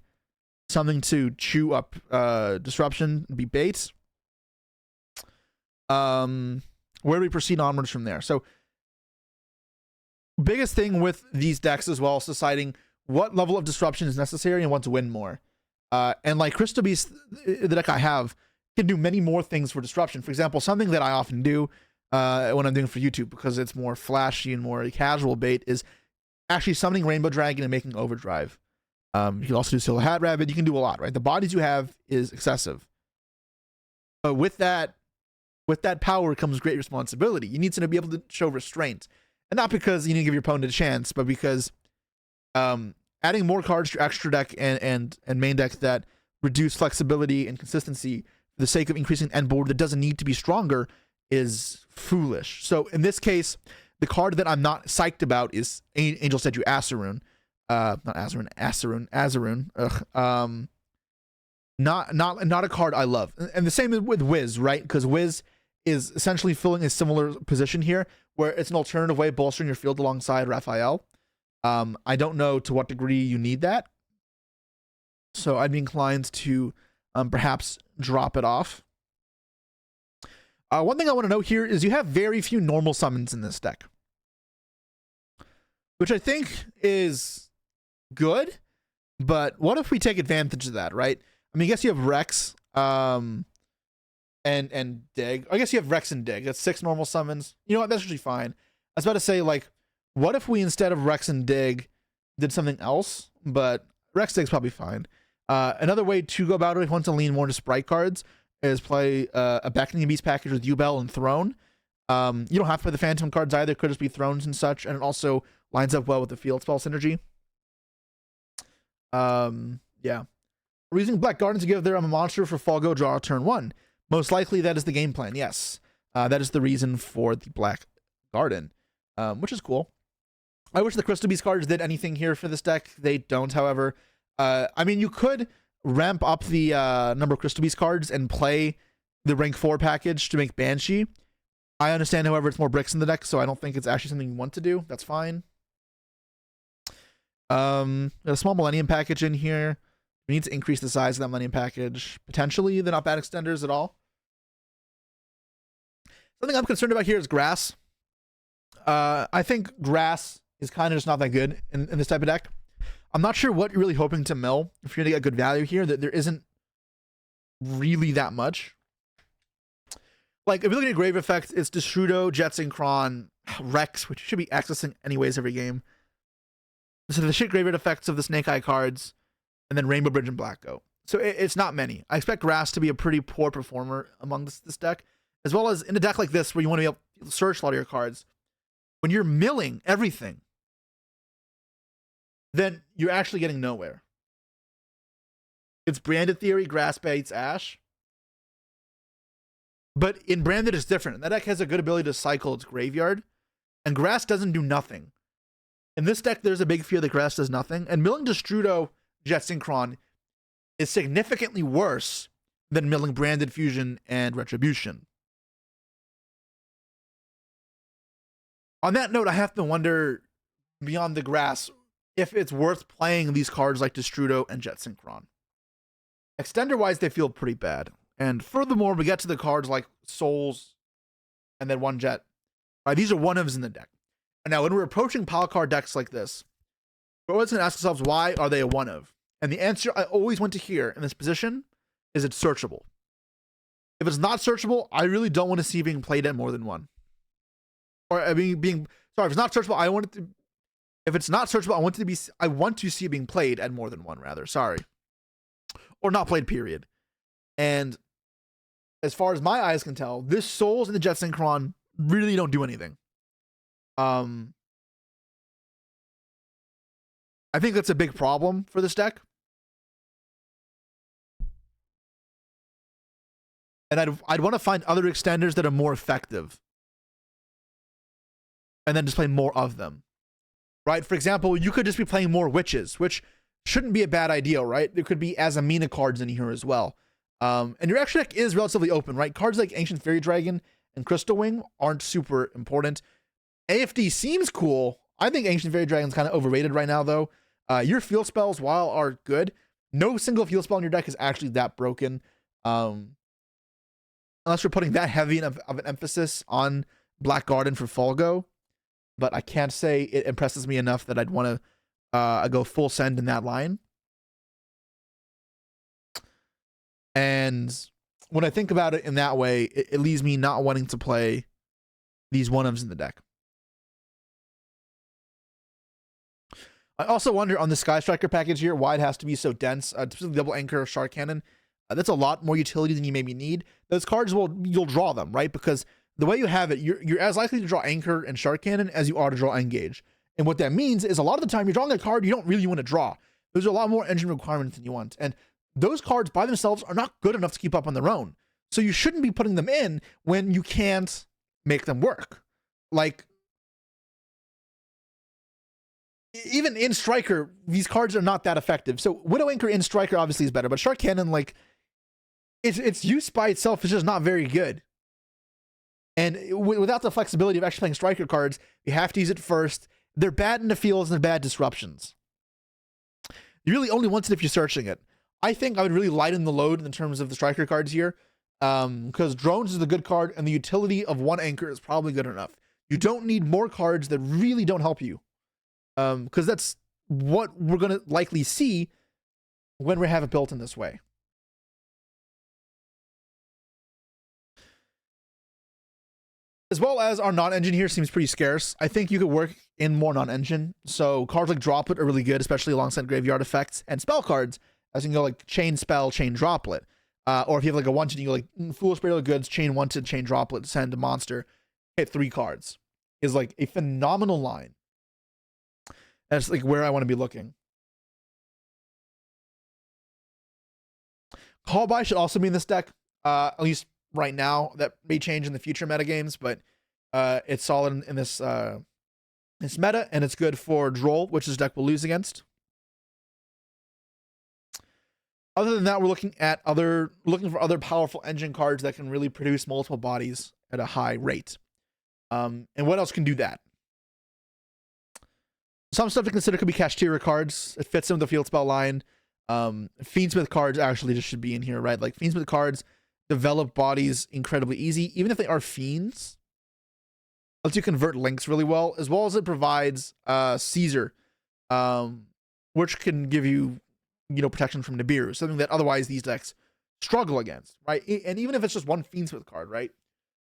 something to chew up disruption, be bait. Where do we proceed onwards from there? So biggest thing with these decks as well is deciding what level of disruption is necessary and what to win more. And like Crystal Beast, the deck I have, can do many more things for disruption. For example, something that I often do when I'm doing for YouTube, because it's more flashy and more casual bait, is actually summoning Rainbow Dragon and making Overdrive. You can also do Silver Hat Rabbit. You can do a lot, right? The bodies you have is excessive. But with that power comes great responsibility. You need to be able to show restraint. And not because you need to give your opponent a chance, but because adding more cards to your extra deck and main deck that reduce flexibility and consistency for the sake of increasing end board that doesn't need to be stronger is foolish. So in this case, the card that I'm not psyched about is Angel Statue Asaroon. Not Asaroon, Asaroon. Ugh. Not a card I love. And the same with Wiz, right? Because Wiz is essentially filling a similar position here, where it's an alternative way of bolstering your field alongside Raphael. I don't know to what degree you need that, so I'd be inclined to perhaps drop it off. One thing I want to note here is you have very few normal summons in this deck, which I think is good, but what if we take advantage of that, right? I mean, I guess you have Rex and Dig. I guess you have Rex and Dig. That's 6 normal summons. You know what? That's actually fine. I was about to say, like, what if we, instead of Rex and Dig, did something else? But Rex Dig's probably fine. Another way to go about it, if you want to lean more into Sprite cards, is play a Beckoning Beast package with Ubel and Throne. You don't have to play the Phantom cards either. It could just be Thrones and such, and it also lines up well with the Field Spell synergy. Yeah. We're using Black Garden to give them a monster for Folgo draw turn 1. Most likely that is the game plan, yes. That is the reason for the Black Garden, which is cool. I wish the Crystal Beast cards did anything here for this deck. They don't, however. I mean, you could ramp up the number of Crystal Beast cards and play the rank 4 package to make Banshee. I understand, however, it's more bricks in the deck, so I don't think it's actually something you want to do. That's fine. A small Millennium package in here. We need to increase the size of that Millennium package. Potentially, they're not bad extenders at all. Something I'm concerned about here is grass. I think grass is kind of just not that good in this type of deck. I'm not sure what you're really hoping to mill if you're going to get good value here. That there isn't really that much. Like, if you look at Grave Effect, it's Destrudo, Jet Synchron, Rex, which you should be accessing anyways every game. So the shit graveyard effects of the Snake Eye cards, and then Rainbow Bridge and Black Go. So it's not many. I expect Grass to be a pretty poor performer among this deck, as well as in a deck like this where you want to be able to search a lot of your cards. When you're milling everything, then you're actually getting nowhere. It's Branded Theory, Grass Baits, Ash. But in Branded, it's different. That deck has a good ability to cycle its graveyard, and Grass doesn't do nothing. In this deck, there's a big fear that Grass does nothing, and milling Destrudo Jet Synchron is significantly worse than milling Branded Fusion and Retribution. On that note, I have to wonder, beyond the Grass, if it's worth playing these cards like Destrudo and Jet Synchron. Extender-wise, they feel pretty bad. And furthermore, we get to the cards like Souls and then One Jet. These are one-ofs in the deck. And now, when we're approaching pile card decks like this, we're always going to ask ourselves, why are they a one-of? And the answer I always want to hear in this position is it's searchable. If it's not searchable, I really don't want to see being played at more than one. Or if it's not searchable, I want it to. If it's not searchable, I want to see it being played at more than one, rather. Sorry. Or not played, period. And as far as my eyes can tell, this Souls and the Jet Synchron really don't do anything. I think that's a big problem for this deck. And I'd want to find other extenders that are more effective. And then just play more of them. Right? For example, you could just be playing more Witches, which shouldn't be a bad idea, right? There could be Azamina cards in here as well. And your extra deck is relatively open, right? Cards like Ancient Fairy Dragon and Crystal Wing aren't super important. AFD seems cool. I think Ancient Fairy Dragon's kind of overrated right now, though. Your field spells, while are good, no single field spell in your deck is actually that broken. Unless you're putting that heavy of an emphasis on Black Garden for Folgo. But I can't say it impresses me enough that I'd want to go full send in that line. And when I think about it in that way, it leaves me not wanting to play these one-ofs in the deck. I also wonder on the Sky Striker package here why it has to be so dense. Specifically Double Anchor, Shark Cannon. That's a lot more utility than you maybe need. Those cards you'll draw them, right? Because the way you have it, you're as likely to draw Anchor and Shark Cannon as you are to draw Engage. And what that means is a lot of the time you're drawing a card you don't really want to draw. There's a lot more engine requirements than you want. And those cards by themselves are not good enough to keep up on their own. So you shouldn't be putting them in when you can't make them work. Like, even in Striker, these cards are not that effective. So Widow Anchor in Striker obviously is better, but Shark Cannon, like, its use by itself is just not very good. And without the flexibility of actually playing Striker cards, you have to use it first. They're bad in the fields and they're bad disruptions. You really only want it if you're searching it. I think I would really lighten the load in terms of the Striker cards here, because Drones is a good card, and the utility of one Anchor is probably good enough. You don't need more cards that really don't help you, because that's what we're going to likely see when we have it built in this way. As well as our non-engine here seems pretty scarce. I think you could work in more non-engine. So cards like Droplet are really good, especially alongside graveyard effects and spell cards, as you can go like Chain Spell, Chain Droplet. Or if you have like a wanted, you go like Foolish Burial of Goods, Chain Wanted, Chain Droplet, send a monster, hit 3 cards. Is like a phenomenal line. That's like where I want to be looking. Call By should also be in this deck, at least right now. That may change in the future metagames, but it's solid in this this meta, and it's good for Droll, which this deck will lose against. Other than that, we're looking for other powerful engine cards that can really produce multiple bodies at a high rate. And what else can do that? Some stuff to consider could be Kashtira cards. It fits in with the field spell line. Fiendsmith cards actually just should be in here, right? Like Fiendsmith cards develop bodies incredibly easy, even if they are fiends. Lets you convert links really well, as well as it provides Caesar, which can give you, protection from Nibiru, something that otherwise these decks struggle against, right? And even if it's just one Fiendsmith card, right?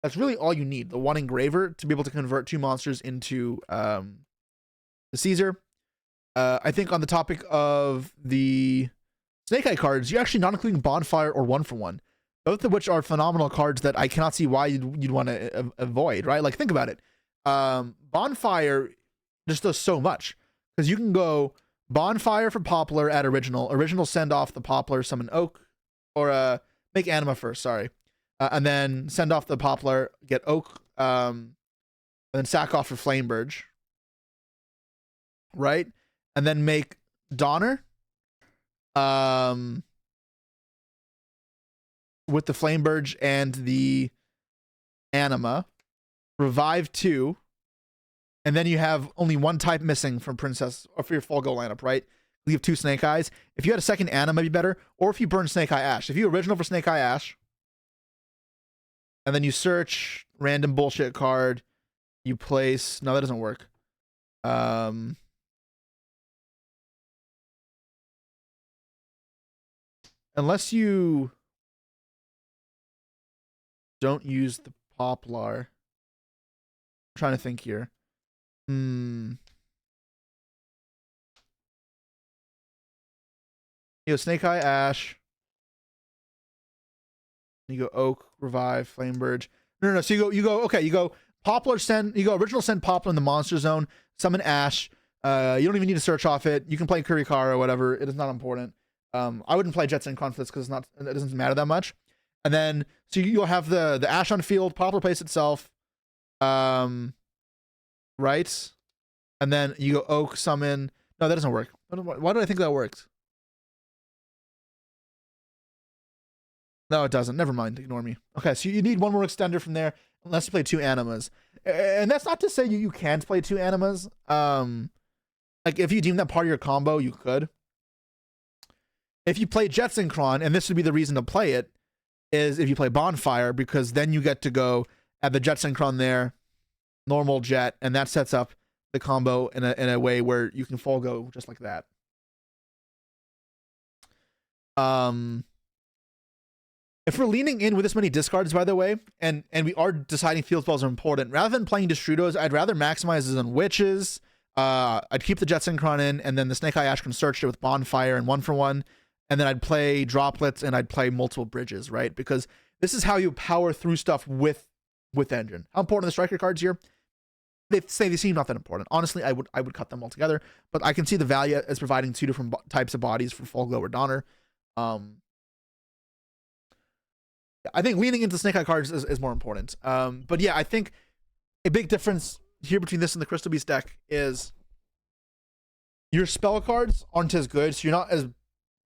That's really all you need. The one Engraver to be able to convert 2 monsters into the Caesar. I think on the topic of the Snake Eye cards, you're actually not including Bonfire or 1-for-1, both of which are phenomenal cards that I cannot see why you'd want to avoid, right? Like, think about it. Bonfire just does so much, because you can go Bonfire for Poplar at original send off the Poplar, summon Oak, or make Anima first, sorry. And then send off the Poplar, get Oak, and then sack off for Flamebird, right? And then make Donner with the Flamebird and the Anima, revive 2, and then you have only 1 type missing from Princess, or for your full go lineup, right? You have 2 Snake Eyes. If you had a second Anima, it'd be better, or if you burn Snake Eye Ash. If you original for Snake Eye Ash, and then you search random bullshit card, you place, no, that doesn't work. Unless you don't use the Poplar. I'm trying to think here. Snake Eye Ash. You go Oak, Revive, Flamebird. No. So you go Poplar send, you go original send Poplar in the monster zone, summon Ash. You don't even need to search off it. You can play Kurikara or whatever. It is not important. I wouldn't play Jets and Conflicts because it doesn't matter that much. And then so you'll have the Ash on field, Poplar plays itself. Right? And then you go Oak, summon. No, that doesn't work. Why did I think that worked? No, it doesn't. Never mind. Ignore me. Okay, so you need 1 more extender from there, unless you play 2 Animas. And that's not to say you can't play 2 Animas. Like, if you deem that part of your combo, you could. If you play Jet Synchron, and this would be the reason to play it, is if you play Bonfire, because then you get to go at the Jet Synchron there, normal Jet, and that sets up the combo in a way where you can full go just like that. If we're leaning in with this many discards, by the way, and we are deciding field spells are important, rather than playing Destrudos, I'd rather maximize this on Witches. I'd keep the Jet Synchron in, and then the Snake Eye Ash can search it with Bonfire and 1-for-1. And then I'd play Droplets, and I'd play multiple Bridges, right? Because this is how you power through stuff with Engine. How important are the Striker cards here? They seem not that important. Honestly, I would cut them all together, but I can see the value as providing 2 different types of bodies for Full Glow or Donner. I think leaning into Snake Eye cards is more important. But yeah, I think a big difference here between this and the Crystal Beast deck is your spell cards aren't as good, so you're not as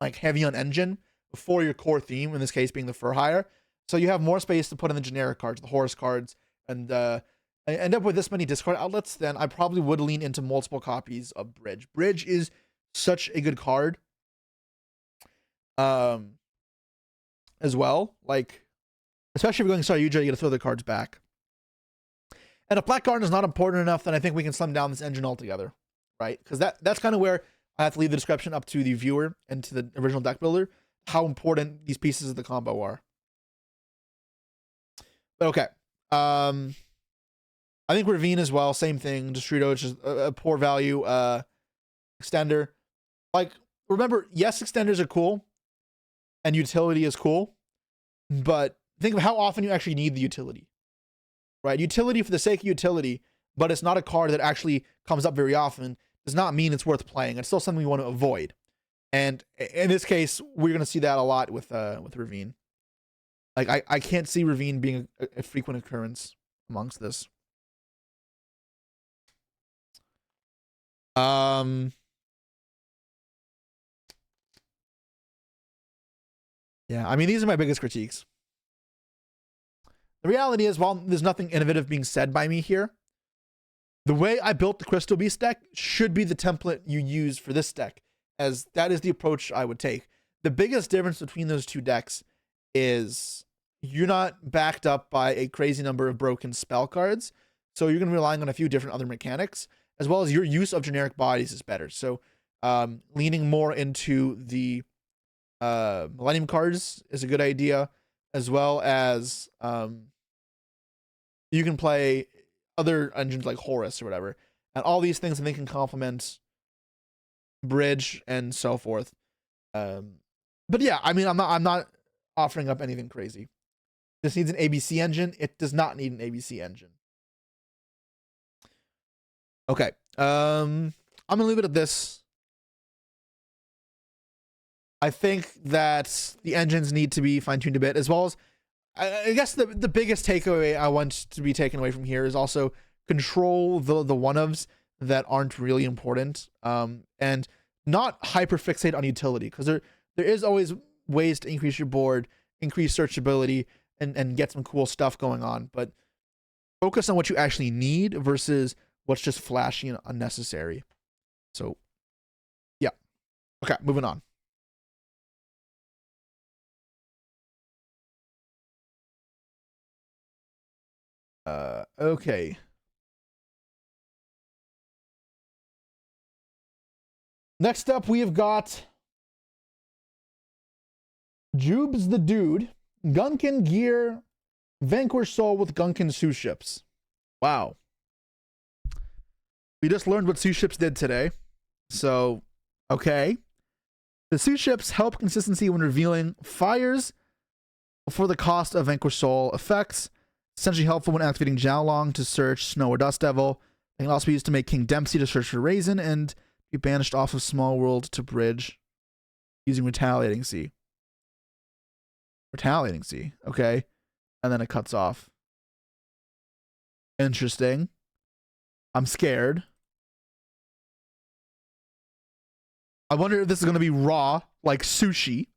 like heavy on engine for your core theme, in this case being the Fur Hire. So you have more space to put in the generic cards, the Horus cards, and I end up with this many discard outlets, then I probably would lean into multiple copies of Bridge. Bridge is such a good card. As well, like, especially if you're going Saryuja, you gotta throw the cards back. And if Black Garden is not important enough, then I think we can slim down this engine altogether, right? Because that's kind of where I have to leave the description up to the viewer and to the original deck builder, how important these pieces of the combo are. But okay. I think Ravine as well, same thing. Destrudo, which is a poor value extender. Like, remember, yes, extenders are cool, and utility is cool, but think of how often you actually need the utility, right? Utility for the sake of utility, but it's not a card that actually comes up very often, does not mean it's worth playing. It's still something we want to avoid. And in this case, we're going to see that a lot with Ravine. Like, I can't see Ravine being a frequent occurrence amongst this. Yeah, I mean, these are my biggest critiques. The reality is, while there's nothing innovative being said by me here, the way I built the Crystal Beast deck should be the template you use for this deck, as that is the approach I would take. The biggest difference between those two decks is you're not backed up by a crazy number of broken spell cards, so you're going to be relying on a few different other mechanics, as well as your use of generic bodies is better. So leaning more into the Millennium cards is a good idea, as well as you can play other engines like Horus or whatever, and all these things, and they can complement Bridge and so forth. But yeah, I mean, I'm not offering up anything crazy. This needs an ABC engine. It does not need an ABC engine. Okay. I'm gonna leave it at this. I think that the engines need to be fine-tuned a bit, as well as I guess the biggest takeaway I want to be taken away from here is also control the one-ofs that aren't really important, and not hyper-fixate on utility, because there is always ways to increase your board, increase searchability, and get some cool stuff going on, but focus on what you actually need versus what's just flashy and unnecessary. So, yeah. Okay, moving on. Okay. Next up, we have got Jubes the Dude, Gunkin Gear, Vanquish Soul with Gunkin Sous Ships. Wow. We just learned what Sous Ships did today. So, okay. The Sous Ships help consistency when revealing fires for the cost of Vanquish Soul effects. Essentially helpful when activating Jiaolong to search Snow or Dust Devil. They can also be used to make King Dempsey to search for Raisin and be banished off of Small World to Bridge using Retaliating Sea. Retaliating Sea, okay. And then it cuts off. Interesting. I'm scared. I wonder if this is going to be raw, like sushi.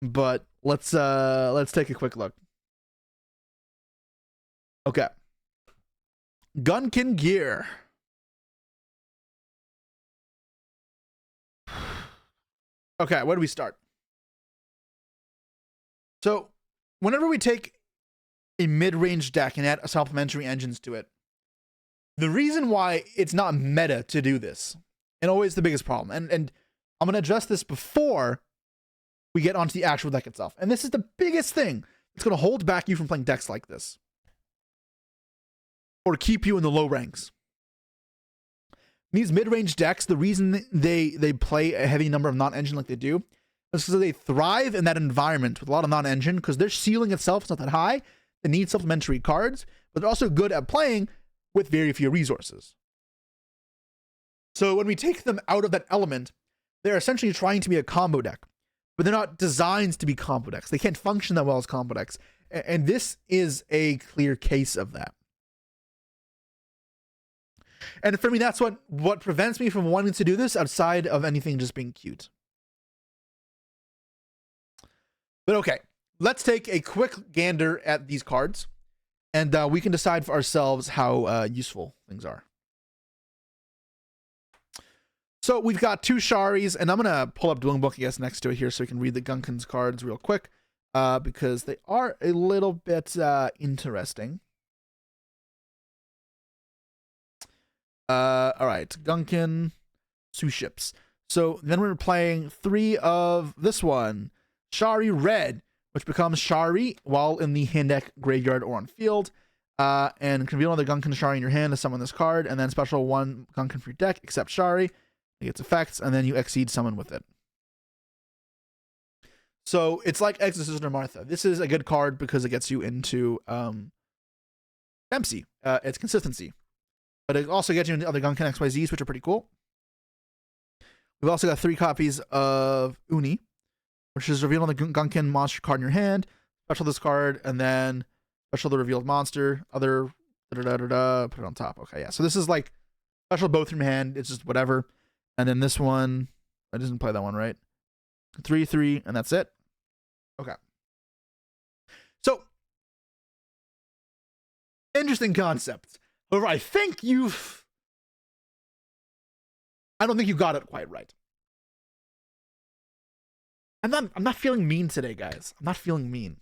But let's take a quick look. Okay. Gunkin Gear. Okay, where do we start? So, whenever we take a mid-range deck and add supplementary engines to it, the reason why it's not meta to do this, and always the biggest problem, and I'm going to address this before we get onto the actual deck itself, and this is the biggest thing that's going to hold back you from playing decks like this, or keep you in the low ranks. These mid-range decks, the reason they play a heavy number of non-engine like they do is because they thrive in that environment with a lot of non-engine, because their ceiling itself is not that high. They need supplementary cards, but they're also good at playing with very few resources. So when we take them out of that element, they're essentially trying to be a combo deck, but they're not designed to be combo decks. They can't function that well as combo decks, and this is a clear case of that. And for me, that's what prevents me from wanting to do this outside of anything just being cute. But okay, let's take a quick gander at these cards, and we can decide for ourselves how useful things are. So we've got two Sharis, and I'm going to pull up Dueling Book, I guess, next to it here so we can read the Gunkin's cards real quick, because they are a little bit interesting. All right, Gunkin, Sous Ships. So then we're playing 3 of this one, Shari Red, which becomes Shari while in the hand deck, graveyard, or on field. And can reveal another Gunkin Shari in your hand to summon this card, and then special 1 Gunkin for your deck, except Shari. It gets effects, and then you exceed summon with it. So it's like Exorcist or Martha. This is a good card because it gets you into Dempsey. It's consistency. But it also gets you into other Gunkin XYZs, which are pretty cool. We've also got 3 copies of Uni, which is reveal on the Gunkin monster card in your hand, special this card, and then special the revealed monster, other, put it on top. Okay, yeah. So this is like special both from your hand. It's just whatever. And then this one, I didn't play that one, right? 3/3, and that's it. Okay. So, interesting concept. However, I don't think you got it quite right. I'm not feeling mean today, guys. I'm not feeling mean.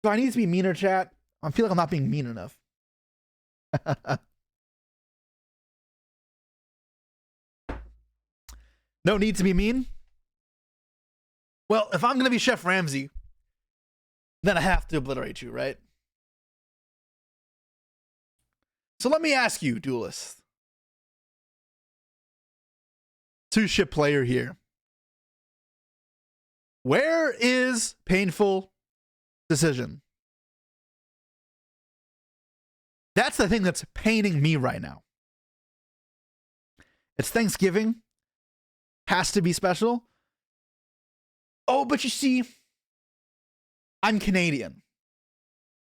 Do I need to be meaner, chat? I feel like I'm not being mean enough. No need to be mean? Well, if I'm going to be Chef Ramsay, then I have to obliterate you, right? So let me ask you, duelist. Two-ship player here. Where is painful decision? That's the thing that's paining me right now. It's Thanksgiving. Has to be special. Oh, but you see, I'm Canadian.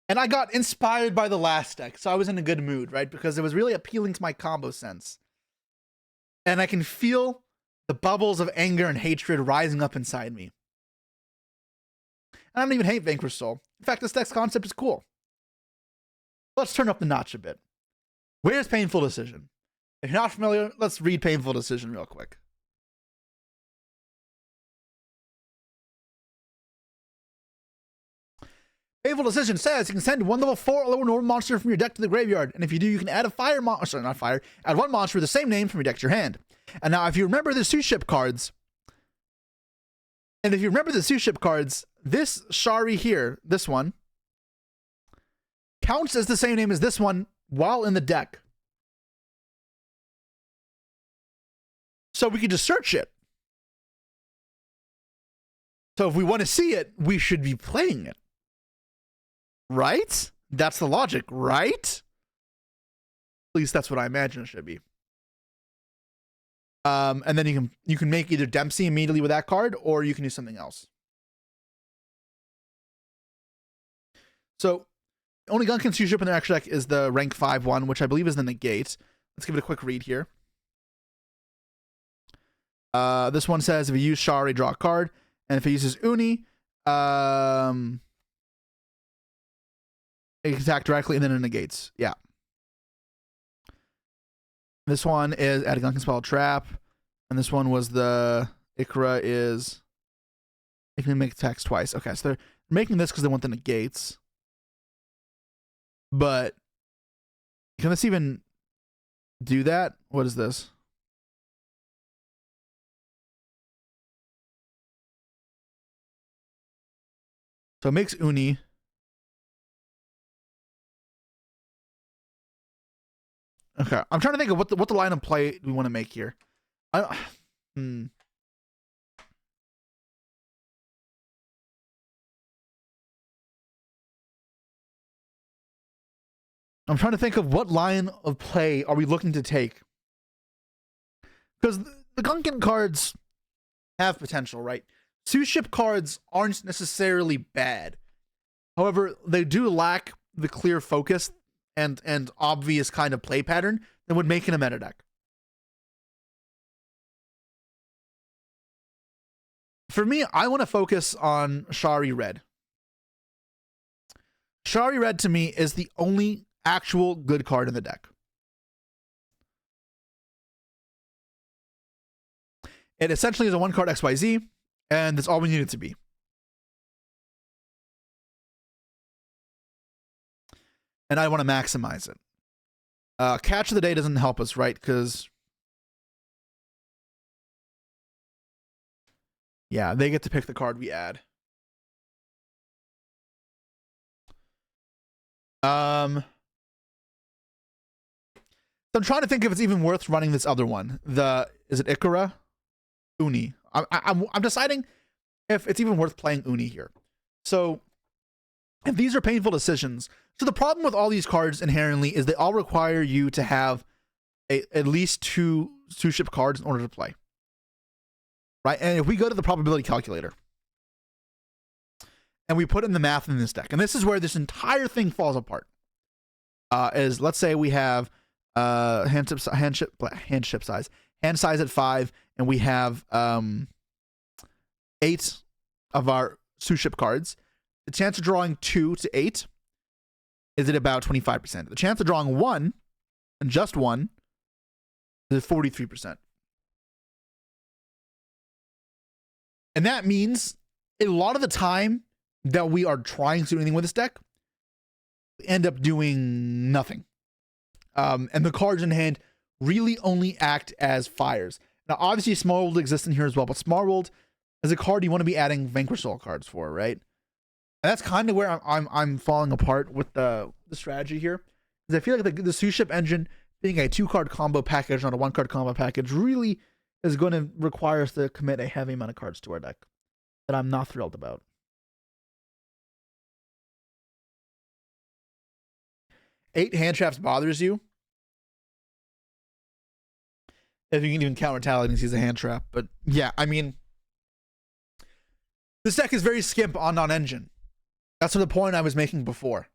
And I got inspired by the last deck, so I was in a good mood, right? Because it was really appealing to my combo sense. And I can feel the bubbles of anger and hatred rising up inside me. And I don't even hate Vanquish Soul. In fact, this deck's concept is cool. Let's turn up the notch a bit. Where's Painful Decision? If you're not familiar, let's read Painful Decision real quick. Painful Decision says you can send one level 4 or lower normal monster from your deck to the graveyard. And if you do, you can add a fire monster, not fire, add one monster with the same name from your deck to your hand. And now, if you remember the two-ship cards, this Shari here, this one, counts as the same name as this one while in the deck. So we could just search it. So if we want to see it, we should be playing it. Right? That's the logic, right? At least that's what I imagine it should be. And then you can make either Dempsey immediately with that card, or you can do something else. So, only Gunkin two-ship in their extra deck is the rank 5/1, which I believe is the negate. Let's give it a quick read here. This one says if you use Shari, draw a card, and if it uses Uni, it can attack directly and then it negates. Yeah. This one is add a Gunkin spell trap, and this one was the Ikra is it can make attacks twice. Okay, so they're making this because they want the negates. But can this even do that? What is this? So it makes Uni. Okay, I'm trying to think of what the line of play we want to make here. I'm trying to think of what line of play are we looking to take. Because the Gunkin cards have potential, right? Two-ship cards aren't necessarily bad. However, they do lack the clear focus and obvious kind of play pattern that would make it a meta deck. For me, I want to focus on Shari Red. Shari Red to me is the only actual good card in the deck. It essentially is a one card XYZ, and that's all we need it to be. And I want to maximize it. Catch of the Day doesn't help us, right? Because yeah, they get to pick the card we add. So I'm trying to think if it's even worth running this other one. Is it Ikara? Uni. I'm deciding if it's even worth playing Uni here. So if these are painful decisions. So the problem with all these cards inherently is they all require you to have at least two-ship cards in order to play. Right? And if we go to the probability calculator and we put in the math in this deck, and this is where this entire thing falls apart. Is let's say we have hand size at 5, and we have 8 of our sous ship cards, the chance of drawing 2 to 8 is at about 25%. The chance of drawing 1, and just 1, is 43%. And that means a lot of the time that we are trying to do anything with this deck, we end up doing nothing. And the cards in hand really only act as fires. Now, obviously, Small World exists in here as well, but Small World is a card you want to be adding Vanquish Soul cards for, right? And that's kind of where I'm falling apart with the strategy here, because I feel like the sous ship engine being a 2-card combo package, not a 1-card combo package, really is going to require us to commit a heavy amount of cards to our deck that I'm not thrilled about. Eight hand traps bothers you. If you can even count Retaliate and sees a hand trap. But yeah, I mean, this deck is very skimp on non-engine. That's the point I was making before.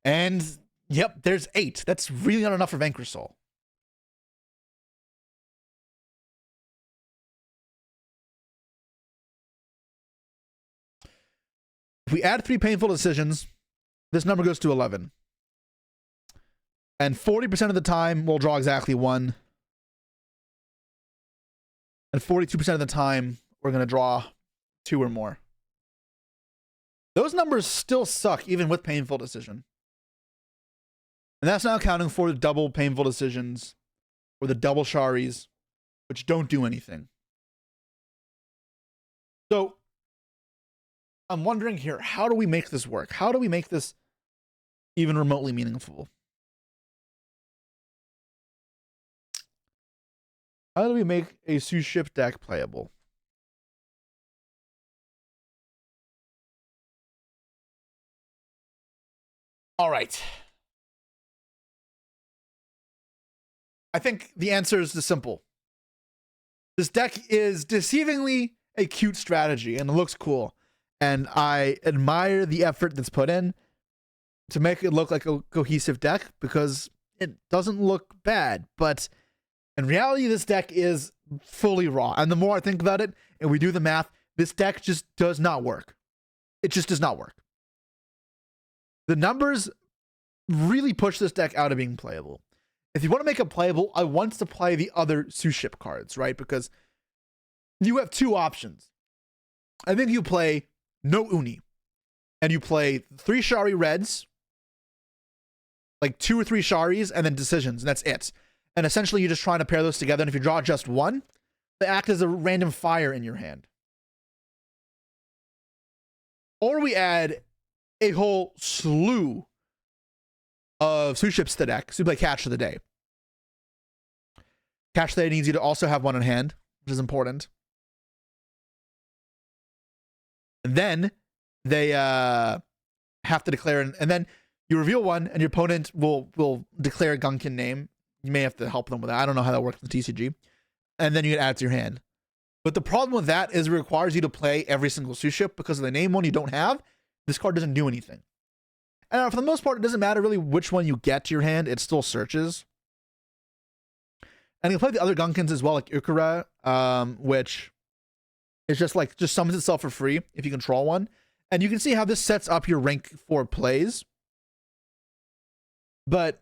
And yep, there's 8. That's really not enough for Vanquish Soul. If we add 3 painful decisions, this number goes to 11. And 40% of the time, we'll draw exactly 1. And 42% of the time, we're going to draw 2 or more. Those numbers still suck, even with painful decision. And that's not counting for the double painful decisions or the double sharis, which don't do anything. So, I'm wondering here, how do we make this work? How do we make this even remotely meaningful? How do we make a sous ship deck playable? All right. I think the answer is simple. This deck is deceivingly a cute strategy and it looks cool. And I admire the effort that's put in to make it look like a cohesive deck because it doesn't look bad. But in reality, this deck is fully raw. And the more I think about it and we do the math, this deck just does not work. It just does not work. The numbers really push this deck out of being playable. If you want to make it playable, I want to play the other sous ship cards, right? Because you have 2 options. I think you play no Uni, and you play 3 Shari reds, like 2 or 3 Sharis, and then decisions, and that's it. And essentially, you're just trying to pair those together, and if you draw just 1, they act as a random fire in your hand. Or we add a whole slew of sous ships to the deck, so you play Catch of the Day. Catch of the Day needs you to also have 1 in hand, which is important. And then they have to declare, and then you reveal 1, and your opponent will declare a Gunkin name. You may have to help them with that. I don't know how that works in the TCG. And then you can add it to your hand. But the problem with that is it requires you to play every single sous ship because of the name one you don't have. This card doesn't do anything. And for the most part, it doesn't matter really which one you get to your hand. It still searches. And you play the other Gunkins as well, like Ukura, which is just summons itself for free if you control 1. And you can see how this sets up your rank 4 plays. But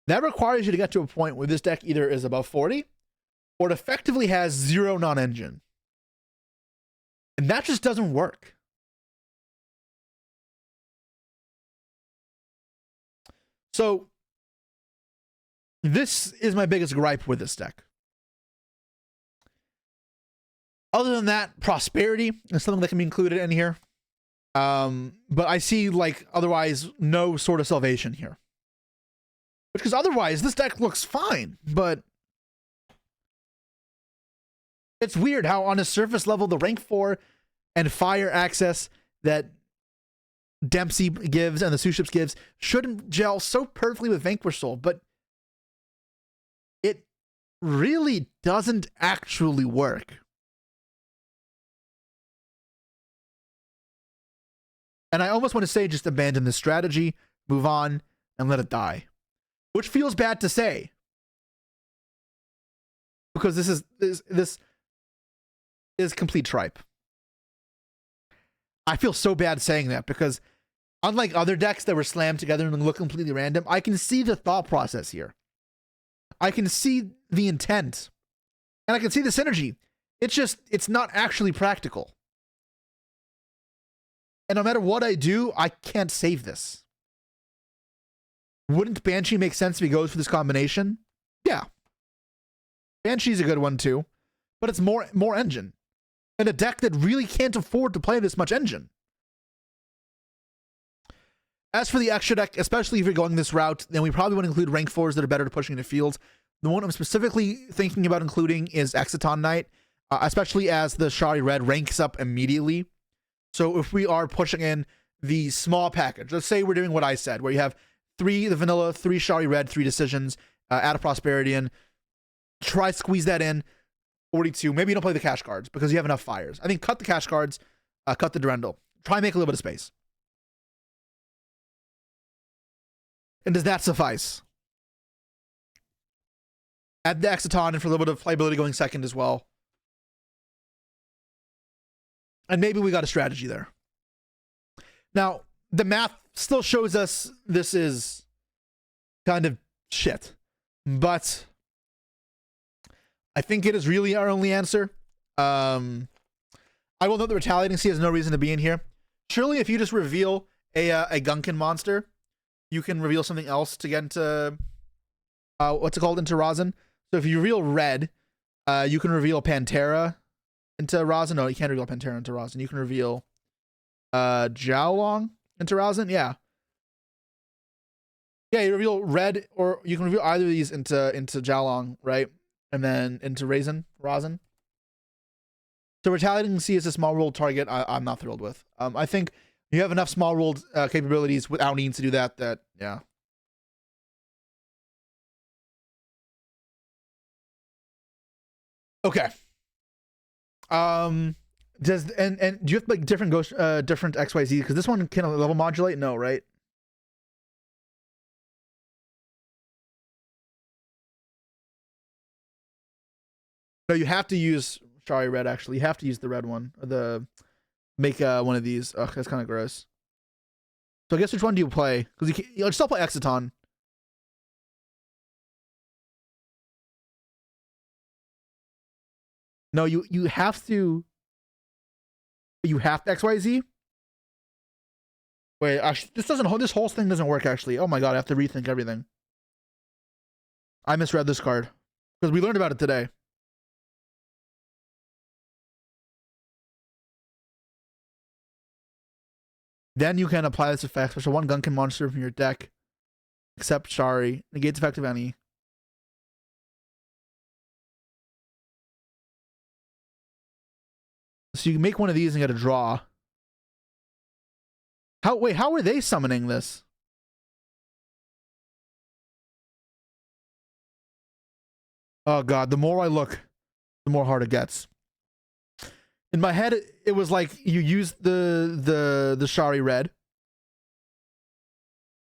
that requires you to get to a point where this deck either is above 40 or it effectively has 0 non-engine. And that just doesn't work. So this is my biggest gripe with this deck. Other than that, prosperity is something that can be included in here. But I see otherwise no sort of salvation here. Because otherwise this deck looks fine, but it's weird how on a surface level the rank 4 and fire access that Dempsey gives and the sous ships gives shouldn't gel so perfectly with Vanquish Soul, but it really doesn't actually work. And I almost want to say just abandon this strategy, move on, and let it die. Which feels bad to say. because this is complete tripe. I feel so bad saying that because unlike other decks that were slammed together and look completely random, I can see the thought process here. I can see the intent. And I can see the synergy. It's not actually practical. And no matter what I do, I can't save this. Wouldn't Banshee make sense if he goes for this combination? Yeah. Banshee's a good one too, but it's more engine. And a deck that really can't afford to play this much engine. As for the extra deck, especially if you're going this route, then we probably want to include rank 4s that are better to pushing into fields. The one I'm specifically thinking about including is Exciton Knight, especially as the Shari Red ranks up immediately. So if we are pushing in the small package, let's say we're doing what I said, where you have 3 the vanilla, 3 Shari Red, 3 decisions, add a Prosperity in, try squeeze that in, 42. Maybe you don't play the cash cards because you have enough fires. I think cut the cash cards, cut the Durendal. Try and make a little bit of space. And does that suffice? Add the Exciton in for a little bit of playability going second as well. And maybe we got a strategy there. Now, the math still shows us this is kind of shit. But I think it is really our only answer. I will note that Retaliating Sea has no reason to be in here. Surely if you just reveal a Gunkin monster, you can reveal something else to get into what's it called, into Rosin. So if you reveal red, you can reveal Pantera into Rosin. No, you can't reveal Pantera into Rosin. You can reveal Jiaolong into Rosin. Yeah. Yeah, you reveal red, or you can reveal either of these into Jiaolong, right? And then into Rosin. So Retaliating Sea is a small rolled target I'm not thrilled with. I think you have enough small rolled capabilities without needing to do that, yeah. Okay. Does and do you have like different different XYZ? Because this one can level modulate? No, right? No, you have to use Shari Red, actually. You have to use the red one. Or make one of these. Ugh, that's kind of gross. So I guess which one do you play? Because you'll still play Exciton. No, you have to. You have to XYZ? Wait, actually, this whole thing doesn't work, actually. Oh my god, I have to rethink everything. I misread this card. Because we learned about it today. Then you can apply this effect. Special 1 Gunkin monster from your deck. Except Shari. Negates effect of any. So you can make one of these and get a draw. How are they summoning this? Oh god, the more I look, the more hard it gets. In my head, it was like you use the Shari Red.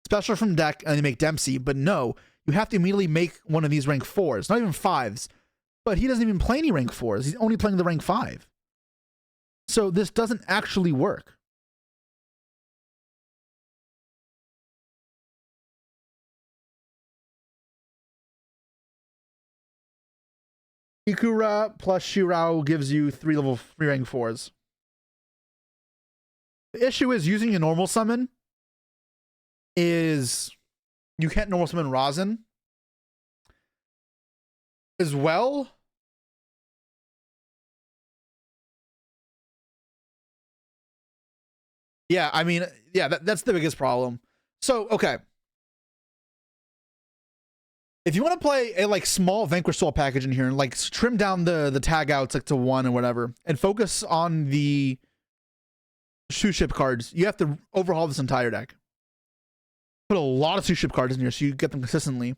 Special from deck, and you make Dempsey, but no. You have to immediately make one of these rank 4s. Not even 5s. But he doesn't even play any rank 4s. He's only playing the rank 5. So this doesn't actually work. Ikura plus Shirao gives you 3 level 3 rank 4s. The issue is using a normal summon is you can't normal summon Rosin as well. Yeah, I mean, yeah, that's the biggest problem. So, okay. If you want to play a like small Vanquish Soul package in here and like trim down the tag outs like to 1 or whatever and focus on the shoe ship cards, you have to overhaul this entire deck. Put a lot of shoe ship cards in here so you get them consistently.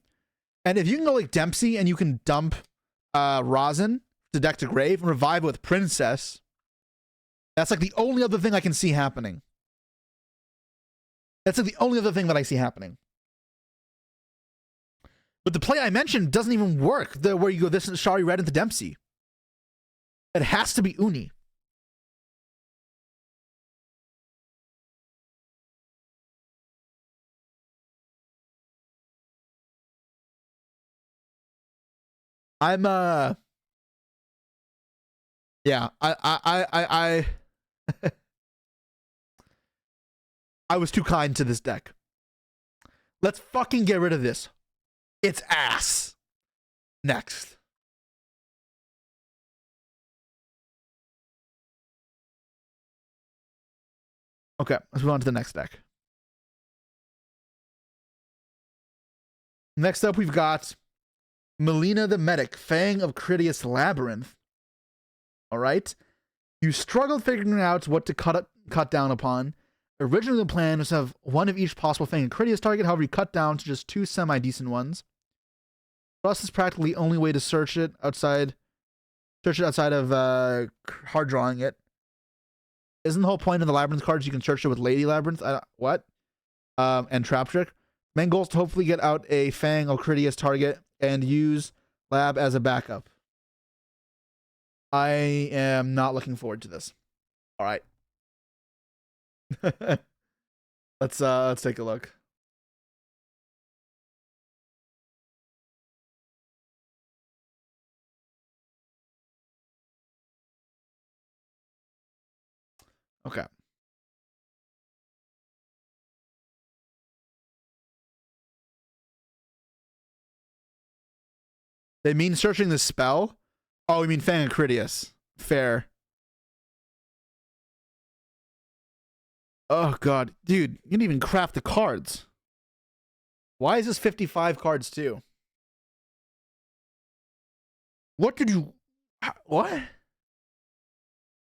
And if you can go like Dempsey and you can dump Rosin to deck to grave and revive with Princess, that's like the only other thing I can see happening. That's like the only other thing that I see happening. But the play I mentioned doesn't even work. The where you go this Shari Red into Dempsey. It has to be Uni. I'm yeah, I was too kind to this deck. Let's fucking get rid of this. It's ass. Next. Okay, let's move on to the next deck. Next up, we've got Melina the Medic, Fang of Critias Labyrinth. All right. You struggled figuring out what to cut down upon. Originally, the plan was to have one of each possible Fang and Critias target. However, you cut down to just 2 semi-decent ones. Plus, is practically the only way to search it outside of hard drawing it. Isn't the whole point of the Labyrinth cards you can search it with Lady Labyrinth? What? And Trap Trick. Main goal is to hopefully get out a Fang or Critias target and use Lab as a backup. I am not looking forward to this. All right. Let's take a look. Okay. They mean searching the spell? Oh, you mean Fang and Critias. Fair. Oh, God. Dude, you didn't even craft the cards. Why is this 55 cards, too? What did you... What?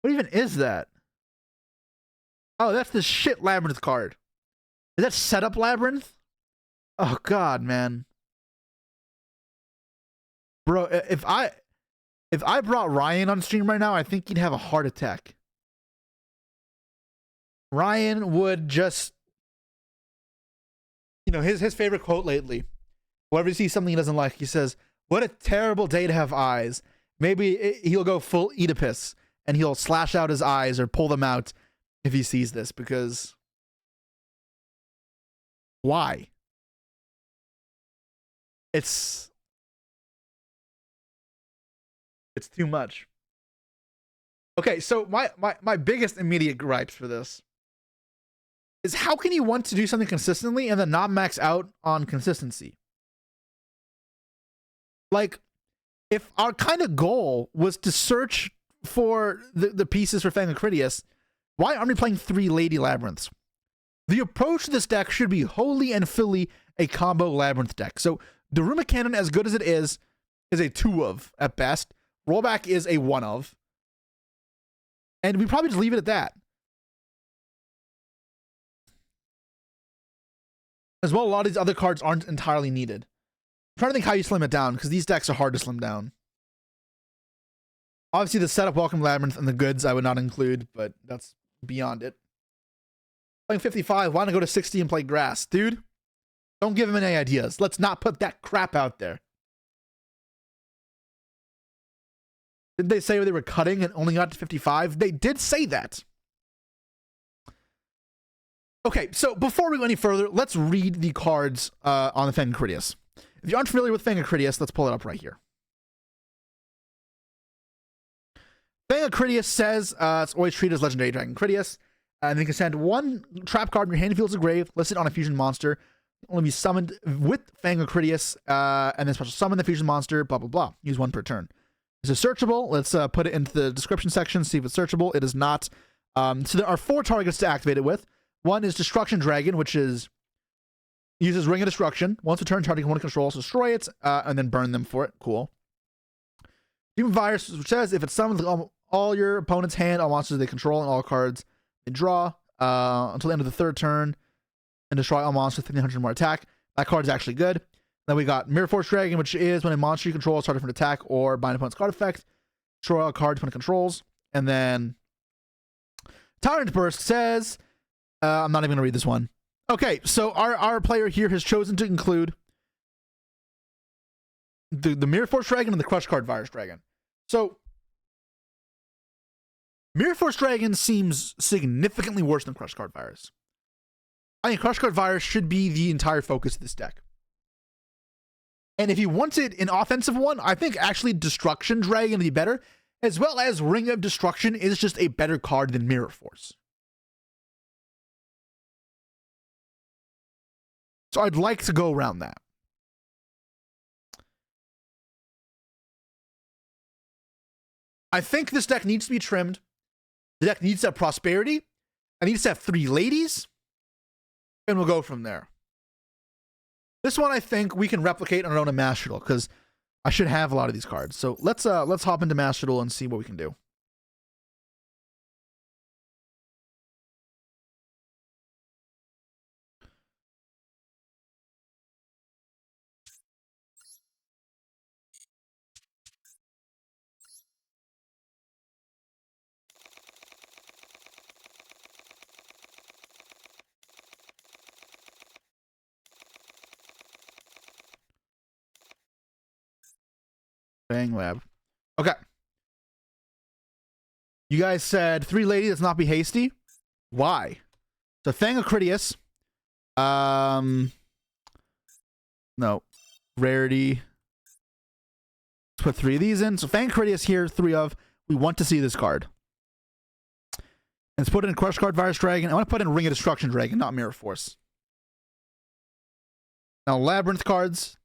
What even is that? Oh, that's the shit Labyrinth card. Is that Setup Labyrinth? Oh, God, man. Bro, if I brought Ryan on stream right now, I think he'd have a heart attack. Ryan would just, you know, his favorite quote lately. Whenever he sees something he doesn't like, he says, "What a terrible day to have eyes." Maybe he'll go full Oedipus and he'll slash out his eyes or pull them out if he sees this, because why? It's too much. Okay, so my biggest immediate gripes for this is, how can you want to do something consistently and then not max out on consistency? Like, if our kind of goal was to search for the pieces for Fang and Critias, why aren't we playing 3 Lady Labyrinths? The approach to this deck should be wholly and fully a combo Labyrinth deck. So, Daruma Cannon, as good as it is a 2 of at best. Rollback is a 1 of. And we probably just leave it at that. As well, a lot of these other cards aren't entirely needed. I'm trying to think how you slim it down, because these decks are hard to slim down. Obviously, the setup Welcome Labyrinth and the goods I would not include, but that's beyond it. Playing 55, why not go to 60 and play grass? Dude, don't give him any ideas. Let's not put that crap out there. Did they say they were cutting and only got to 55? They did say that. Okay, so before we go any further, let's read the cards on the Fang and Critias. If you aren't familiar with Fang and Critias, let's pull it up right here. Fang and Critias says it's always treated as Legendary Dragon Critias. And then you can send 1 trap card in your hand if field to grave, listed on a fusion monster. Only be summoned with Fang and Critias, and then special summon the fusion monster, blah, blah, blah. Use 1 per turn. Is it searchable? Let's put it into the description section, see if it's searchable. It is not. So there are 4 targets to activate it with. One is Destruction Dragon, which uses Ring of Destruction. Once per turn, target 1 controls, destroy it, and then burn them for it. Cool. Demon Virus, which says if it summons all your opponent's hand, all monsters they control, and all cards they draw until the end of the 3rd turn, and destroy all monsters with 1500 more attack. That card is actually good. Then we got Mirror Force Dragon, which is when a monster you control starts from an attack or bind opponent's card effect, destroy a card when it controls. And then Tyrant Burst says, I'm not even going to read this one. Okay, so our player here has chosen to include the Mirror Force Dragon and the Crush Card Virus Dragon. So Mirror Force Dragon seems significantly worse than Crush Card Virus. I think Crush Card Virus should be the entire focus of this deck. And if you wanted an offensive one, I think actually Destruction Dragon would be better, as well as Ring of Destruction is just a better card than Mirror Force. So I'd like to go around that. I think this deck needs to be trimmed. The deck needs to have Prosperity. It needs to have 3 ladies. And we'll go from there. This one I think we can replicate on our own in Master Duel, because I should have a lot of these cards. So let's hop into Master Duel and see what we can do. Bang Lab. Okay. You guys said 3 ladies, let's not be hasty. Why? So Fang Acridius. No. Rarity. Let's put 3 of these in. So Fang Acridius here, 3 of. We want to see this card. And let's put it in Crush Card Virus Dragon. I want to put in Ring of Destruction Dragon, not Mirror Force. Now Labyrinth cards.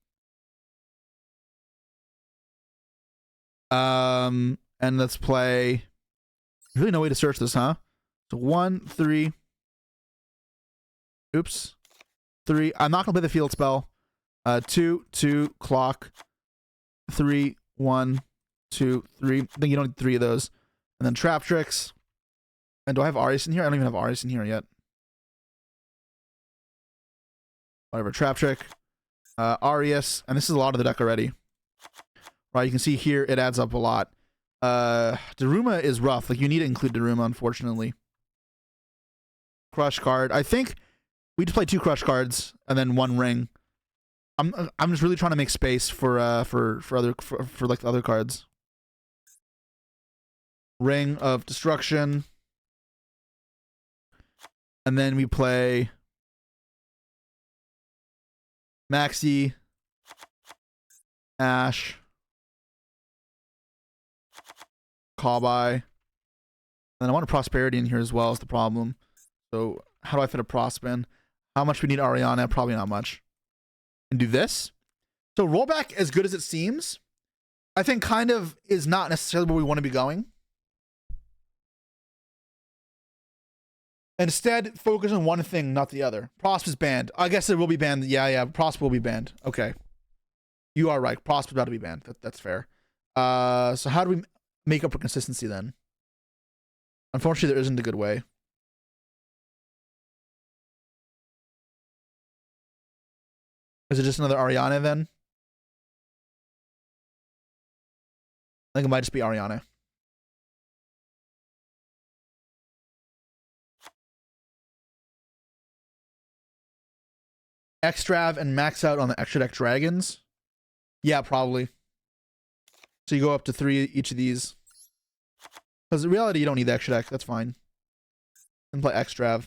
And let's play. There's really no way to search this, huh? So 1, 3. Oops. 3. I'm not gonna play the field spell. 2, 2, clock. 3, 1, 2, 3. I think you don't need 3 of those. And then Trap Tricks. And do I have Arius in here? I don't even have Arius in here yet. Whatever. Trap Trick. Arius. And this is a lot of the deck already. Right, you can see here it adds up a lot. Daruma is rough. Like, you need to include Daruma, unfortunately. Crush card. I think we just play 2 crush cards and then 1 ring. I'm just really trying to make space for like the other cards. Ring of Destruction. And then we play Maxi, Ash, Cawbeye. And I want a Prosperity in here as well is the problem. So how do I fit a Prospen? How much we need Ariana? Probably not much. And do this. So rollback, as good as it seems, I think kind of is not necessarily where we want to be going. Instead, focus on one thing, not the other. Prosp is banned. I guess it will be banned. Yeah, Prosp will be banned. Okay. You are right. Prosp is about to be banned. That's fair. So how do we make up for consistency then? Unfortunately, there isn't a good way. Is it just another Ariana then? I think it might just be Ariana. Extrav and max out on the extra deck dragons? Yeah, probably. So you go up to 3 each of these. Because in reality, you don't need the extra deck. That's fine. And play Extrav.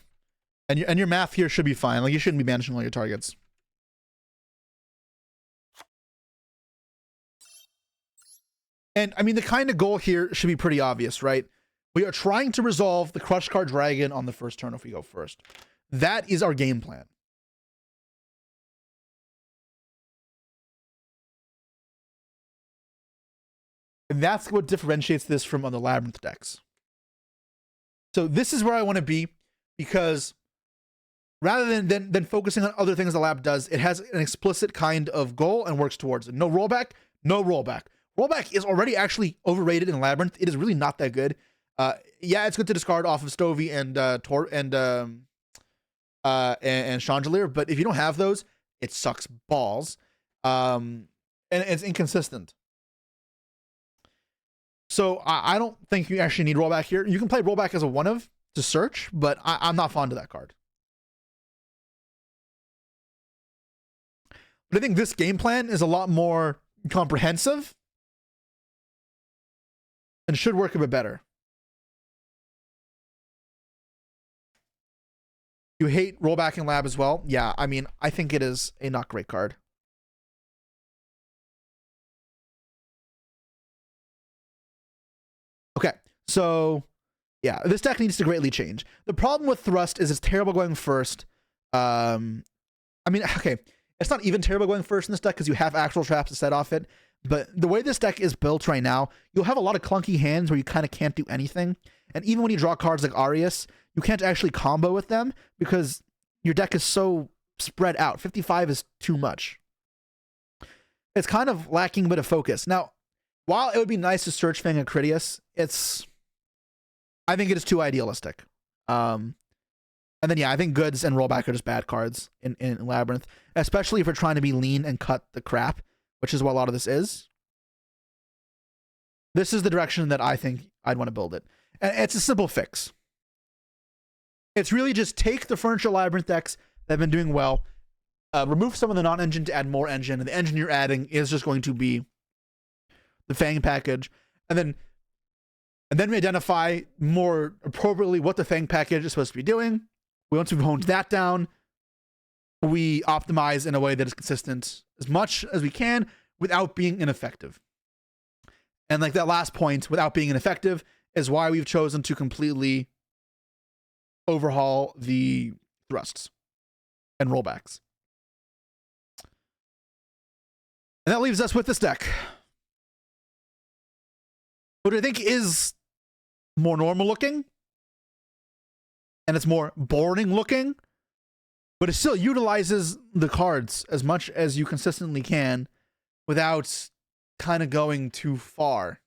And your math here should be fine. Like, you shouldn't be banishing all your targets. And, I mean, the kind of goal here should be pretty obvious, right? We are trying to resolve the Crush Card Dragon on the first turn if we go first. That is our game plan. And that's what differentiates this from other Labyrinth decks. So this is where I want to be, because rather than focusing on other things the lab does, it has an explicit kind of goal and works towards it. No rollback, no rollback. Rollback is already actually overrated in Labyrinth. It is really not that good. Yeah, it's good to discard off of Stovey and Chandelier, but if you don't have those, it sucks balls. And it's inconsistent. So I don't think you actually need rollback here. You can play rollback as a one of to search, but I'm not fond of that card. But I think this game plan is a lot more comprehensive and should work a bit better. You hate rollback and lab as well? Yeah, I mean, I think it is a not great card. Okay, so yeah, this deck needs to greatly change. The problem with Thrust is it's terrible going first. I mean, okay, it's not even terrible going first in this deck because you have actual traps to set off it. But the way this deck is built right now, you'll have a lot of clunky hands where you kind of can't do anything. And even when you draw cards like Arius, you can't actually combo with them because your deck is so spread out. 55 is too much. It's kind of lacking a bit of focus. Now, while it would be nice to Search Fang and Critias, I think it is too idealistic. And then, yeah, I think Goods and Rollback are just bad cards in Labyrinth, especially if we're trying to be lean and cut the crap, which is what a lot of this is. This is the direction that I think I'd want to build it. And it's a simple fix. It's really just take the Furniture Labyrinth decks that have been doing well, remove some of the non-engine to add more engine, and the engine you're adding is just going to be the Fang package. And then we identify more appropriately what the Fang package is supposed to be doing. Once we've honed that down, we optimize in a way that is consistent as much as we can without being ineffective. And like that last point, without being ineffective, is why we've chosen to completely overhaul the thrusts and rollbacks. And that leaves us with this deck, which I think is more normal looking, and it's more boring looking, but it still utilizes the cards as much as you consistently can without kind of going too far.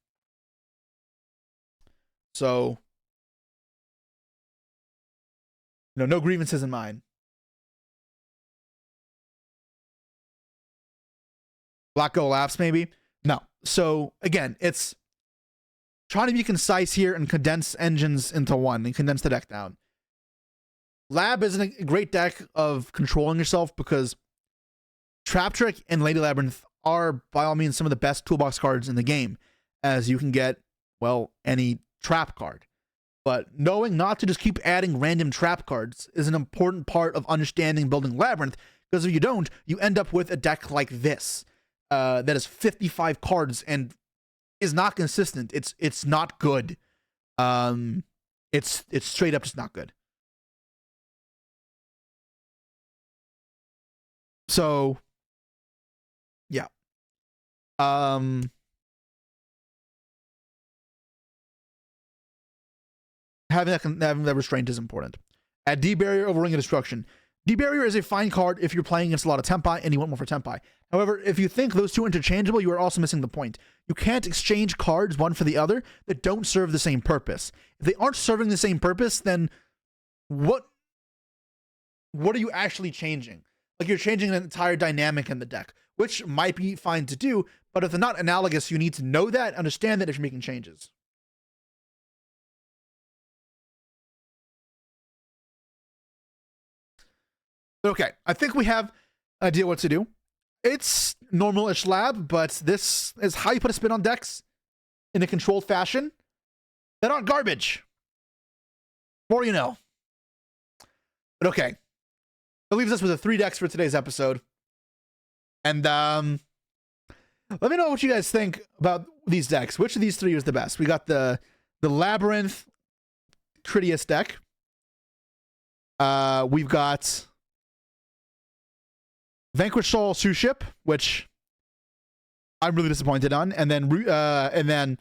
So, no grievances in mind. Black Go Lapse, maybe? No. So, again, it's trying to be concise here and condense engines into one and condense the deck down. Lab isn't a great deck of controlling yourself because Trap Trick and Lady Labyrinth are, by all means, some of the best toolbox cards in the game, as you can get, well, any trap card. But knowing not to just keep adding random trap cards is an important part of understanding building Labyrinth, because if you don't, you end up with a deck like this that is 55 cards and is not consistent. It's not good. It's straight up just not good. So, yeah. Having that restraint is important. Add D-Barrier over Ring of Destruction. D-Barrier is a fine card if you're playing against a lot of Tempai and you want more for Tempai. However, if you think those two are interchangeable, you are also missing the point. You can't exchange cards one for the other that don't serve the same purpose. If they aren't serving the same purpose, then what are you actually changing? Like, you're changing an entire dynamic in the deck, which might be fine to do, but if they're not analogous, you need to know that, understand that if you're making changes. Okay, I think we have an idea what to do. It's normal-ish lab, but this is how you put a spin on decks in a controlled fashion that aren't garbage. More you know. But okay. That leaves us with the 3 decks for today's episode. And let me know what you guys think about these decks. Which of these 3 is the best? We got the Labyrinth Critias deck. We've got Vanquish Soul Suship, which I'm really disappointed on, and then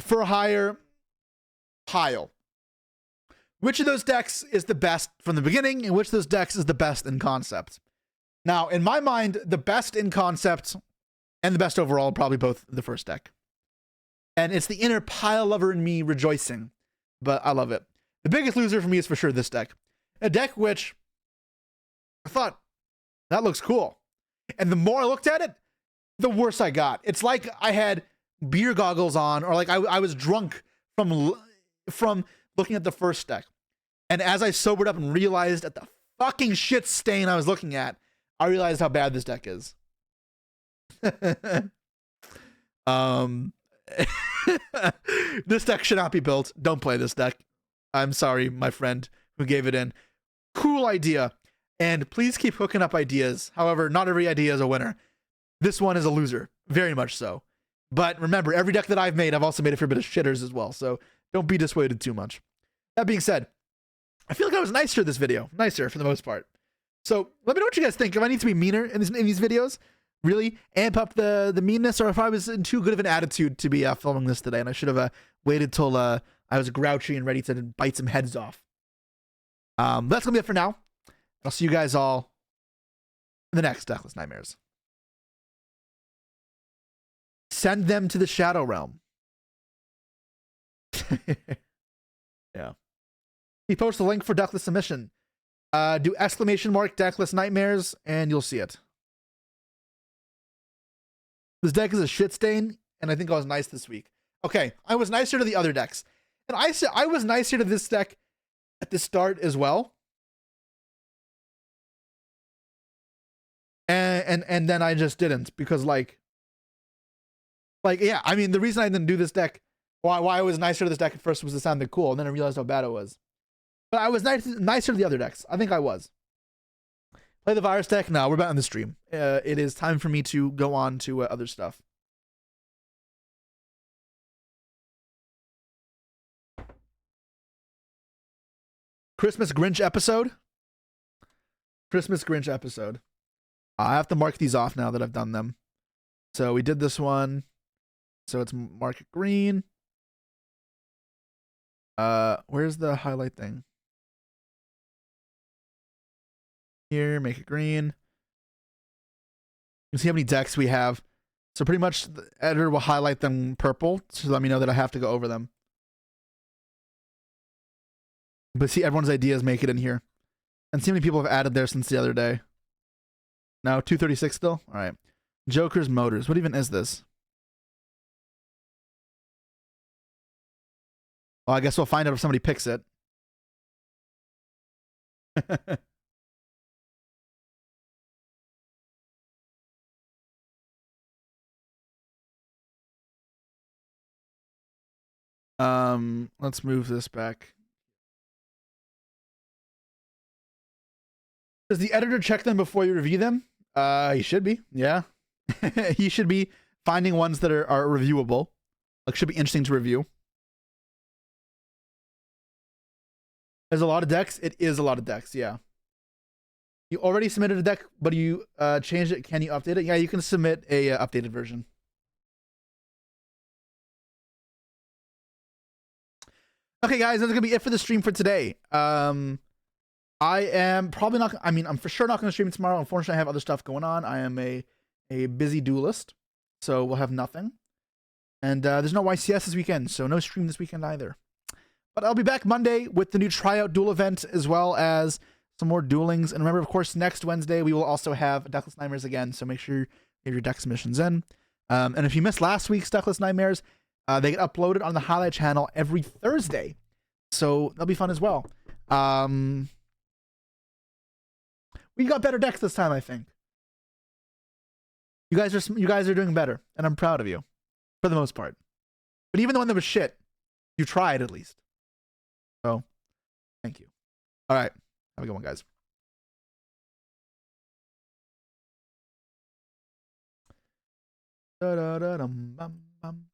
For Hire Pile. Which of those decks is the best from the beginning, and which of those decks is the best in concept? Now, in my mind, the best in concept and the best overall are probably both the first deck. And it's the inner pile lover in me rejoicing, but I love it. The biggest loser for me is for sure this deck. A deck which I thought, that looks cool. And the more I looked at it, the worse I got. It's like I had beer goggles on, or like I was drunk from looking at the first deck. And as I sobered up and realized at the fucking shit stain I was looking at, I realized how bad this deck is. um, this deck should not be built. Don't play this deck. I'm sorry, my friend who gave it in. Cool idea. And please keep hooking up ideas. However, not every idea is a winner. This one is a loser. Very much so. But remember, every deck that I've made, I've also made a fair bit of shitters as well. So don't be dissuaded too much. That being said, I feel like I was nicer this video. Nicer for the most part. So let me know what you guys think. If I need to be meaner in these videos, really amp up the meanness, or if I was in too good of an attitude to be filming this today and I should have waited till I was grouchy and ready to bite some heads off. That's going to be it for now. I'll see you guys all in the next Decklist Nightmares. Send them to the Shadow Realm. Yeah. He posts the link for Decklist submission. Do exclamation mark Decklist Nightmares and you'll see it. This deck is a shit stain, and I think I was nice this week. Okay, I was nicer to the other decks. And I was nicer to this deck at the start as well. And then I just didn't, because like yeah, I mean, the reason I didn't do this deck, why I was nicer to this deck at first was it sounded cool, and then I realized how bad it was. But I was nicer to the other decks. I think I was. Play the virus deck? No, we're back on the stream. It is time for me to go on to other stuff. Christmas Grinch episode. Christmas Grinch episode. I have to mark these off now that I've done them. So we did this one. So it's mark it green. Where's the highlight thing? Here, make it green. You can see how many decks we have. So pretty much the editor will highlight them purple to let me know that I have to go over them. But see, everyone's ideas make it in here. And see how many people have added there since the other day. No, 236 still? All right. Joker's Motors. What even is this? Well, I guess we'll find out if somebody picks it. Let's move this back. Does the editor check them before you review them? He should be. Yeah. He should be finding ones that are reviewable. Like, should be interesting to review. There's a lot of decks. It is a lot of decks, yeah. You already submitted a deck, but you changed it. Can you update it? Yeah, you can submit a updated version. Okay, guys, that's gonna be it for the stream for today. I am probably not. I mean, I'm for sure not going to stream tomorrow. Unfortunately, I have other stuff going on. I am a busy duelist, so we'll have nothing. And there's no YCS this weekend, so no stream this weekend either. But I'll be back Monday with the new tryout duel event, as well as some more duelings. And remember, of course, next Wednesday we will also have Decklist Nightmares again. So make sure you have your deck submissions in. And if you missed last week's Decklist Nightmares, they get uploaded on the highlight channel every Thursday, so that'll be fun as well. We got better decks this time, I think. You guys are doing better, and I'm proud of you, for the most part. But even the one that was shit, you tried at least. So, thank you. All right, have a good one, guys. Da da da dum bum bum.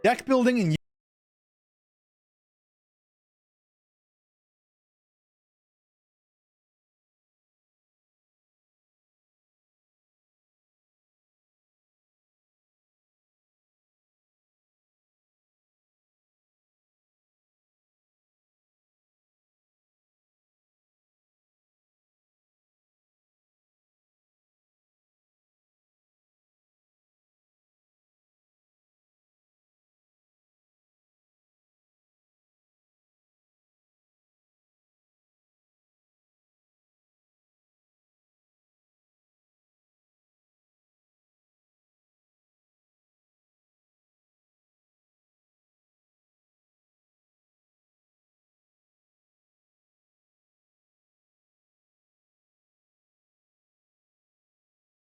Deck building and